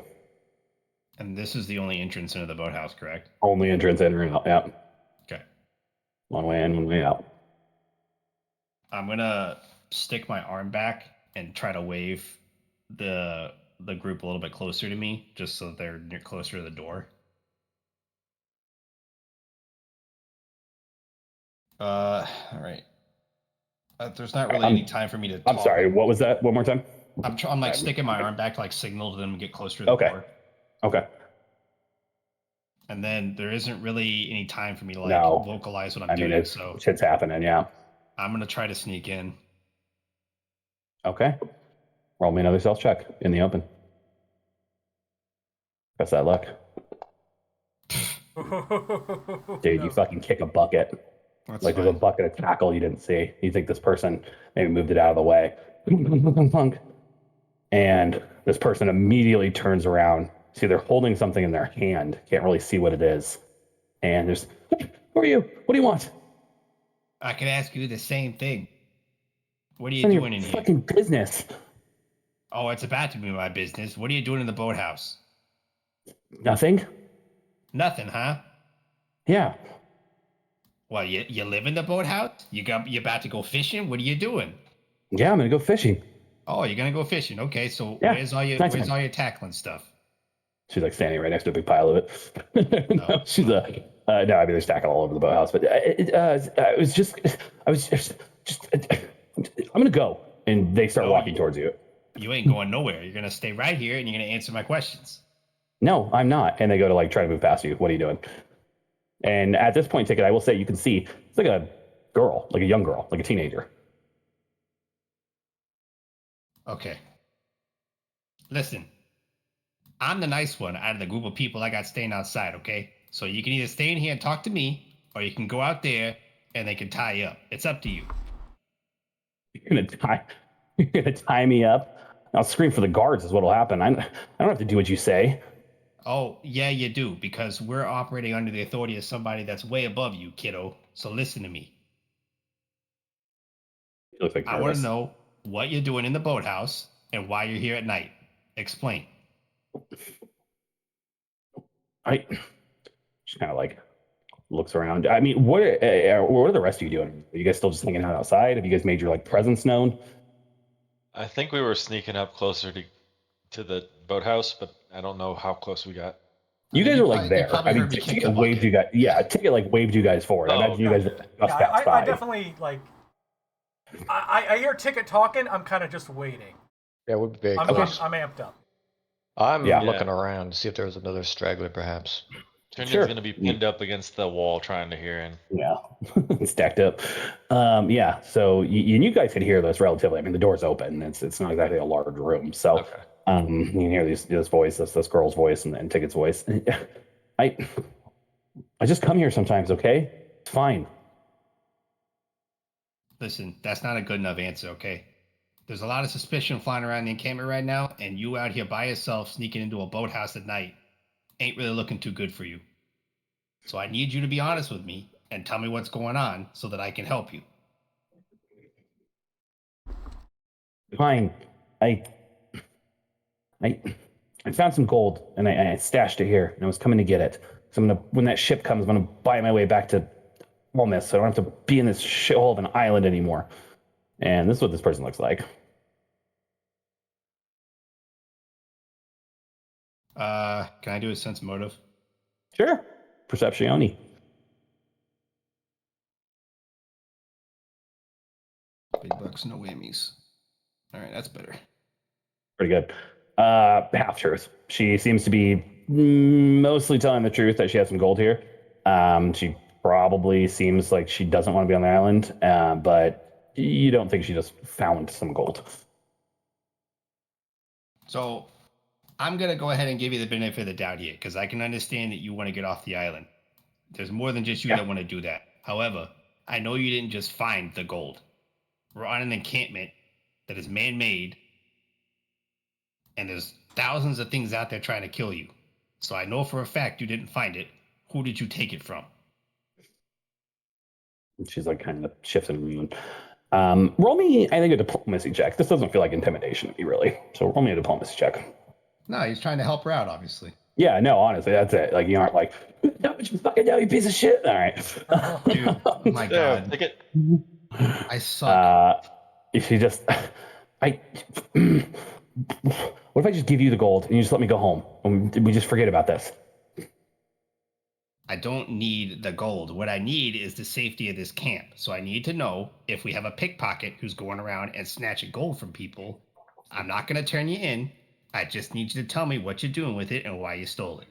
And this is the only entrance into the boathouse, correct? Only entrance in or out. Yeah. Okay. One way in, one way out. I'm gonna stick my arm back and try to wave the group a little bit closer to me, just so they're closer to the door. All right. There's not really any time for me to talk. I'm sorry. What was that? One more time. I'm like sticking my arm back to like signal to them to get closer to the Okay. door. Okay. And then there isn't really any time for me to like No. vocalize what I I'm mean, doing. it's So shit's happening. Yeah. I'm gonna try to sneak in. Okay. Roll me another stealth check in the open. Press that luck. Dude, you fucking kick a bucket. That's Like there's a fine. bucket of tackle you didn't see. You think this person maybe moved it out of the way. And this person immediately turns around. See, they're holding something in their hand. Can't really see what it is. And there's, who are you? What do you want? I could ask you the same thing. What are you It's none of doing in your here? fucking business. Oh, it's about to be my business. What are you doing in the boathouse? Nothing? Nothing, huh? Yeah. Well, you live in the boathouse? You about to go fishing? What are you doing? Yeah, I'm gonna go fishing. Oh, you're gonna go fishing. Okay, so Yeah, where's all your nice one. tackling stuff? She's like standing right next to a big pile of it. No, Oh. she's No, I mean they're stacking all over the boathouse. But I was just I'm gonna go, and they start No, walking towards you. You ain't going nowhere. You're gonna stay right here, and you're gonna answer my questions. No, I'm not. And they go to like try to move past you. What are you doing? And at this point, Ticket, I will say you can see it's like a girl, like a young girl, like a teenager. Okay. Listen, I'm the nice one out of the group of people I got staying outside. Okay, so you can either stay in here and talk to me, or you can go out there and they can tie you up. It's up to you. You're gonna tie me up. I'll scream for the guards. Is what'll happen. I don't have to do what you say. Oh, yeah, you do, because we're operating under the authority of somebody that's way above you, kiddo. So listen to me. You look like I want to nervous. know what you're doing in the boathouse and why you're here at night. Explain. I just kind of like looks around. I mean, what are the rest of you doing? Are you guys still just hanging out outside? Have you guys made your like presence known? I think we were sneaking up closer to the boathouse, but I don't know how close we got. You guys were like You there. probably I mean, heard me kick Ticket the waved you bucket. guys. Yeah, Ticket like waved you guys forward. I Oh, imagine you guys okay. just Yeah, passed I by. definitely like. I hear Ticket talking. I'm kind of just waiting. Yeah, we'd be very I'm, close. I'm amped up. I'm Yeah. looking around to see if there was another straggler, perhaps. Turnion's Sure. gonna be pinned up against the wall trying to hear in. Yeah, stacked up. Yeah, so you guys could hear this relatively. I mean, the door's open. It's not exactly a large room, so Okay. you can hear this voice, this girl's voice, and Ticket's voice. I I just come here sometimes. Okay, it's fine. Listen, that's not a good enough answer, okay? There's a lot of suspicion flying around the encampment right now, and you out here by yourself sneaking into a boathouse at night ain't really looking too good for you. So I need you to be honest with me and tell me what's going on so that I can help you. Fine. I I I found some gold and I stashed it here and I was coming to get it. So I'm gonna when that ship comes, I'm gonna buy my way back to Wellness, so I don't have to be in this shithole of an island anymore. And this is what this person looks like. Can I do a sense motive? Sure. Perceptione. Big bucks, no whammies. All right, that's better. Pretty good. Half truth. She seems to be mostly telling the truth that she has some gold here. She probably seems like she doesn't want to be on the island, but you don't think she just found some gold. So I'm going to go ahead and give you the benefit of the doubt here because I can understand that you want to get off the island. There's more than just you Yeah. that want to do that. However, I know you didn't just find the gold. We're on an encampment that is man made, and there's thousands of things out there trying to kill you. So I know for a fact you didn't find it. Who did you take it from? She's like kind of shifting. Roll me, I think, a diplomacy check. This doesn't feel like intimidation to me, really. So roll me a diplomacy check. No, he's trying to help her out, obviously. Yeah, no, honestly, that's it. Like, you aren't like, no, but you fucking know, you piece of shit. All right. Dude, oh my Yeah, God. take it. I suck. She just, I, what if I just give you the gold and you just let me go home and we just forget about this? I don't need the gold. What I need is the safety of this camp. So I need to know if we have a pickpocket who's going around and snatching gold from people. I'm not going to turn you in. I just need you to tell me what you're doing with it and why you stole it.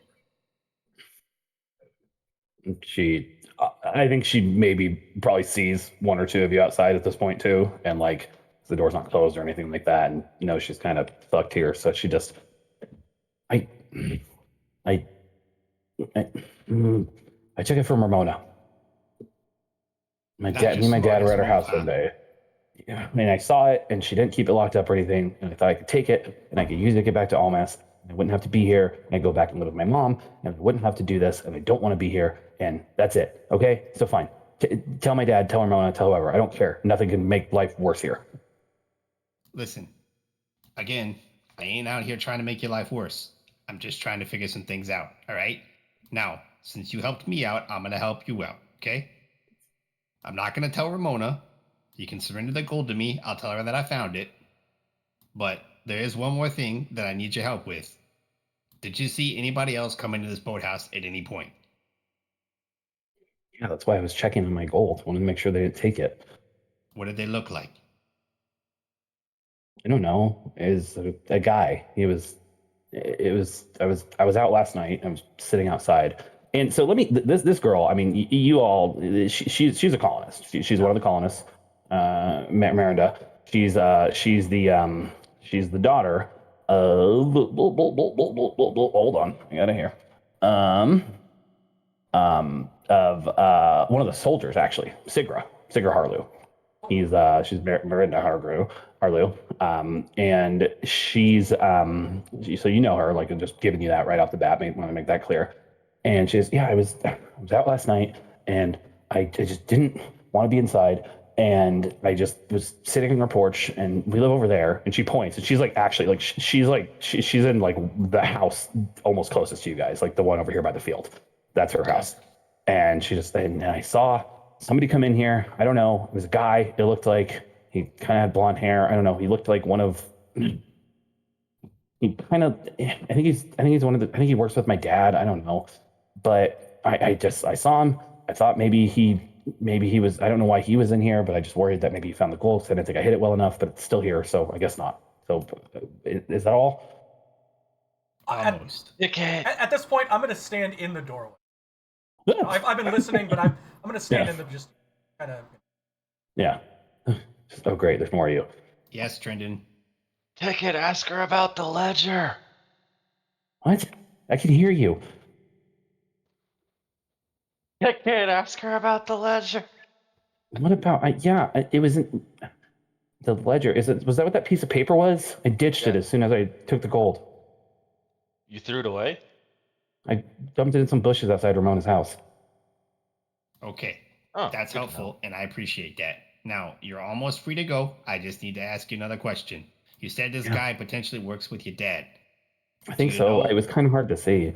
I think she maybe probably sees one or two of you outside at this point too. And like, the door's not closed or anything like that. And, you know, she's kind of fucked here. So she just, I, I, I, I took it from Ramona. Not Me your and my dad were smartest at her move, house huh? one day. Yeah, I mean, I saw it and she didn't keep it locked up or anything. And I thought I could take it and I could use it to get back to Almas. I wouldn't have to be here. And I'd go back and live with my mom and I wouldn't have to do this. And I don't want to be here. And that's it. Okay. So fine. Tell my dad, tell Ramona, tell whoever. I don't care. Nothing can make life worse here. Listen, again, I ain't out here trying to make your life worse. I'm just trying to figure some things out. All right. Now, since you helped me out, I'm going to help you out. Okay. I'm not going to tell Ramona. You can surrender the gold to me. I'll tell her that I found it. But there is one more thing that I need your help with. Did you see anybody else come into this boathouse at any point? Yeah, that's why I was checking on my gold. Wanted to make sure they didn't take it. What did they look like? I don't know. Is a guy. He was. It was. I was out last night. I was sitting outside, and so let me. This girl. I mean, you all. She's a colonist. She's one of the colonists. Miranda. She's the daughter of. Hold on. I got it here. Of one of the soldiers actually, Sigra Harlew. She's Miranda Harlew, and so you know her, like I'm just giving you that right off the bat. Want to make that clear. And she says, yeah, I was out last night, and I just didn't want to be inside, and I just was sitting on her porch, and we live over there. And she points, and she's like, actually, like she's in like the house almost closest to you guys, like the one over here by the field. That's her house. And and I saw somebody come in here. I don't know. It was a guy. It looked like he kind of had blonde hair. I don't know. He looked like one of. He kind of. I think he's one of the. I think he works with my dad. I don't know, but I saw him. I thought maybe he was. I don't know why he was in here, but I just worried that maybe he found the gold. So I didn't think I hit it well enough, but it's still here. So I guess not. So is that all? Almost. At this point, I'm going to stand in the doorway. I've been listening, but I'm going to stand in the just kind of. Yeah. Oh, great. There's more of you. Yes, Trendon. Ticket, ask her about the ledger. What? I can hear you. Ticket, ask her about the ledger. What about? It wasn't the ledger. Was that what that piece of paper was? I ditched it as soon as I took the gold. You threw it away? I dumped it in some bushes outside Ramona's house. Okay. Oh, That's good to helpful, know. and I appreciate that. Now, you're almost free to go. I just need to ask you another question. You said this guy potentially works with your dad. I think you so. know- It was kind of hard to see.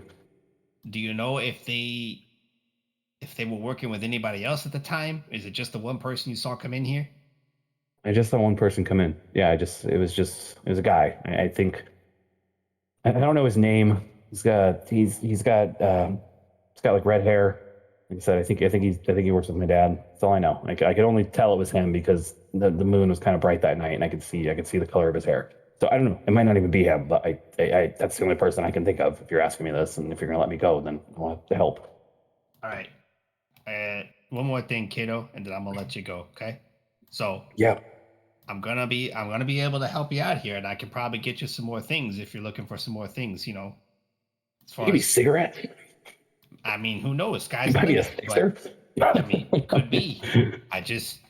Do you know if they were working with anybody else at the time? Is it just the one person you saw come in here? I just saw one person come in. Yeah, it was a guy. I think I don't know his name. He's got like red hair. Like I said, I think he works with my dad. That's all I know. I could only tell it was him because the moon was kind of bright that night, and I could see the color of his hair. So I don't know. It might not even be him, but I that's the only person I can think of. If you're asking me this, and if you're gonna let me go, then I want to help. All right. One more thing, kiddo, and then I'm gonna let you go. Okay. So Yeah. I'm gonna be able to help you out here, and I can probably get you some more things if you're looking for some more things. As far Maybe as cigarette. I mean, who knows? Sky's You the buy me a limit. But sixer. I mean, it could be. I just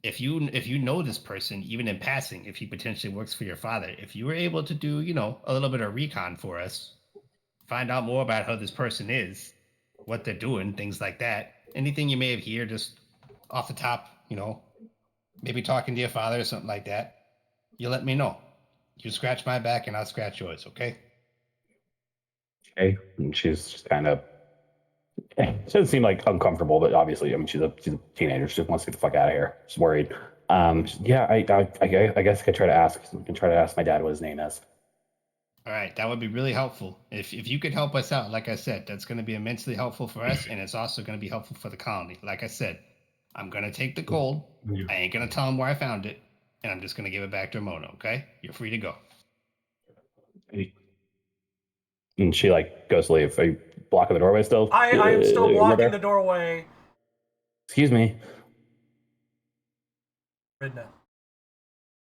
if you know this person, even in passing, if he potentially works for your father, if you were able to do, a little bit of recon for us, find out more about how this person is, what they're doing, things like that. Anything you may have heard just off the top, maybe talking to your father or something like that, you let me know. You scratch my back and I'll scratch yours, okay? Okay. And she's just kind of. She doesn't seem like uncomfortable, but obviously, I mean, she's a teenager. She just wants to get the fuck out of here. She's worried. Yeah, I guess I could try to ask. I can try to ask my dad what his name is. All right, that would be really helpful. If you could help us out, like I said, that's going to be immensely helpful for us, and it's also going to be helpful for the colony. Like I said, I'm going to take the gold. Yeah. I ain't going to tell him where I found it, and I'm just going to give it back to Ramona, okay? You're free to go. And she like goes to leave. Are you blocking the doorway still? I am still blocking Mother? the doorway. Excuse me. Ridna.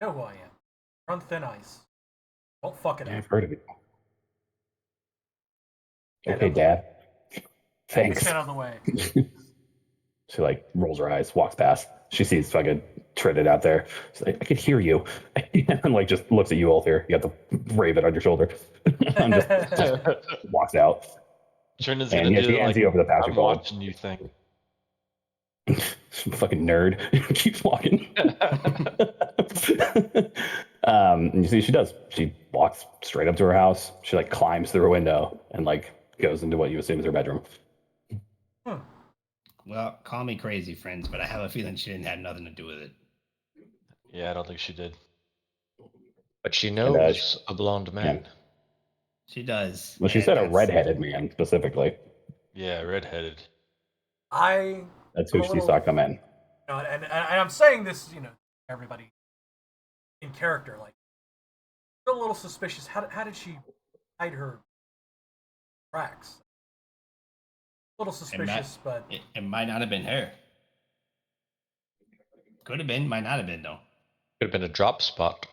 You know who I am. You're on thin ice. Don't fuck it Yeah, up. I've heard of it. Get Okay, out of the Dad. way. Thanks. Get out of the way. She like rolls her eyes, walks past. She sees fucking Trinid out there. She's like, I could hear you. And like just looks at you all here. You got the raven on your shoulder. And just walks out. Trina's And gonna yeah, do she the hands like you over the pouch of I'm gold. watching you thing. Fucking nerd. Keeps walking. And you see she does. She walks straight up to her house. She like climbs through a window and like goes into what you assume is her bedroom. Well, call me crazy, friends, but I have a feeling she didn't have nothing to do with it. Yeah, I don't think she did. But she And knows a blonde man. She does. well, she and said a that's- redheaded man specifically. Yeah, redheaded. I That's I'm who a she little, saw come in. and I'm saying this, everybody in character, like, still a little suspicious. How did she hide her tracks? A little It might, suspicious, but it might not have been her. Could have been, might not have been though. Could have been a drop spot.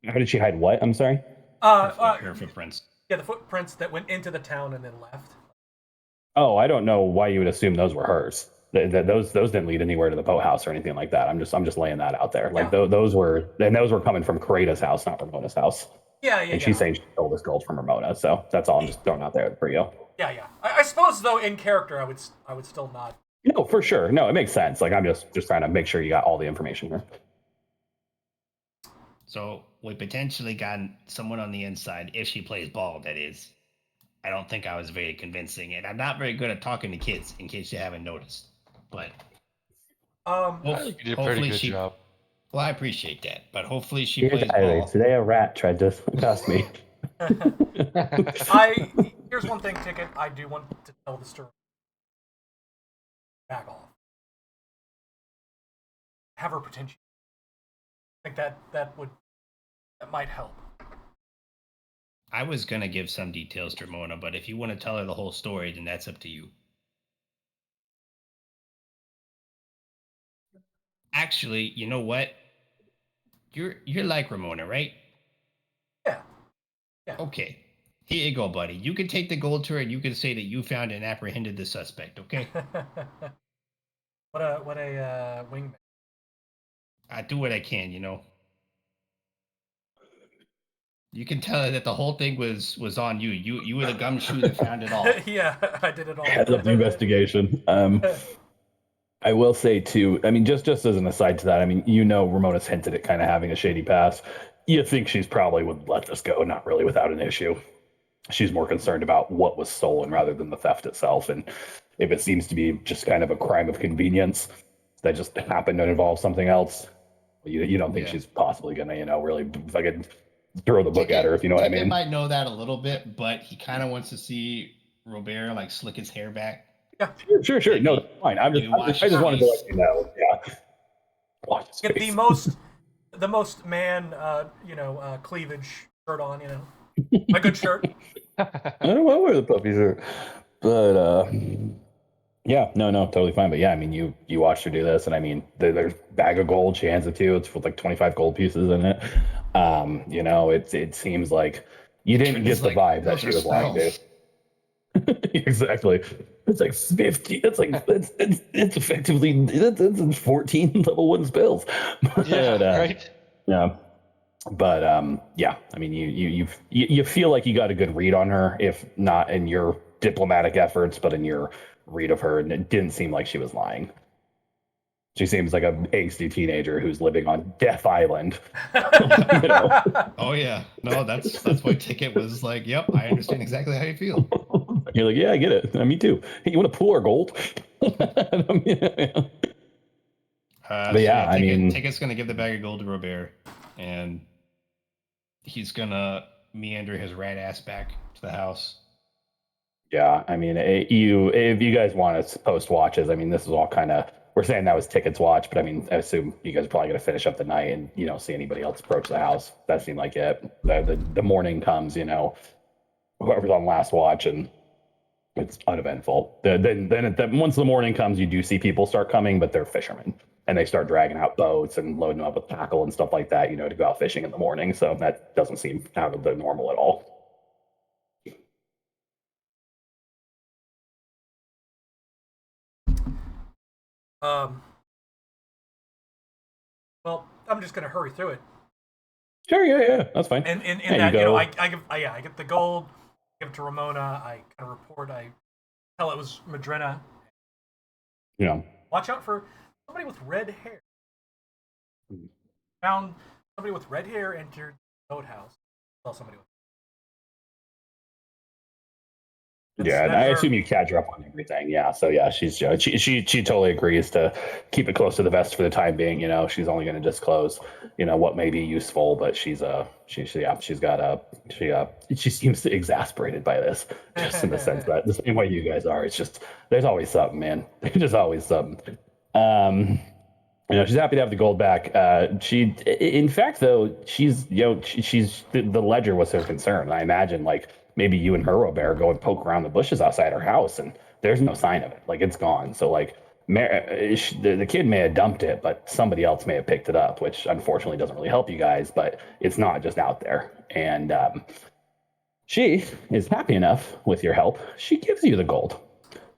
How did she hide what? I'm sorry. Her footprints. yeah, the footprints that went into the town and then left. Oh, I don't know why you would assume those were hers. Those didn't lead anywhere to the boathouse or anything like that. I'm just laying that out there. Like Yeah. those were coming from Karita's house, not Ramona's house. Yeah, And she's saying she stole this gold from Ramona. So that's all I'm just throwing out there for you. Yeah. I suppose though, in character, I would still not. No, for sure. No, it makes sense. Like I'm just trying to make sure you got all the information here. So we potentially got someone on the inside if she plays ball. That is. I don't think I was very convincing, and I'm not very good at talking to kids. In case you haven't noticed, but I think you did a pretty good job. Well, I appreciate that, but hopefully she Dear plays diary, ball. today a rat tried to accost me. Here's one thing, Ticket. I do want to tell the story. Back off. Have her potential. I think that might help. I was gonna give some details to Ramona, but if you want to tell her the whole story, then that's up to you. Actually, you know what? You're like Ramona, right? Yeah. Okay. Here you go, buddy. You can take the gold to her and you can say that you found and apprehended the suspect, okay? what a wingman. I do what I can, You can tell her that the whole thing was on you. You were the gumshoe that found it all. Yeah, I did it all. Heads up the investigation. I will say too. I mean, just as an aside to that, I mean, Ramona's hinted at kind of having a shady past. You think she's probably would let this go, not really without an issue. She's more concerned about what was stolen rather than the theft itself. And if it seems to be just kind of a crime of convenience that just happened to involve something else, you don't think she's possibly gonna, really fucking throw the book at her, if you know what I Ticket mean? might know that a little bit, but he kind of wants to see Robert like slick his hair back. Yeah. Sure. Maybe- No, that's fine. I just wanted to let you know. Yeah. Watch his Get face. the most man, cleavage shirt on. A good shirt. I don't know where the puppies are, but yeah, no, totally fine. But yeah, I mean, you watched her do this, and I mean, there's a bag of gold. She hands it to you. It's with like 25 gold pieces in it. It seems like you didn't get the vibe that she was lying to. Exactly. It's like 50. It's like it's effectively it's 14 level 1 spells. Yeah, right. Yeah. But yeah, I mean, you feel like you got a good read on her, if not in your diplomatic efforts, but in your read of her, and it didn't seem like she was lying. She seems like an angsty teenager who's living on Death Island. Oh yeah, no, that's why Ticket was like, "Yep, I understand exactly how you feel." You're like, yeah, I get it. Me too. Hey, you want to pool our gold? But yeah, I mean, Ticket's gonna give the bag of gold to Robert, and he's gonna meander his rat ass back to the house. yeah, I mean, if you guys want to post watches, I mean, this is all kind of, we're saying that was Ticket's watch, but I mean, I assume you guys are probably going to finish up the night and you don't see anybody else approach the house. That seemed like it. The morning comes, whoever's on last watch, and it's uneventful. Then once the morning comes, you do see people start coming, but they're fishermen, and they start dragging out boats and loading them up with tackle and stuff like that, to go out fishing in the morning. So that doesn't seem out of the normal at all. Um. Well, I'm just gonna hurry through it. Sure, yeah, that's fine. And in Yeah, that, you go. I get the gold, give it to Ramona. I kind of report. I tell it was Madrina. Watch out for somebody with red hair. Found somebody with red hair entered the boathouse. Saw somebody with. Yeah, and That's I her. assume you catch her up on everything. Yeah, so yeah, she totally agrees to keep it close to the vest for the time being. You know, she's only going to disclose, you know, what may be useful, but she's she's got a she seems exasperated by this, just in the sense that the same way you guys are. It's just there's always something, man. There's just always something. Um, you know, she's happy to have the gold back. In fact, though, she's, you know, she's the ledger was her concern. I imagine, like, maybe you and her, Robert, go and poke around the bushes outside her house, and there's no sign of it. Like, it's gone. So, like, the kid may have dumped it, but somebody else may have picked it up, which unfortunately doesn't really help you guys. But it's not just out there, and she is happy enough with your help. She gives you the gold.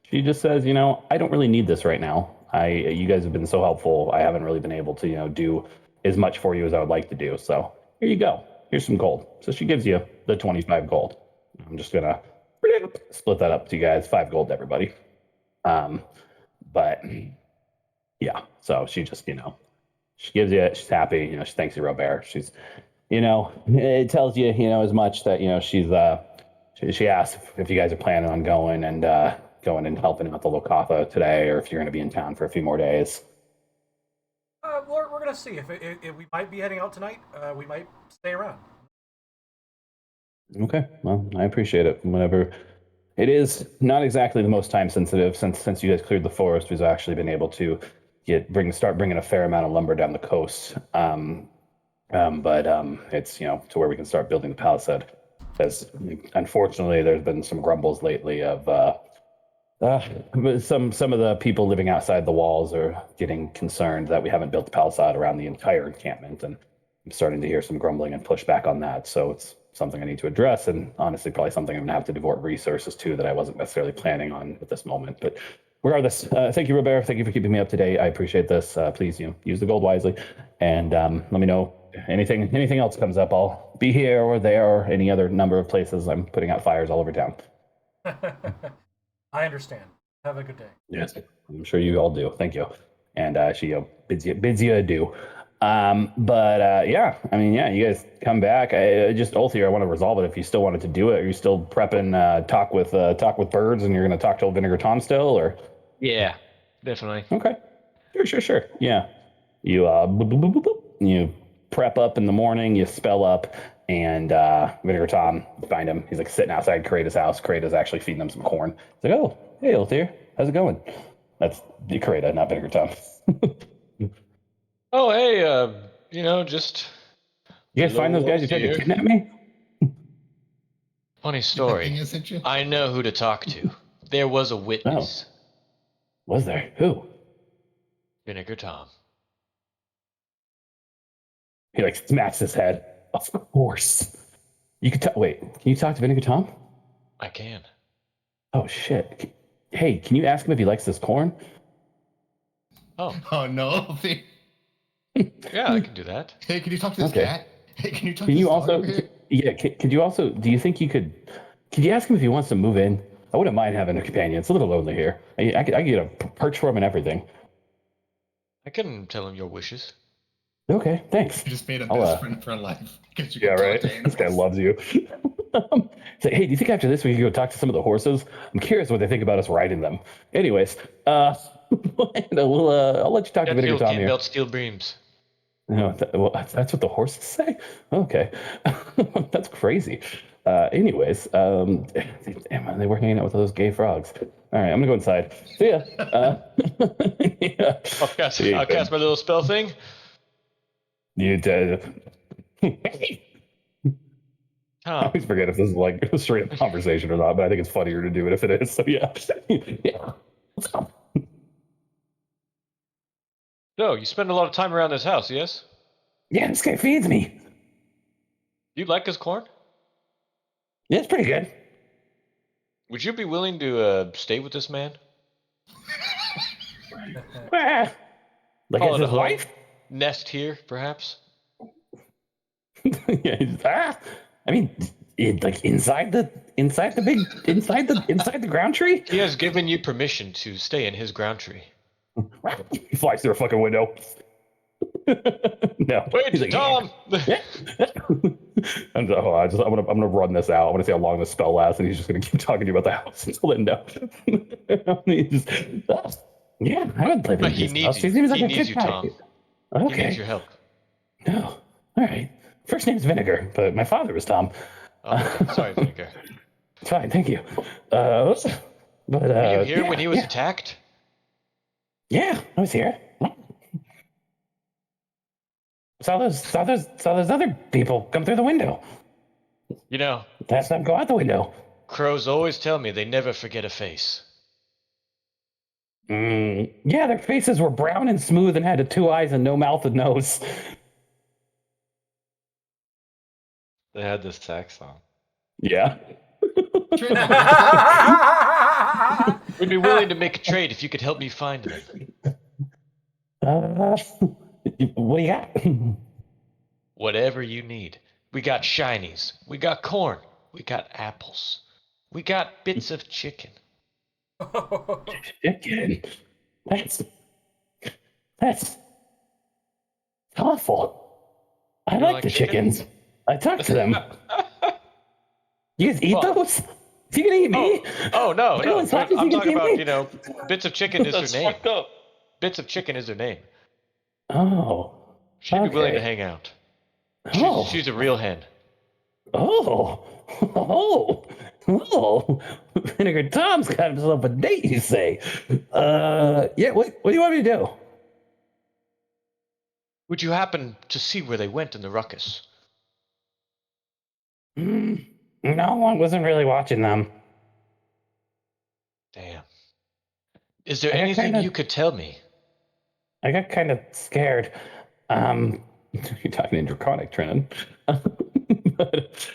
She just says, you know, I don't really need this right now. You guys have been so helpful. I haven't really been able to, you know, do as much for you as I would like to do. So here you go. Here's some gold. So she gives you the 25 gold. I'm just gonna split that up to you guys, 5 gold to everybody. But yeah, so she just, you know, she gives you it. She's happy. You know, she thanks you, Robert. She's, you know, it tells you, you know, as much that, you know, she asked if you guys are planning on going and helping out the Lokatha today, or if you're going to be in town for a few more days. We're gonna see if we might be heading out tonight. We might stay around. Okay, well, I appreciate it. Whenever it is not exactly the most time sensitive, since you guys cleared the forest, we've actually been able to start bringing a fair amount of lumber down the coast. But it's, you know, to where we can start building the palisade. Because unfortunately, there's been some grumbles lately of some of the people living outside the walls are getting concerned that we haven't built the palisade around the entire encampment, and I'm starting to hear some grumbling and pushback on that. So it's something I need to address, and honestly, probably something I'm gonna have to devote resources to that I wasn't necessarily planning on at this moment. But regardless, thank you, Robert. Thank you for keeping me up to date. I appreciate this. Please, you know, use the gold wisely, and let me know anything else comes up. I'll be here or there or any other number of places. I'm putting out fires all over town. I understand. Have a good day. Yes, I'm sure you all do. Thank you. And she, you know, bids you adieu. But yeah, I mean, yeah, you guys come back. Just Ulthier, I want to resolve it if you still wanted to do it. Are you still prepping talk with birds, and you're going to talk to old Vinegar Tom still, or? Yeah, definitely. Okay, sure. Yeah, you boop, boop, boop, boop, boop. You prep up in the morning. You spell up, and Vinegar Tom, find him. He's like sitting outside Kratos' house. Kratos actually feeding him some corn. He's like, oh, hey, Ulthier, how's it going? That's Krata, not Vinegar Tom. Oh, hey, you know, just You guys find those guys who tried to here. kidnap me? Funny Is that story. thing I sent you? I know who to talk to. There was a Oh, witness. was there? Who? Vinegar Tom. He like smacks his head. Of course. You could wait. Can you talk to Vinegar Tom? I can. Oh shit. Hey, can you ask him if he likes this corn? Oh, Oh no! yeah, I can do that. Hey, can you talk to this Okay. cat? Hey, can you talk Can to you this dog also? over here? Yeah. Could you also? Do you think you could? Could you ask him if he wants to move in? I wouldn't mind having a companion. It's a little lonely here. I could get a perch for him and everything. I can tell him your wishes. Okay, thanks. I just made a I'll, best friend for life because you Yeah, can right. talk to This guy animals. loves you. Say, hey, do you think after this we could go talk to some of the horses? I'm curious what they think about us riding them. Anyways, I'll let you talk to That Vinegar fuel Tom can't here. melt steel beams. No, well, that's what the horses say. Okay, that's crazy. Anyways, damn, they were hanging out with those gay frogs. All right, I'm gonna go inside. See ya. Yeah. See ya, I'll cast my little spell thing. You did. I Tom, always forget if this is like a straight up conversation or not, but I think it's funnier to do it if it is. So yeah, yeah. Let's go. so you spend a lot of time around this house, yes? Yeah, this guy feeds me. You like his corn? Yeah, it's pretty good. Would you be willing to stay with this man? Ah, like Call it's it a his home? wife. Nest here, perhaps? Yeah, I mean, like inside the ground tree. He has given you permission to stay in his ground tree. He flies through a fucking window. No, he's Wait, like, Tom! yeah. I'm gonna run this out. I want to see how long the spell lasts, and he's just gonna keep talking to you about the house until then. No, he's just, yeah, I would live in He his needs house. you. He seems like He a needs good you, guy. Tom. Okay. He needs your help. No. All right. First name's Vinegar, but my father was Tom. Oh, sorry, Vinegar. It's fine, thank you. But Were you here yeah, when he was yeah. attacked? Yeah, I was here. Saw those other people come through the window. You know, That's them go out the window. crows always tell me they never forget a face. Yeah, their faces were brown and smooth and had two eyes and no mouth and nose. They had this sax song. Yeah. Trade like that. We'd be willing to make a trade if you could help me find them. What do you got? Whatever you need. We got shinies. We got corn. We got apples. We got bits of chicken. Chicken. That's awful. I You don't like like the chicken? chickens. I talked to them. You guys eat Well- those? Is he gonna eat me? Oh no, Wait, no. what's happening? I'm You talking gonna eat about, me? bits of chicken is her That's name. fucked up. Bits of chicken is her name. Oh. She'd be willing to Okay. hang out. Oh. She's a real hen. Oh. Oh. Vinegar Tom's got himself a date, you say? Yeah. What do you want me to do? Would you happen to see where they went in the ruckus? No, I wasn't really watching them. Damn. Is there I got anything kinda- you could tell me? I got kind of scared. You're talking in Draconic, Trennan. But,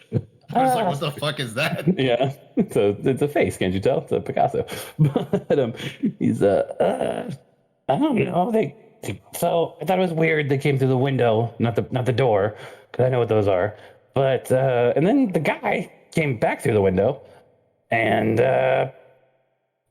I was like, what the fuck is that? yeah, it's a face, can't you tell? It's a Picasso. But he's I don't know. So I thought it was weird they came through the window, not the door, because I know what those are. But and then the guy came back through the window, and that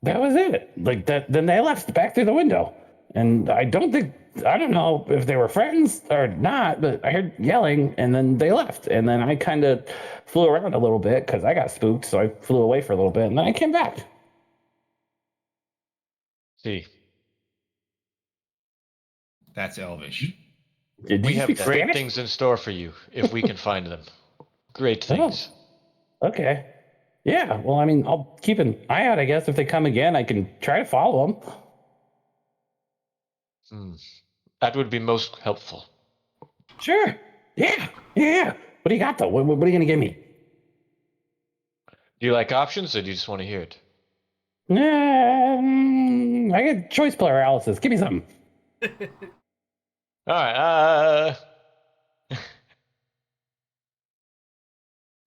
was it. Like that. Then they left back through the window, and I don't know if they were friends or not, but I heard yelling, and then they left, and then I kind of flew around a little bit because I got spooked, so I flew away for a little bit, and then I came back. See, That's Elvish. Did we you have speak great Spanish? things in store for you if we can find them. Great things. Okay. Yeah. Well, I mean, I'll keep an eye out. I guess if they come again, I can try to follow them. That would be most helpful. Sure. Yeah. Yeah. What do you got though? What are you gonna give me? Do you like options, or do you just want to hear it? I get choice paralysis. Give me something. All right.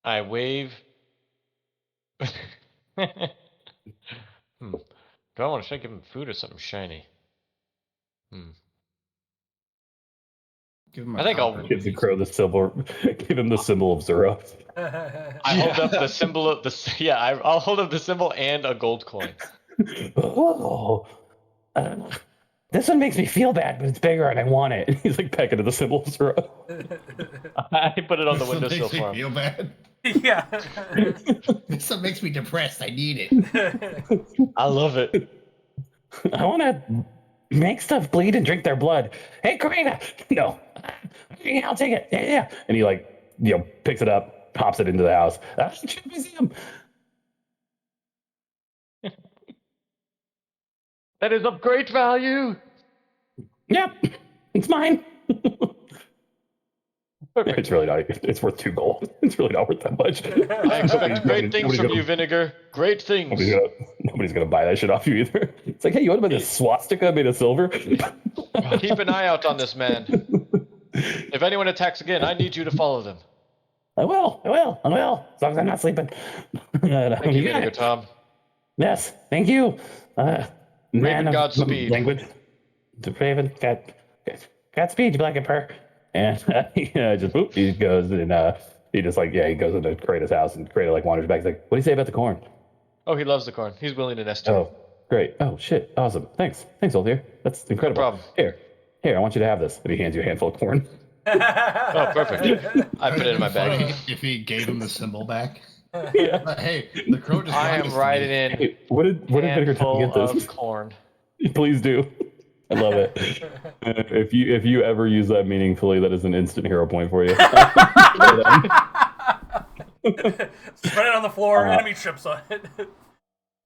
I wave. Do I want to give him food or something shiny? Give him I think I'll Give the crow the symbol. Give him the symbol of Zero. I hold up the symbol of the I'll hold up the symbol and a gold coin. Oh. This one makes me feel bad, but it's bigger and I want it. He's like pecking at the symbol of Zero. I put it on the This one windowsill makes me for him. feel bad. Yeah. This one makes me depressed. I need it. I love it. I want to make stuff bleed and drink their blood. Hey, Karina! No. Yeah, I'll take it. Yeah. And he picks it up, pops it into the house. Museum. That is of great value. Yep. It's mine. Perfect. It's really not. It's worth 2 gold. It's really not worth that much. I expect great things from you, Vinegar. Great things. Nobody's gonna buy that shit off you either. It's like, hey, you want to buy this swastika made of silver? Keep an eye out on this man. If anyone attacks again, I need you to follow them. I will. As long as I'm not sleeping. Thank you, Vinegar Tom. Yes, thank you. Man of Godspeed. language. The Raven, Godspeed, you Black Emperor. And he goes and he just he goes into Kratos' house and Kratos wanders back. He's like, what do you say about the corn? Oh, he loves the corn. He's willing to nest here. Oh, great. Oh shit, awesome. Thanks, Oldir. That's incredible. problem. Here, I want you to have this. And he hands you a handful of corn. Oh, perfect. I put it in my Funny bag. if he gave him the symbol back. Yeah. But hey, the crow just I brought am this to writing me. in Hey, what did Vinegar Tom handful get this? of corn. Please do. I love it. If you ever use that meaningfully, that is an instant hero point for you. Spread it on the floor. Enemy trips on it.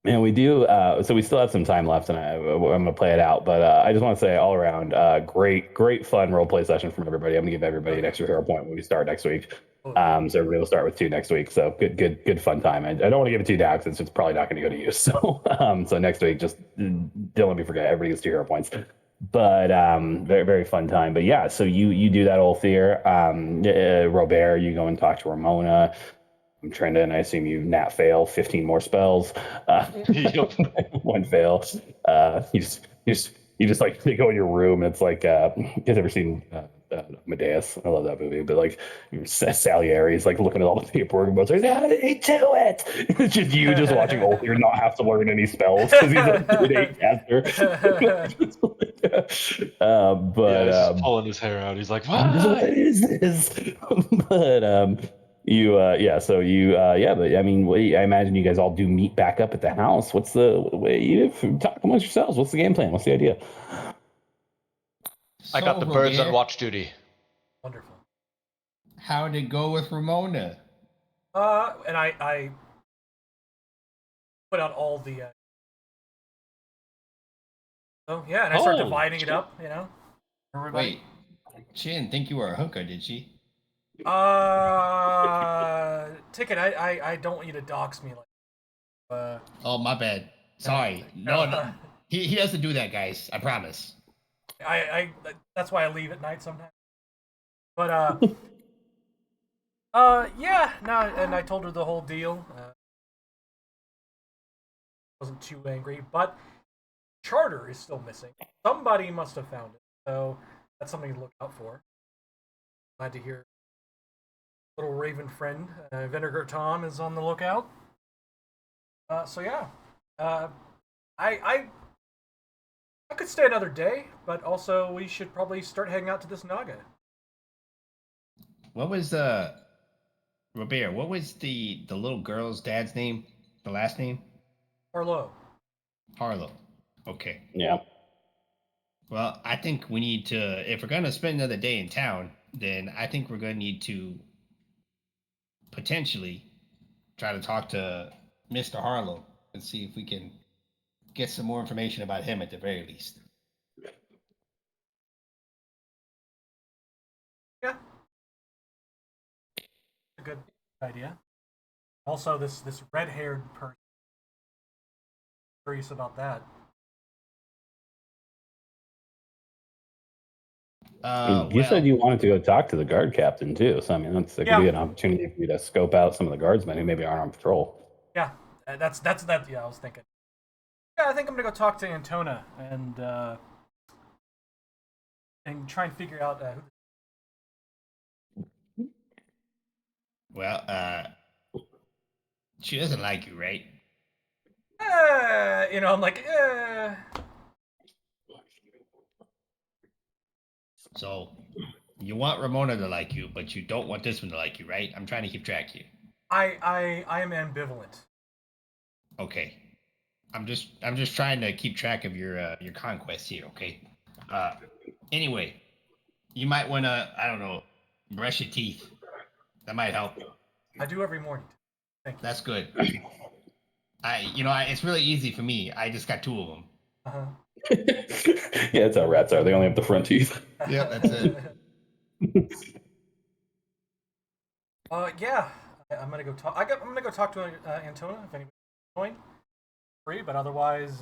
And we do, so we still have some time left, and I'm going to play it out. But I just want to say, all around, great fun role play session from everybody. I'm going to give everybody an extra hero point when we start next week. So everybody will start with 2 next week. So good fun time. I don't want to give it to you now because it's probably not going to go to use. So so next week, just don't let me forget. Everybody gets 2 hero points. But very fun time. But yeah, so you do that whole fear. Robert, you go and talk to Ramona. I'm Trenda, and I assume you nat fail 15 more spells. Yep. 1 fail. You just like they go in your room. And it's like you guys ever seen Amadeus? I love that movie. But like Salieri is like looking at all the paperwork and like, how did he do it? It's just you just watching Ulthir not have to learn any spells because he's a grade 8 caster. But Yeah, he's just pulling his hair out. He's like, what "Why?" is this? But yeah, so yeah, but I mean, I imagine you guys all do meet back up at the house. What's the way you talk amongst yourselves? What's the game plan? What's the idea? I got the birds on Robert, watch duty. Wonderful. how'd it go with Ramona? And I put out all the. Oh yeah, and I start Oh, dividing it shit. up. Everybody. Wait, she didn't think you were a hooker, did she? Ticket. I don't want you to dox me like. Oh, my bad. Sorry. No. He doesn't do that, guys. I promise. I that's why I leave at night sometimes. But yeah, no, and I told her the whole deal. Wasn't too angry, but charter is still missing. Somebody must have found it, so that's something to look out for. Glad to hear. Little Raven friend, Vinegar Tom, is on the lookout. So yeah, I could stay another day, but also we should probably start heading out to this Naga. What was Robert? What was the little girl's dad's name? The last name? Harlow. Harlow. Okay. Yeah. Well, I think we need to. If we're gonna spend another day in town, then I think we're gonna need to potentially try to talk to Mr. Harlow and see if we can get some more information about him at the very least. Yeah, a good idea. Also, this red-haired person. Curious about that. You said Well, you wanted to go talk to the guard captain too, so I mean that could be an opportunity for you to scope out some of the guardsmen who maybe aren't on patrol. Yeah, that's that. Yeah, I was thinking. Yeah, I think I'm gonna go talk to Antona and try and figure out who. well, she doesn't like you, right? I'm like, So you want Ramona to like you, but you don't want this one to like you, right? I'm trying to keep track here. I am ambivalent. Okay. I'm just trying to keep track of your conquests here, okay? Anyway, you might want to, I don't know, brush your teeth. That might help. I do every morning. Thank you. That's good. It's really easy for me. I just got 2 of them. Uh-huh. Yeah, that's how rats are. They only have the front teeth. Yep, that's it. Yeah, I'm gonna go talk. I'm gonna go talk to Antona if anybody's going free, but otherwise,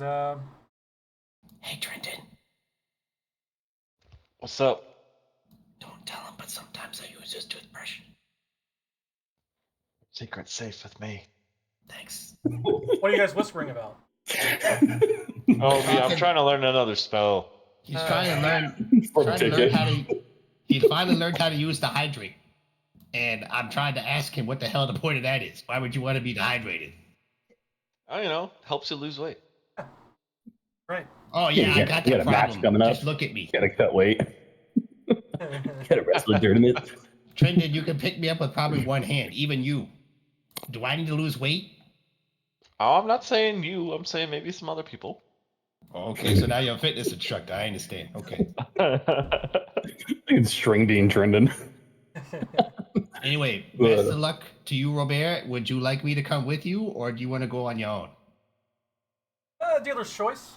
Hey, Trenton, What's up? don't tell him, but sometimes I use his toothbrush. Secret's safe with me. Thanks. what are you guys whispering about? Oh, yeah, I'm trying to learn another spell. He's trying to learn. From Trying to learn Ticket. how to. He finally learned how to use the hydrate, and I'm trying to ask him what the hell the point of that is. Why would you want to be dehydrated? I don't know. Helps you lose weight. Right. Oh yeah, I got you that got a match problem. coming up. Just look at me. Gotta cut weight. Get arrested during it. Trendon, you can pick me up with probably one hand. Even you. Do I need to lose weight? Oh, I'm not saying you. I'm saying maybe some other people. Okay, so now you're a fitness instructor. I understand. Okay. It's string being trending. Anyway, best of luck to you, Robert. Would you like me to come with you, or do you want to go on your own? Dealer's choice.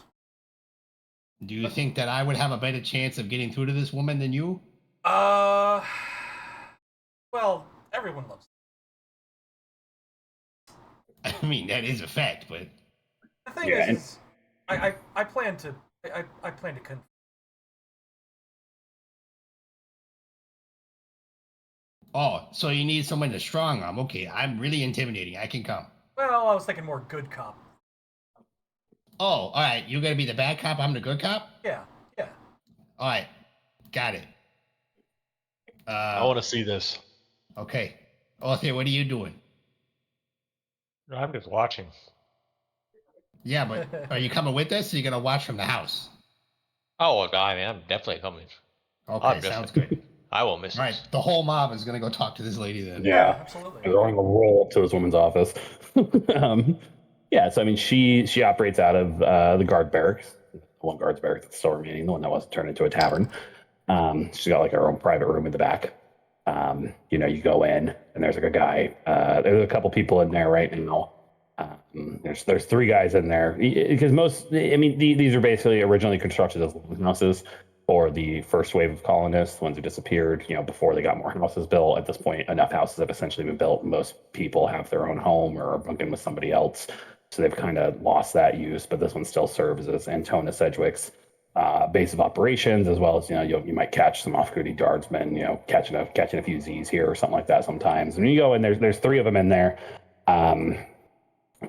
Do you think that I would have a better chance of getting through to this woman than you? Well, everyone loves I mean, that is a fact, but it. The thing Yeah, is I plan to I plan to oh, so you need someone to strong arm. Okay, I'm really intimidating. I can come. Well, I was thinking more good cop. Oh, all right. You're gonna be the bad cop. I'm the good cop. Yeah, yeah. All right, got it. I want to see this. Okay. Althea, what are you doing? I'm just watching. Yeah, but are you coming with us? Or are you gonna watch from the house? Oh, well, I mean, I'm definitely coming. Okay, I'm sounds missing. good. I won't miss All right, this. the whole mob is gonna go talk to this lady then. Yeah, Absolutely. they're going to roll up to this woman's office. um, yeah, so I mean, she operates out of the guard barracks, the one guard's barracks that's still remaining, the one that wasn't turned into a tavern. She's got like her own private room in the back. You go in and there's like a guy. There's a couple people in there right now. There's three guys in there because these are basically originally constructed as houses for the first wave of colonists, the ones who disappeared, before they got more houses built. At this point, enough houses have essentially been built. Most people have their own home or are bunking with somebody else. So they've kind of lost that use, but this one still serves as Antona Sedgwick's base of operations, as well as you might catch some off-duty guardsmen, catching a few Z's here or something like that sometimes. And you go in, there's three of them in there.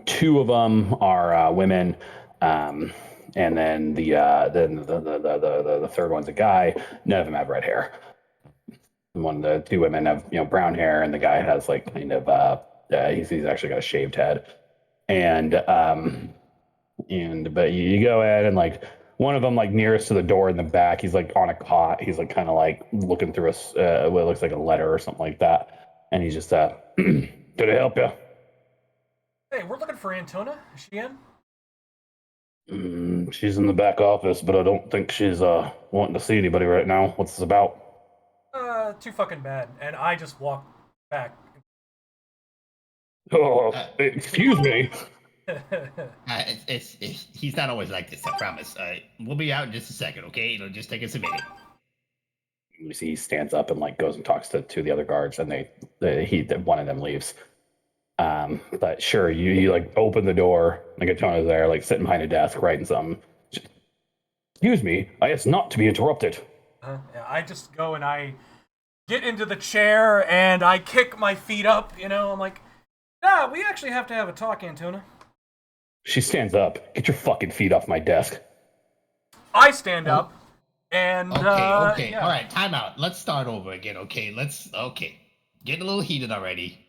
Two of them are women. And then the third one's a guy. None of them have red hair. The two women have brown hair, and the guy has like kind of he's actually got a shaved head. But you go in and like one of them like nearest to the door in the back, he's like on a cot. He's like kind of like looking through what looks like a letter or something like that, and he's just could I help you? Hey, we're looking for Antona. Is she in? She's in the back office, but I don't think she's wanting to see anybody right now. What's this about? Too fucking bad. And I just walk back. Oh, excuse me. He's not always like this. I promise. We'll be out in just a second. Okay, it'll just take us a minute. You see, he stands up and like goes and talks to two of the other guards, and one of them leaves. But sure, you like open the door, like Antona's there, like sitting behind a desk writing something. Excuse me, I asked not to be interrupted. Yeah, I just go and I get into the chair and I kick my feet up. I'm like, nah, we actually have to have a talk, Antona. She stands up. Get your fucking feet off my desk. I stand up and Okay. yeah. All right, time out. Let's start over again. Okay, getting a little heated already.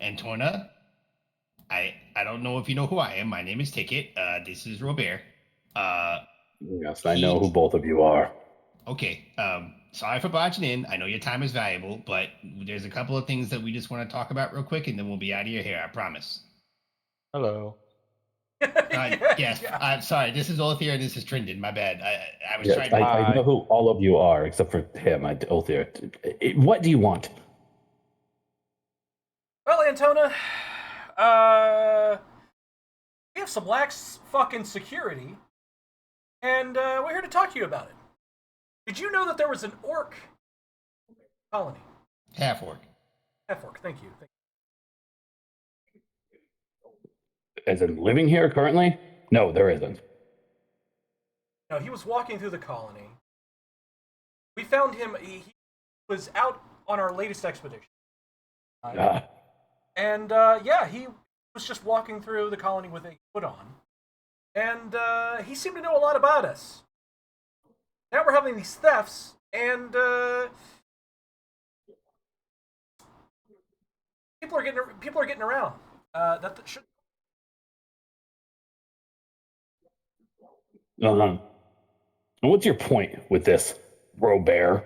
Antona, I don't know if you know who I am. My name is Ticket. This is Robert. Yes, I know who both of you are. Okay. Sorry for barging in. I know your time is valuable, but there's a couple of things that we just want to talk about real quick, and then we'll be out of your hair. I promise. Hello. Yes. Yeah. I'm sorry. This is Althea, and this is Trendon. My bad. I was Yes, trying to. I know who all of you are, except for him. What do you want? Well, Antona, we have some lax fucking security, and we're here to talk to you about it. Did you know that there was an orc colony? Half orc. Half orc. Thank you. As in living here currently? No, there isn't. No, he was walking through the colony. We found him. He was out on our latest expedition. And he was just walking through the colony with a hood on. And he seemed to know a lot about us. Now we're having these thefts, and people are getting around. That should. And what's your point with this? Robert.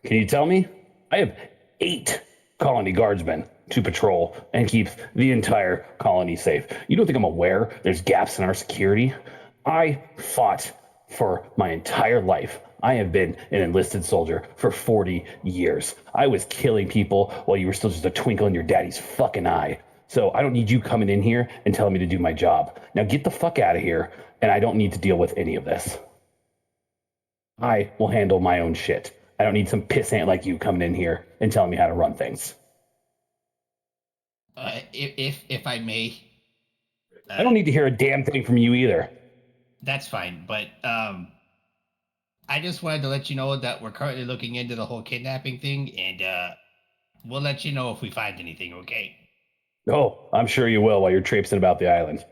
Can you tell me? I have 8 colony guardsmen to patrol and keep the entire colony safe. You don't think I'm aware there's gaps in our security? I fought for my entire life. I have been an enlisted soldier for 40 years. I was killing people while you were still just a twinkle in your daddy's fucking eye. So I don't need you coming in here and telling me to do my job. Now get the fuck out of here, and I don't need to deal with any of this. I will handle my own shit. I don't need some pissant like you coming in here and telling me how to run things. If I may, I don't need to hear a damn thing from you either. that's fine. But I just wanted to let you know that we're currently looking into the whole kidnapping thing, and we'll let you know if we find anything. Okay? Oh, I'm sure you will while you're traipsing about the island.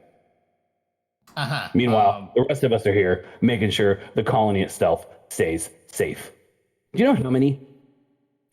Meanwhile, the rest of us are here making sure the colony itself stays safe. Do you know how many?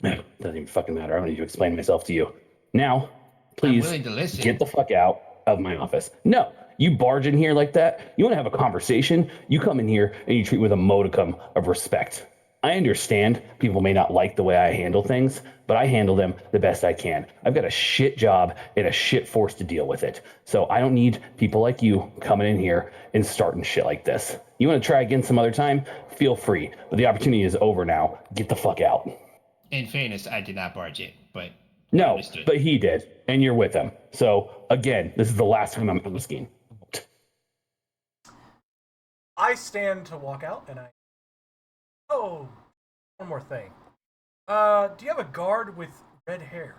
No, doesn't even fucking matter. I don't need to explain myself to you. Now, please willing to listen. get the fuck out of my office. No, you barge in here like that. You want to have a conversation? You come in here and you treat with a modicum of respect. I understand people may not like the way I handle things, but I handle them the best I can. I've got a shit job and a shit force to deal with it. So I don't need people like you coming in here and starting shit like this. You want to try again some other time? Feel free. But the opportunity is over now. Get the fuck out. In fairness, I did not barge in, but No, understood. but he did, and you're with him. So again, this is the last time I'm asking. I stand to walk out, and I. Oh, one more thing. Do you have a guard with red hair?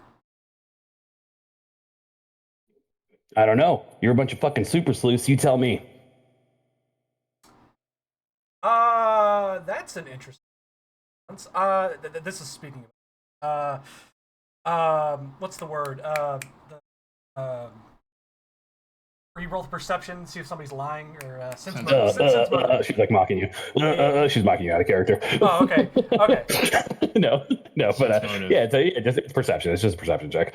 I don't know. You're a bunch of fucking super sleuths. You tell me. That's an interesting. This is speaking. What's the word? Where you roll the perception, see if somebody's lying or sense motive. She's like mocking you. She's mocking you out of character. Oh, okay. Okay. no, but yeah, it's perception. It's just a perception check.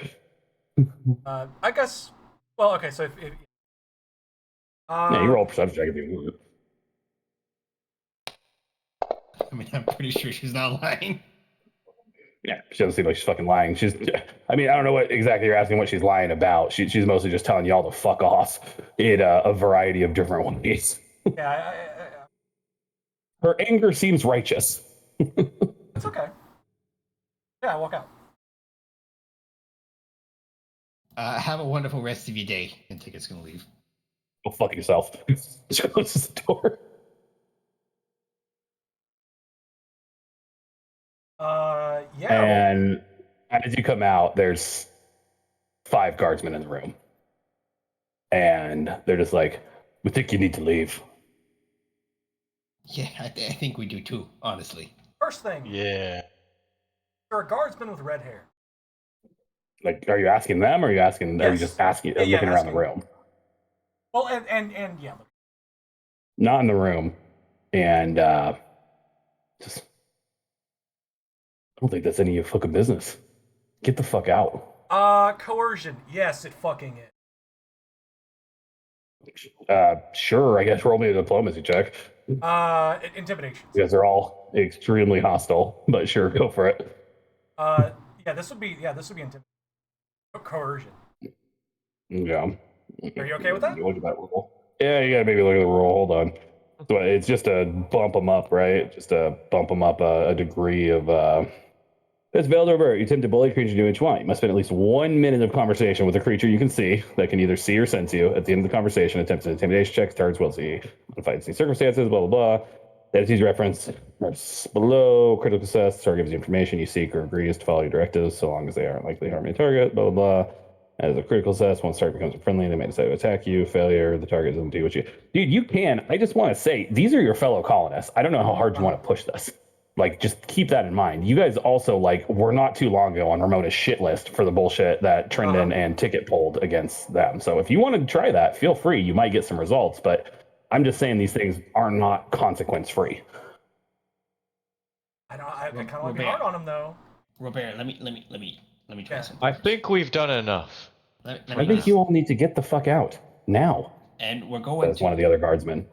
I guess. Well, okay. So if Yeah, you roll a perception check if you want. I mean, I'm pretty sure she's not lying. Yeah, she doesn't seem like she's fucking lying. I mean, I don't know what exactly you're asking what she's lying about. She's mostly just telling y'all to fuck off in a variety of different ways. Yeah, Her anger seems righteous. it's okay. Yeah, I walk out. Have a wonderful rest of your day. And Ticket's gonna leave. Go fuck yourself. She closes the door. Yeah. And as you come out, there's 5 guardsmen in the room. And they're just like, we think you need to leave. Yeah, I think we do too, honestly. First thing, Yeah. you're a guardsman with red hair. Like, are you asking them or are you asking, are you Yes. just asking, Yeah, looking around the asking. room? Well, and yeah. Not in the room. And just, I don't think that's any of your fucking business. Get the fuck out. Coercion. Yes, it fucking is. Sure, I guess roll me a diplomacy check. Intimidation. You guys are all extremely hostile, but sure, go for it. Yeah, this would be intimidation. Coercion. Yeah. Are you okay with that? Look at that roll. Yeah, you gotta maybe look at the roll. Hold on. So it's just to bump them up, right? Just to bump them up a degree of. It's Veldorber. You attempt to bully a creature to do what you want. You must spend at least 1 minute of conversation with a creature you can see that can either see or sense you. At the end of the conversation, attempt an intimidation check. Targets will see. Modified see circumstances. Blah blah blah. That is easy reference. Below critical success. Target gives you information you seek or agrees to follow your directives, so long as they aren't likely harming the target. Blah blah blah. As a critical success, once target becomes friendly, they may decide to attack you. Failure, the target doesn't do what you. Dude, you can. I just want to say, these are your fellow colonists. I don't know how hard you want to push this. Like, just keep that in mind. You guys also, like, were not too long ago on Ramona's shit list for the bullshit that Trendon and Ticket pulled against them. So if you want to try that, feel free. You might get some results, but I'm just saying these things are not consequence free. I kind of want to be hard on him though. Robert, let me try Yeah. something. I think we've done enough. Let I me think just- you all need to get the fuck out now. And we're going Says one of the other guardsmen.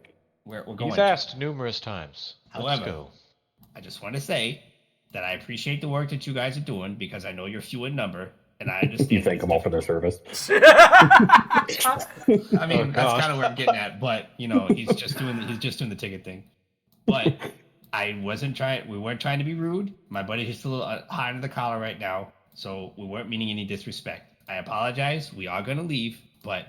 we're going He's to. asked numerous times. Let's However, go. I just want to say that I appreciate the work that you guys are doing because I know you're few in number, and I understand. You that thank it's them all for their difficult. service. I mean, Oh, that's gosh. kind of where I'm getting at, but he's just doing the ticket thing. But I wasn't trying. We weren't trying to be rude. My buddy is a little hot under the collar right now, so we weren't meaning any disrespect. I apologize. We are gonna leave, but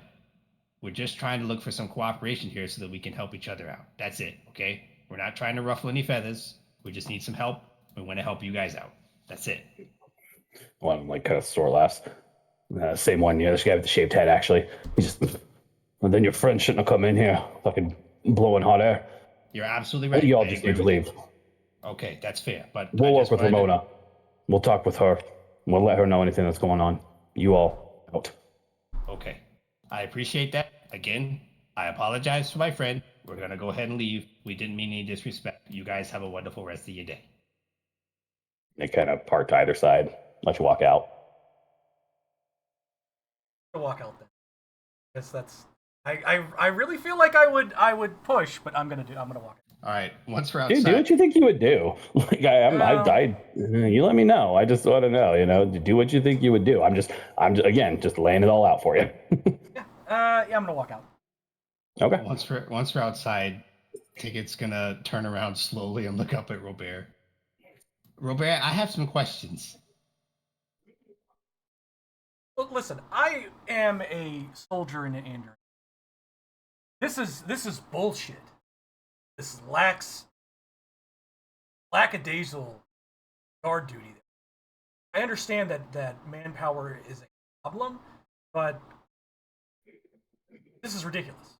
we're just trying to look for some cooperation here so that we can help each other out. That's it. Okay? We're not trying to ruffle any feathers. We just need some help. We want to help you guys out. That's it. One of them like kind of sore laughs. Same one, this guy with the shaved head. Actually, he just. Well, then your friend shouldn't have come in here, fucking blowing hot air. You're absolutely right. You all I just agree need to with you. leave. Okay, that's fair. But I We'll work just with wanted to- Ramona. We'll talk with her. We'll let her know anything that's going on. You all out. Okay. I appreciate that. Again, I apologize to my friend. We're going to go ahead and leave. We didn't mean any disrespect. You guys have a wonderful rest of your day. They kind of part to either side. Let you walk out. Walk out then. Guess that's. I really feel like I would push, but I'm gonna walk. All right. Once we're Dude, outside. do what you think you would do. Like you let me know. I just want to know. Do what you think you would do. I'm just again just laying it all out for you. Yeah, I'm gonna walk out. Okay. Once we're outside, Ticket's gonna turn around slowly and look up at Robert. Robert, I have some questions. Well, listen, I am a soldier in Andrew. This is bullshit. This lackadaisical guard duty. I understand that manpower is a problem, but this is ridiculous.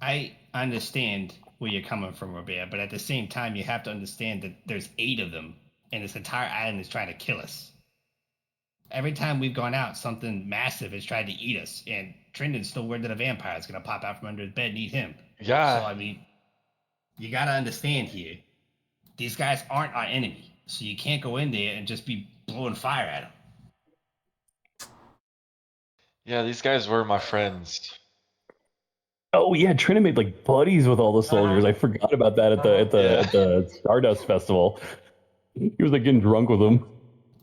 I understand where you're coming from, Robert, but at the same time, you have to understand that there's 8 of them, and this entire island is trying to kill us. Every time we've gone out, something massive has tried to eat us, and Trendon's still worried that a vampire is going to pop out from under his bed and eat him. Yeah. So, I mean, you got to understand here, these guys aren't our enemy, so you can't go in there and just be blowing fire at them. Yeah, these guys were my friends. Oh yeah, Trina made like buddies with all the soldiers. I forgot about that at the Stardust Festival. He was like getting drunk with them.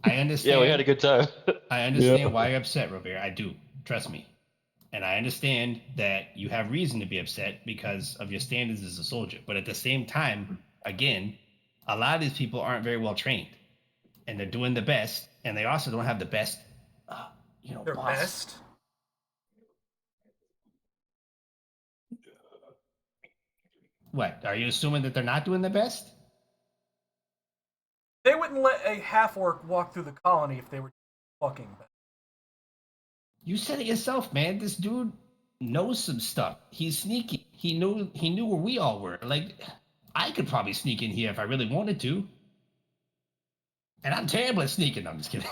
I understand. Yeah, we had a good time. I understand Yeah. why you're upset, Robert. I do. Trust me. And I understand that you have reason to be upset because of your standards as a soldier. But at the same time, again, a lot of these people aren't very well trained, and they're doing the best, and they also don't have the best, Their boss. best. What? Are you assuming that they're not doing the best? They wouldn't let a half orc walk through the colony if they were fucking best. You said it yourself, man. This dude knows some stuff. He's sneaky. He knew where we all were. Like, I could probably sneak in here if I really wanted to. And I'm terrible at sneaking. I'm just kidding.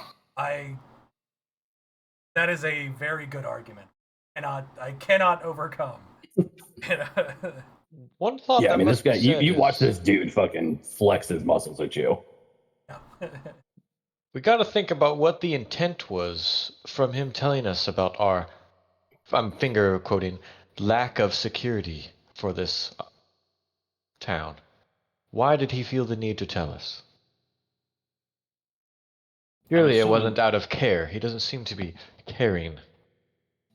That is a very good argument, and I cannot overcome. One thought Yeah, that I mean, this must be guy, you, said you watch is, this dude fucking flex his muscles at you. we got to think about what the intent was from him telling us about our, I'm finger quoting, lack of security for this town. Why did he feel the need to tell us? Surely it wasn't out of care. He doesn't seem to be caring.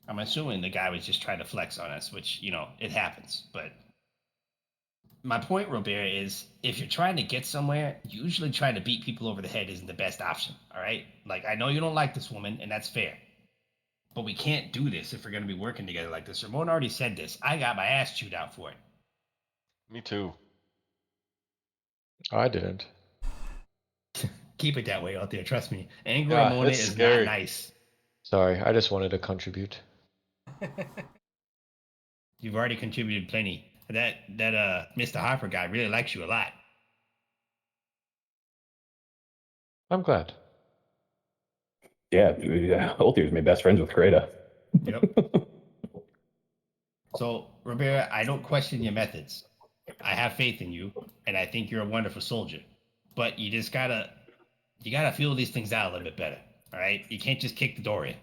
I'm assuming the guy was just trying to flex on us, which, it happens. But my point, Robert, is if you're trying to get somewhere, usually trying to beat people over the head isn't the best option, all right? Like, I know you don't like this woman, and that's fair. But we can't do this if we're going to be working together like this. Ramon already said this. I got my ass chewed out for it. Me too. I didn't. Keep it that way out there, trust me. Angry Yeah, Ramona it's is scary. not nice. Sorry, I just wanted to contribute. You've already contributed plenty. That Mr. Harper guy really likes you a lot. I'm glad. Yeah, Ulthier's made best friends with Kreda. Yep. So, Rivera, I don't question your methods. I have faith in you, and I think you're a wonderful soldier. But you just gotta feel these things out a little bit better. All right? You can't just kick the door in.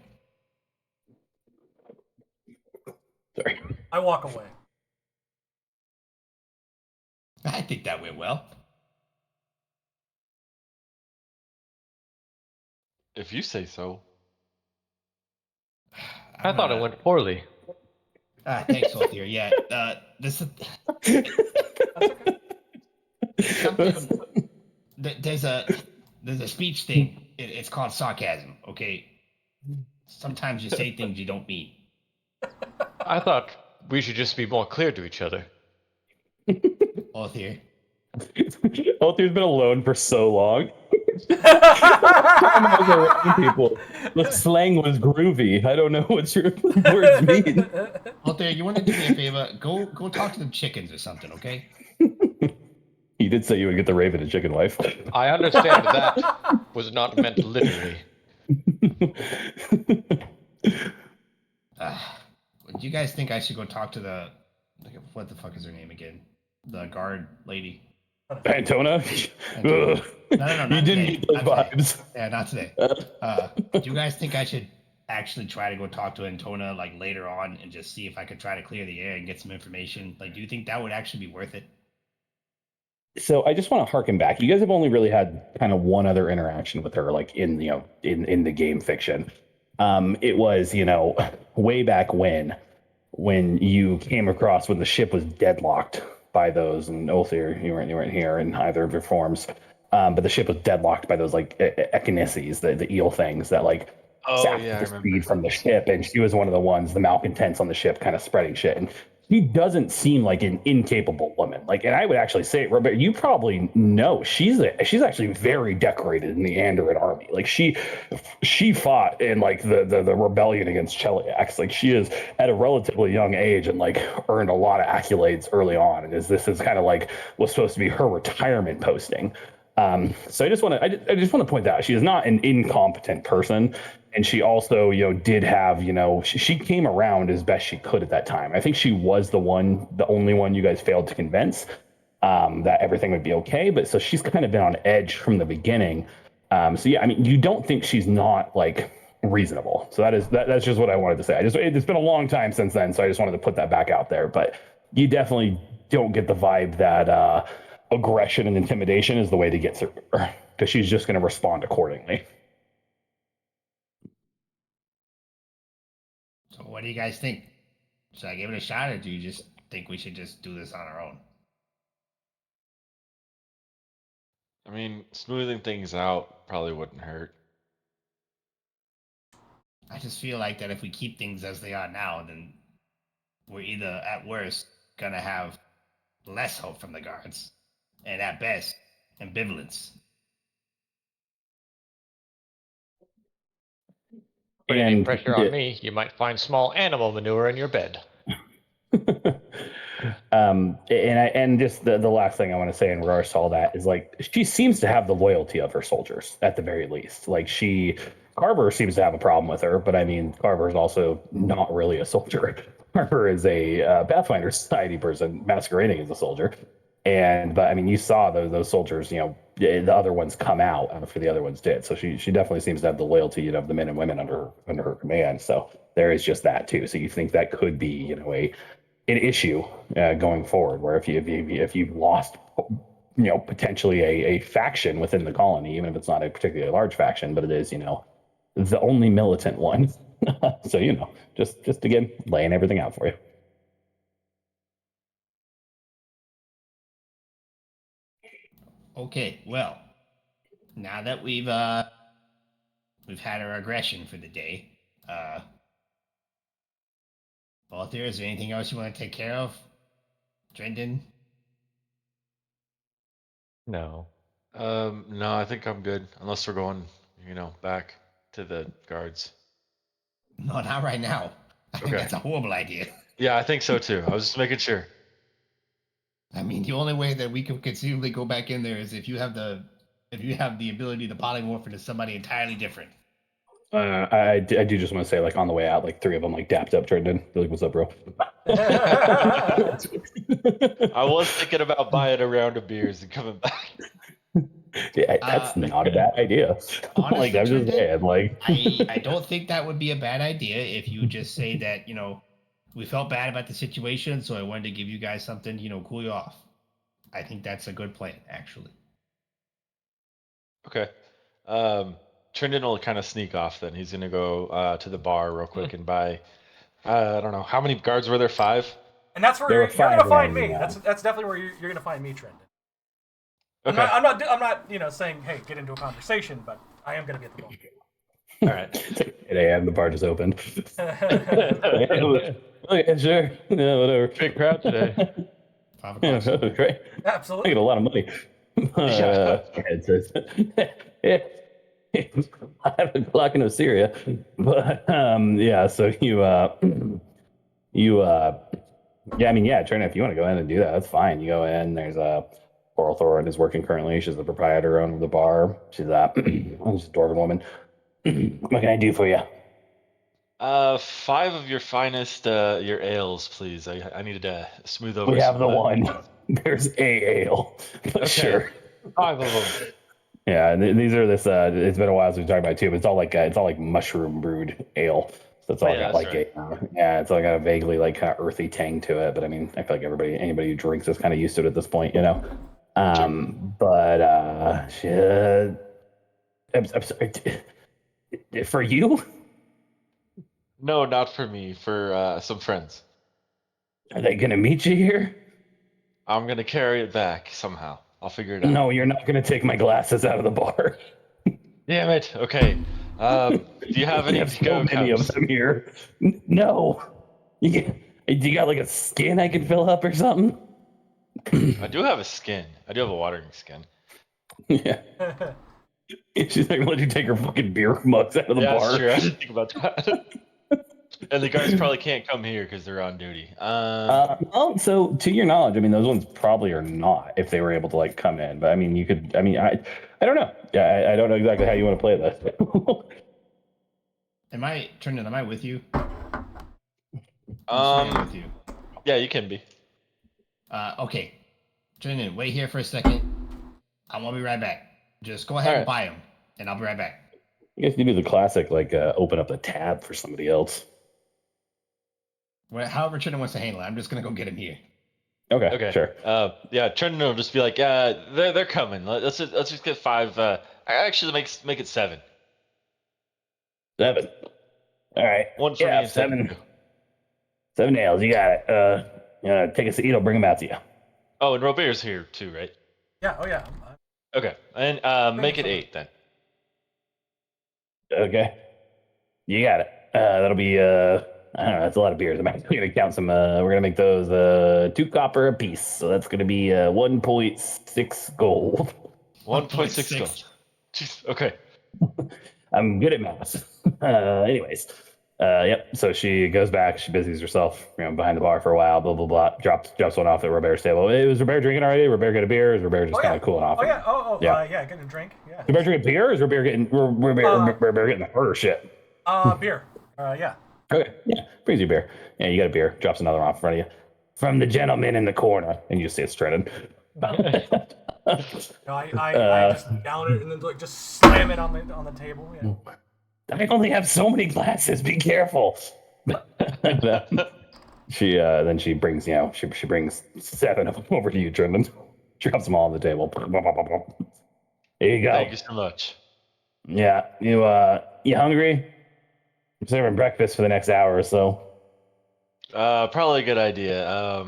I walk away. I think that went well. If you say so. I thought it went poorly. Thanks, Othir. Yeah, this is That's okay. it's something. There's a speech thing. It's called sarcasm. Okay. Sometimes you say things you don't mean. I thought we should just be more clear to each other. Othir. Othir's been alone for so long. Time I was around people, the slang was groovy. I don't know what your words mean. Othir, you want to do me a favor? Go talk to them chickens or something. Okay. You did say you would get the raven and chicken wife. I understand that was not meant literally. Do you guys think I should go talk to the what the fuck is her name again? The guard lady. Antona? Antona. Ugh. No, You not didn't today. get those Not today. vibes. Yeah, not today. Do you guys think I should actually try to go talk to Antona like later on and just see if I could try to clear the air and get some information? Like, do you think that would actually be worth it? So I just want to harken back. You guys have only really had kind of one other interaction with her, like in in the game fiction. It was way back when you came across when the ship was deadlocked by those, and Othir, you weren't here in either of your forms, but the ship was deadlocked by those like echinices, the eel things that like Oh sapped yeah, I the remember. speed from the ship, and she was one of the ones, the malcontents on the ship, kind of spreading shit. And she doesn't seem like an incapable woman. Like, and I would actually say, Robert, you probably know she's actually very decorated in the Andoran army. Like she fought in like the rebellion against Cheliax. Like she is at a relatively young age and like earned a lot of accolades early on. And this is kind of like was supposed to be her retirement posting. So I just want to point out she is not an incompetent person, and she also did have she came around as best she could at that time. I think she was the only one you guys failed to convince that everything would be okay. But so she's kind of been on edge from the beginning. So yeah, I mean, you don't think she's not like reasonable. So that's just what I wanted to say. It's been a long time since then, so I just wanted to put that back out there. But you definitely don't get the vibe that aggression and intimidation is the way to get through her, because she's just going to respond accordingly. So, what do you guys think? Should I give it a shot, or do you just think we should just do this on our own? I mean, smoothing things out probably wouldn't hurt. I just feel like that if we keep things as they are now, then we're either at worst gonna have less hope from the guards, and at best, ambivalence. Put any And pressure on me, you might find small animal manure in your bed. and just the last thing I want to say in regards to all that is like she seems to have the loyalty of her soldiers at the very least. Like Carver seems to have a problem with her, but I mean Carver is also not really a soldier. Carver is a Pathfinder Society person masquerading as a soldier, but I mean you saw those soldiers, the other ones come out after the other ones did. So she definitely seems to have the loyalty of the men and women under her command. So there is just that too. So you think that could be an issue going forward, where if you've lost potentially a faction within the colony, even if it's not a particularly large faction, but it is the only militant one. So just again laying everything out for you. Okay, well, now that we've had our aggression for the day, Walter, is there anything else you want to take care of? Drendon? No. No, I think I'm good. Unless we're going, back to the guards. No, not right now. I think Okay. that's a horrible idea. Yeah, I think so too. I was just making sure. I mean, the only way that we could conceivably go back in there is if you have the ability to polymorph into somebody entirely different. I do just want to say, like, on the way out, like, three of them, like, dapped up Jordan. They're like, what's up, bro? I was thinking about buying a round of beers and coming back. Yeah, that's not a bad idea. Honestly, Like, I'm just Jordan, saying, like, I don't think that would be a bad idea if you just say that, we felt bad about the situation, so I wanted to give you guys something, cool you off. I think that's a good plan, actually. Okay. Trendon will kind of sneak off. Then he's gonna go to the bar real quick and buy. I don't know how many guards were there. 5. And that's where There were you're gonna 5 find then, me. yeah. That's definitely where you're gonna find me, Trendon. Okay. I'm not saying, hey, get into a conversation, but I am gonna be at the bar. All right. It's like 8 a.m. The bar just opened. Okay, sure. Yeah, whatever. Big crowd today. 5 Yeah, o'clock. that was great. I Absolutely. get a lot of money. Yeah. Yeah, 5 o'clock in Syria. But yeah, so you yeah, I mean, yeah, Trina, if you want to go in and do that, that's fine. You go in. There's a Coral Thorin is working currently. She's the proprietor of the bar. She's she's a dwarven woman. What can I do for you? 5 of your finest your ales, please. I needed to smooth over. We have some, the one. There's a ale, but Okay. sure. 5 of them. Yeah, and these are this. It's been a while since we talked about it too, but it's all like mushroom brewed ale. So it's all Oh, yeah, got that's like right. yeah, it's all got a vaguely like kind of earthy tang to it. But I mean, I feel like anybody who drinks is kind of used to it at this point, you know. But I'm sorry. For you, No, not for me. For some friends. are they gonna meet you here? I'm gonna carry it back somehow. I'll figure it out. No, you're not gonna take my glasses out of the bar. Damn it. Okay. Do you have We any have so to-go many of cups? them here. No, you got like a skin I can fill up or something? I do have a skin. I do have a watering skin. Yeah. She's not gonna let you take her fucking beer mugs out of the Yeah, that's bar. true. I didn't think about that. And the guards probably can't come here because they're on duty. Well, so to your knowledge, I mean, those ones probably are not if they were able to like come in. But I mean, you could. I mean, I don't know. Yeah, I don't know exactly how you want to play this. Trendon, am I with you? I'm with you. Yeah, you can be. Okay. Trendon, wait here for a second. I won't be right back. Just go ahead All and right. buy them, and I'll be right back. I guess you do the classic, like open up the tab for somebody else. However Trendon wants to handle it, I'm just gonna go get him here. Okay, sure. Yeah, Trendon will just be like, they're coming. Let's just get 5. Actually, make it 7. 7. All right. One for me Yeah, and 7 for 7. you. 7 nails. You got it. Take a seat. I'll bring them out to you. Oh, and Robert's here too, right? Yeah. Oh yeah. Okay, and make it 8 then. Okay. You got it. That'll be I don't know, that's a lot of beers. I'm actually gonna count some we're gonna make those 2 copper a piece. So that's gonna be 1.6 gold. 1.6 gold. Jeez. Okay. I'm good at math. Anyways. Yep. So she goes back, she busies herself, behind the bar for a while, blah blah blah. Drops one off at Robert's table. Hey, was Robert drinking already? Robert get a beer? Is Robert just Oh kind yeah. of cooling off? Oh yeah. Yeah. Yeah. Getting a drink. Yeah. Robert drinking beer? Or is Robert getting Robert getting her shit? Beer. Yeah. Okay, yeah, brings you a beer. Yeah, you got a beer. Drops another one off in front of you. From the gentleman in the corner, and you just see it shredded. No, I just down it and then like just slam it on the table. Yeah. I only have so many glasses. Be careful. She then she brings she brings 7 of them over to you, Trendon. Drops them all on the table. There you go. Thank you so much. Yeah, you hungry? I'm serving breakfast for the next hour or so. Probably a good idea.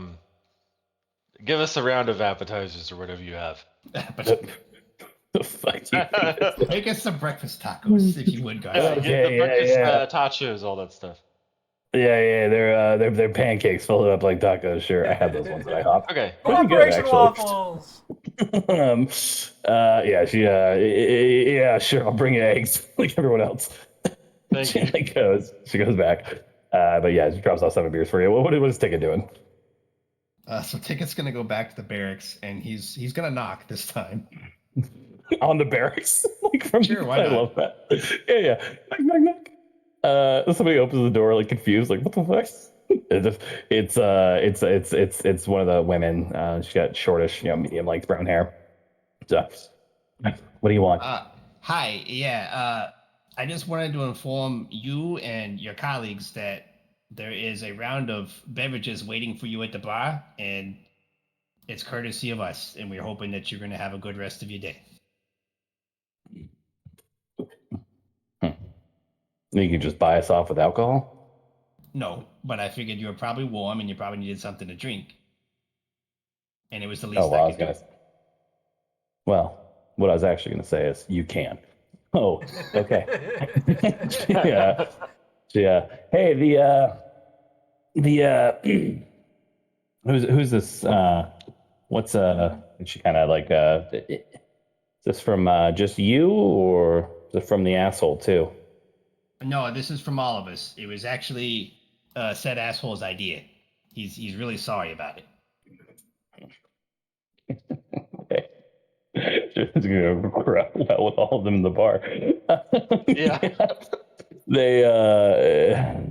Give us a round of appetizers or whatever you have. The fuck you? Make us some breakfast tacos, if you would, guys. Yeah, Okay, get the breakfast yeah. tachos, all that stuff. Yeah, they're pancakes folded up like tacos. Sure, I had those ones at IHOP. Okay. Pretty good, Operation actually. Waffles. Yeah, yeah, sure. I'll bring you eggs like everyone else. Thank She you. like goes. She goes back. But yeah, she drops off 7 beers for you. What is Ticket doing? So Ticket's gonna go back to the barracks, and he's gonna knock this time. On the barracks, like from. Sure, why I not? love that. Yeah. Knock, knock, knock. Somebody opens the door, like confused, like what the fuck? It's one of the women. She's got shortish, medium length brown hair. So, what do you want? Hi. Yeah. I just wanted to inform you and your colleagues that there is a round of beverages waiting for you at the bar, and it's courtesy of us, and we're hoping that you're going to have a good rest of your day. You could just buy us off with alcohol. No, but I figured you were probably warm and you probably needed something to drink. And it was the least Oh, well, I I was could do. gonna. Well, what I was actually gonna say is you can. Oh, okay. Yeah, yeah. Hey, the who's this? What's And she kind of like is this from just you or is it from the asshole too? No, this is from all of us. It was actually said asshole's idea. He's really sorry about it. Okay. She's gonna crowd out with all of them in the bar. Yeah. They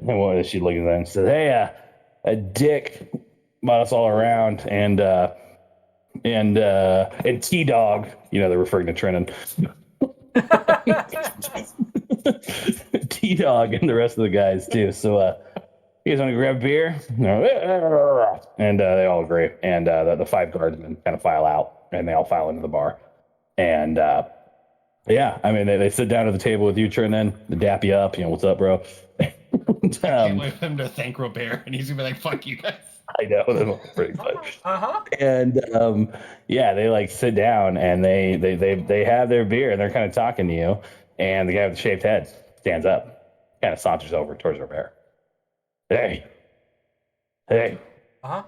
what is she looking at them and says, hey, a dick bought us all around and T-Dog, they're referring to Trennan. T-Dog and the rest of the guys too. So you guys want to grab a beer? And they all agree. And the five guardsmen kind of file out and they all file into the bar. And yeah, I mean, they sit down at the table with you, Trennan, they dap you up, what's up, bro? Can't wait for him to thank Robert, and he's gonna be like, "Fuck you guys." I know that's pretty funny. Uh-huh. And yeah, they like sit down and they have their beer and they're kind of talking to you. And the guy with the shaved head stands up, kind of saunters over towards Robert. Hey, hey, Uh-huh.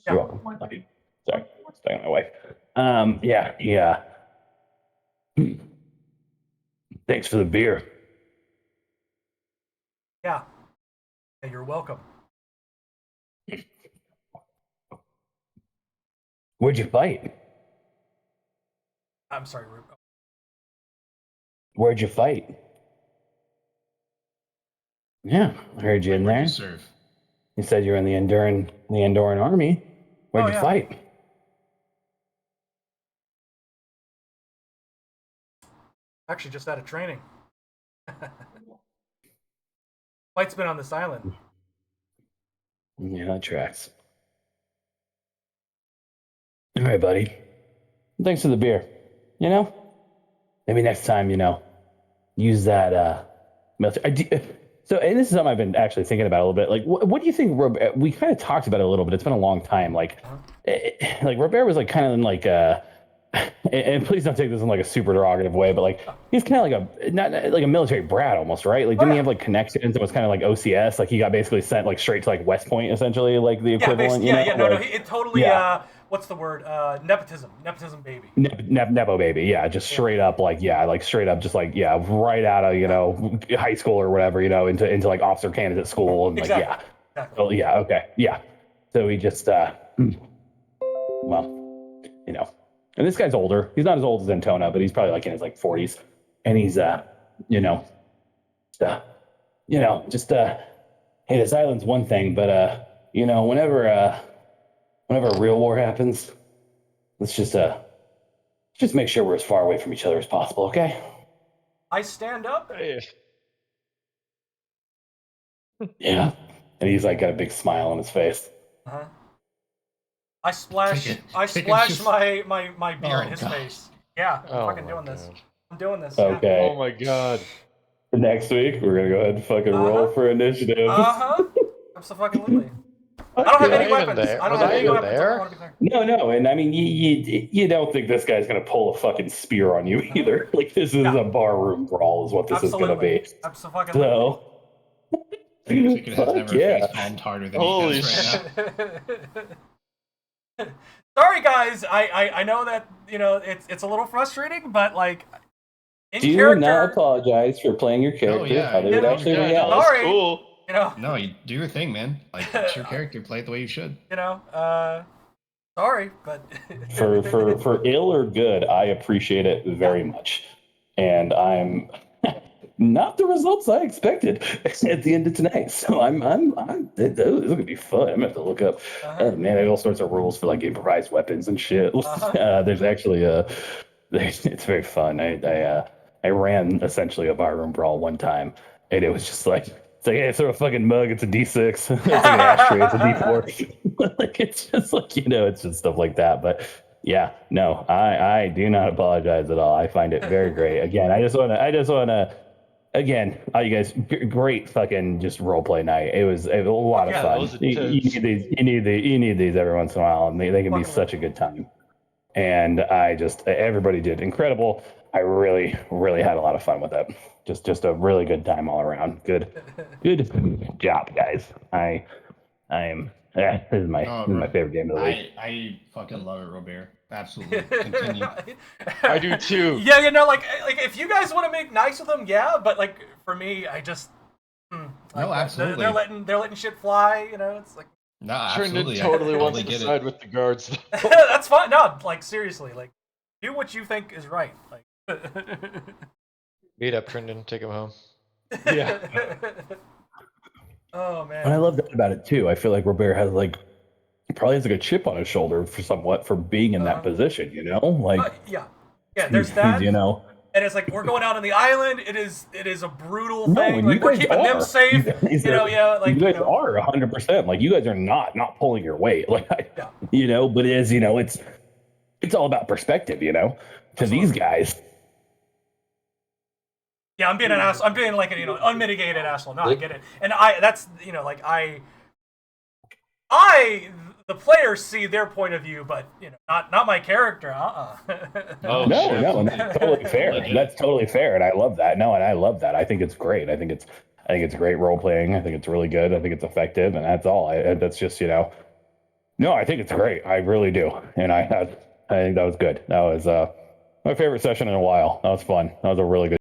you're welcome. Love you. Sorry, I was talking to my wife. Yeah. Thanks for the beer. Yeah. Yeah, you're welcome. Where'd you fight? I'm sorry, Rube. Where'd you fight? Yeah, I heard you in Where'd there. you serve? You said you're in the Andorran army. Where'd Oh, you yeah. fight? Actually, just out of training. Fight's been on this island. Yeah, that tracks. All right, buddy. Thanks for the beer. Maybe next time, use that military. So, and this is something I've been actually thinking about a little bit. Like, what do you think? We kind of talked about it a little bit. It's been a long time. Like, like Robert was like kind of in like and please don't take this in like a super derogative way, but like he's kind of like not like a military brat almost, right? Like, didn't he have like connections? It was kind of like OCS. Like he got basically sent like straight to like West Point, essentially, like the Yeah, equivalent. basically, no, Like, it totally, yeah. what's the word? Nepotism baby. Nepo baby, yeah, just straight up, like, yeah, like straight up, just like, yeah, right out of high school or whatever, into like officer candidate school, and like, Exactly. yeah, Exactly. oh yeah, okay, yeah. So he just, well, and this guy's older. He's not as old as Antona, but he's probably like in his like 40s, and he's, just, hey, this island's one thing, but whenever a real war happens, let's just make sure we're as far away from each other as possible, okay? I stand up. Yeah. And he's like got a big smile on his face. Uh-huh. I splash Take my beer in Oh, his God. face. Yeah, I'm Oh fucking my doing this. God. I'm doing this. Okay. Oh my god. Next week, we're going to go ahead and fucking roll for initiative. Yeah. Uh-huh. Absolutely. I Fuck don't have yeah. any Was I even weapons. there? I don't Was have I any even weapons. I there? want to be clear. No. And I mean, you don't think this guy's going to pull a fucking spear on you either. Like, this is Yeah. a barroom brawl, is what this is going to be. Absolutely. So, Chicken has fuck never yeah. face palmed harder than Holy he does right now. Sorry, guys. I know that it's a little frustrating, but like in Do character. not apologize for playing your character. yeah, How they would yeah, actually Yeah, react. no, that's Sorry. cool. No, you do your thing, man. Like, it's your character. Play it the way you should. Sorry, but For ill or good, I appreciate it very much, and I'm not the results I expected at the end of tonight. So this is gonna be fun. I'm gonna have to look up. Man, there's all sorts of rules for like improvised weapons and shit. There's actually it's very fun. I ran essentially a barroom brawl one time, and it was just like. It's like, hey, throw a fucking mug, it's a D6. It's like an ashtray, it's a D4. Like, it's just like, it's just stuff like that. But Yeah, no, I do not apologize at all. I find it very great. Again, I just want to, again, all you guys, great fucking just role play night. It was a lot of yeah, that fun. was You intense. need these, you need these every once in a while, and they can be Fucking such a love good time. And everybody did incredible. I really, really had a lot of fun with it. Just a really good time all around. Good job, guys. I am. Yeah, Oh, this is my favorite game of the week. I fucking love it, Robert. Absolutely. Continue. I do too. Yeah, like if you guys want to make nice with them, yeah, but like for me, I just No, absolutely. they're letting shit fly. It's like No, Trendon absolutely. totally I wants totally to get side it. with the guards. that's fine. No, like seriously, like do what you think is right. Like Beat up Trendon, take him home. Yeah. Oh man. And I love that about it too. I feel like Robert has probably has a chip on his shoulder for being in that position. Yeah. Yeah, there's that. And it's like we're going out on the island. It is a brutal No, thing. and Like you we're guys keeping them are. safe. Yeah, like you guys are 100%. Like you guys are not pulling your weight. Yeah. But it's all about perspective. To these Absolutely. guys, Yeah, I'm being an ass. I'm being like an unmitigated asshole. No, I Yep. get it. And that's like the players see their point of view, but not my character. Oh, no, shit. and that's totally fair. Legit. That's totally fair, and I love that. No, and I love that. I think it's great. I think it's great role playing. I think it's really good. I think it's effective, and that's all. That's just No, I think it's great. I really do, and I think that was good. That was my favorite session in a while. That was fun. That was a really good.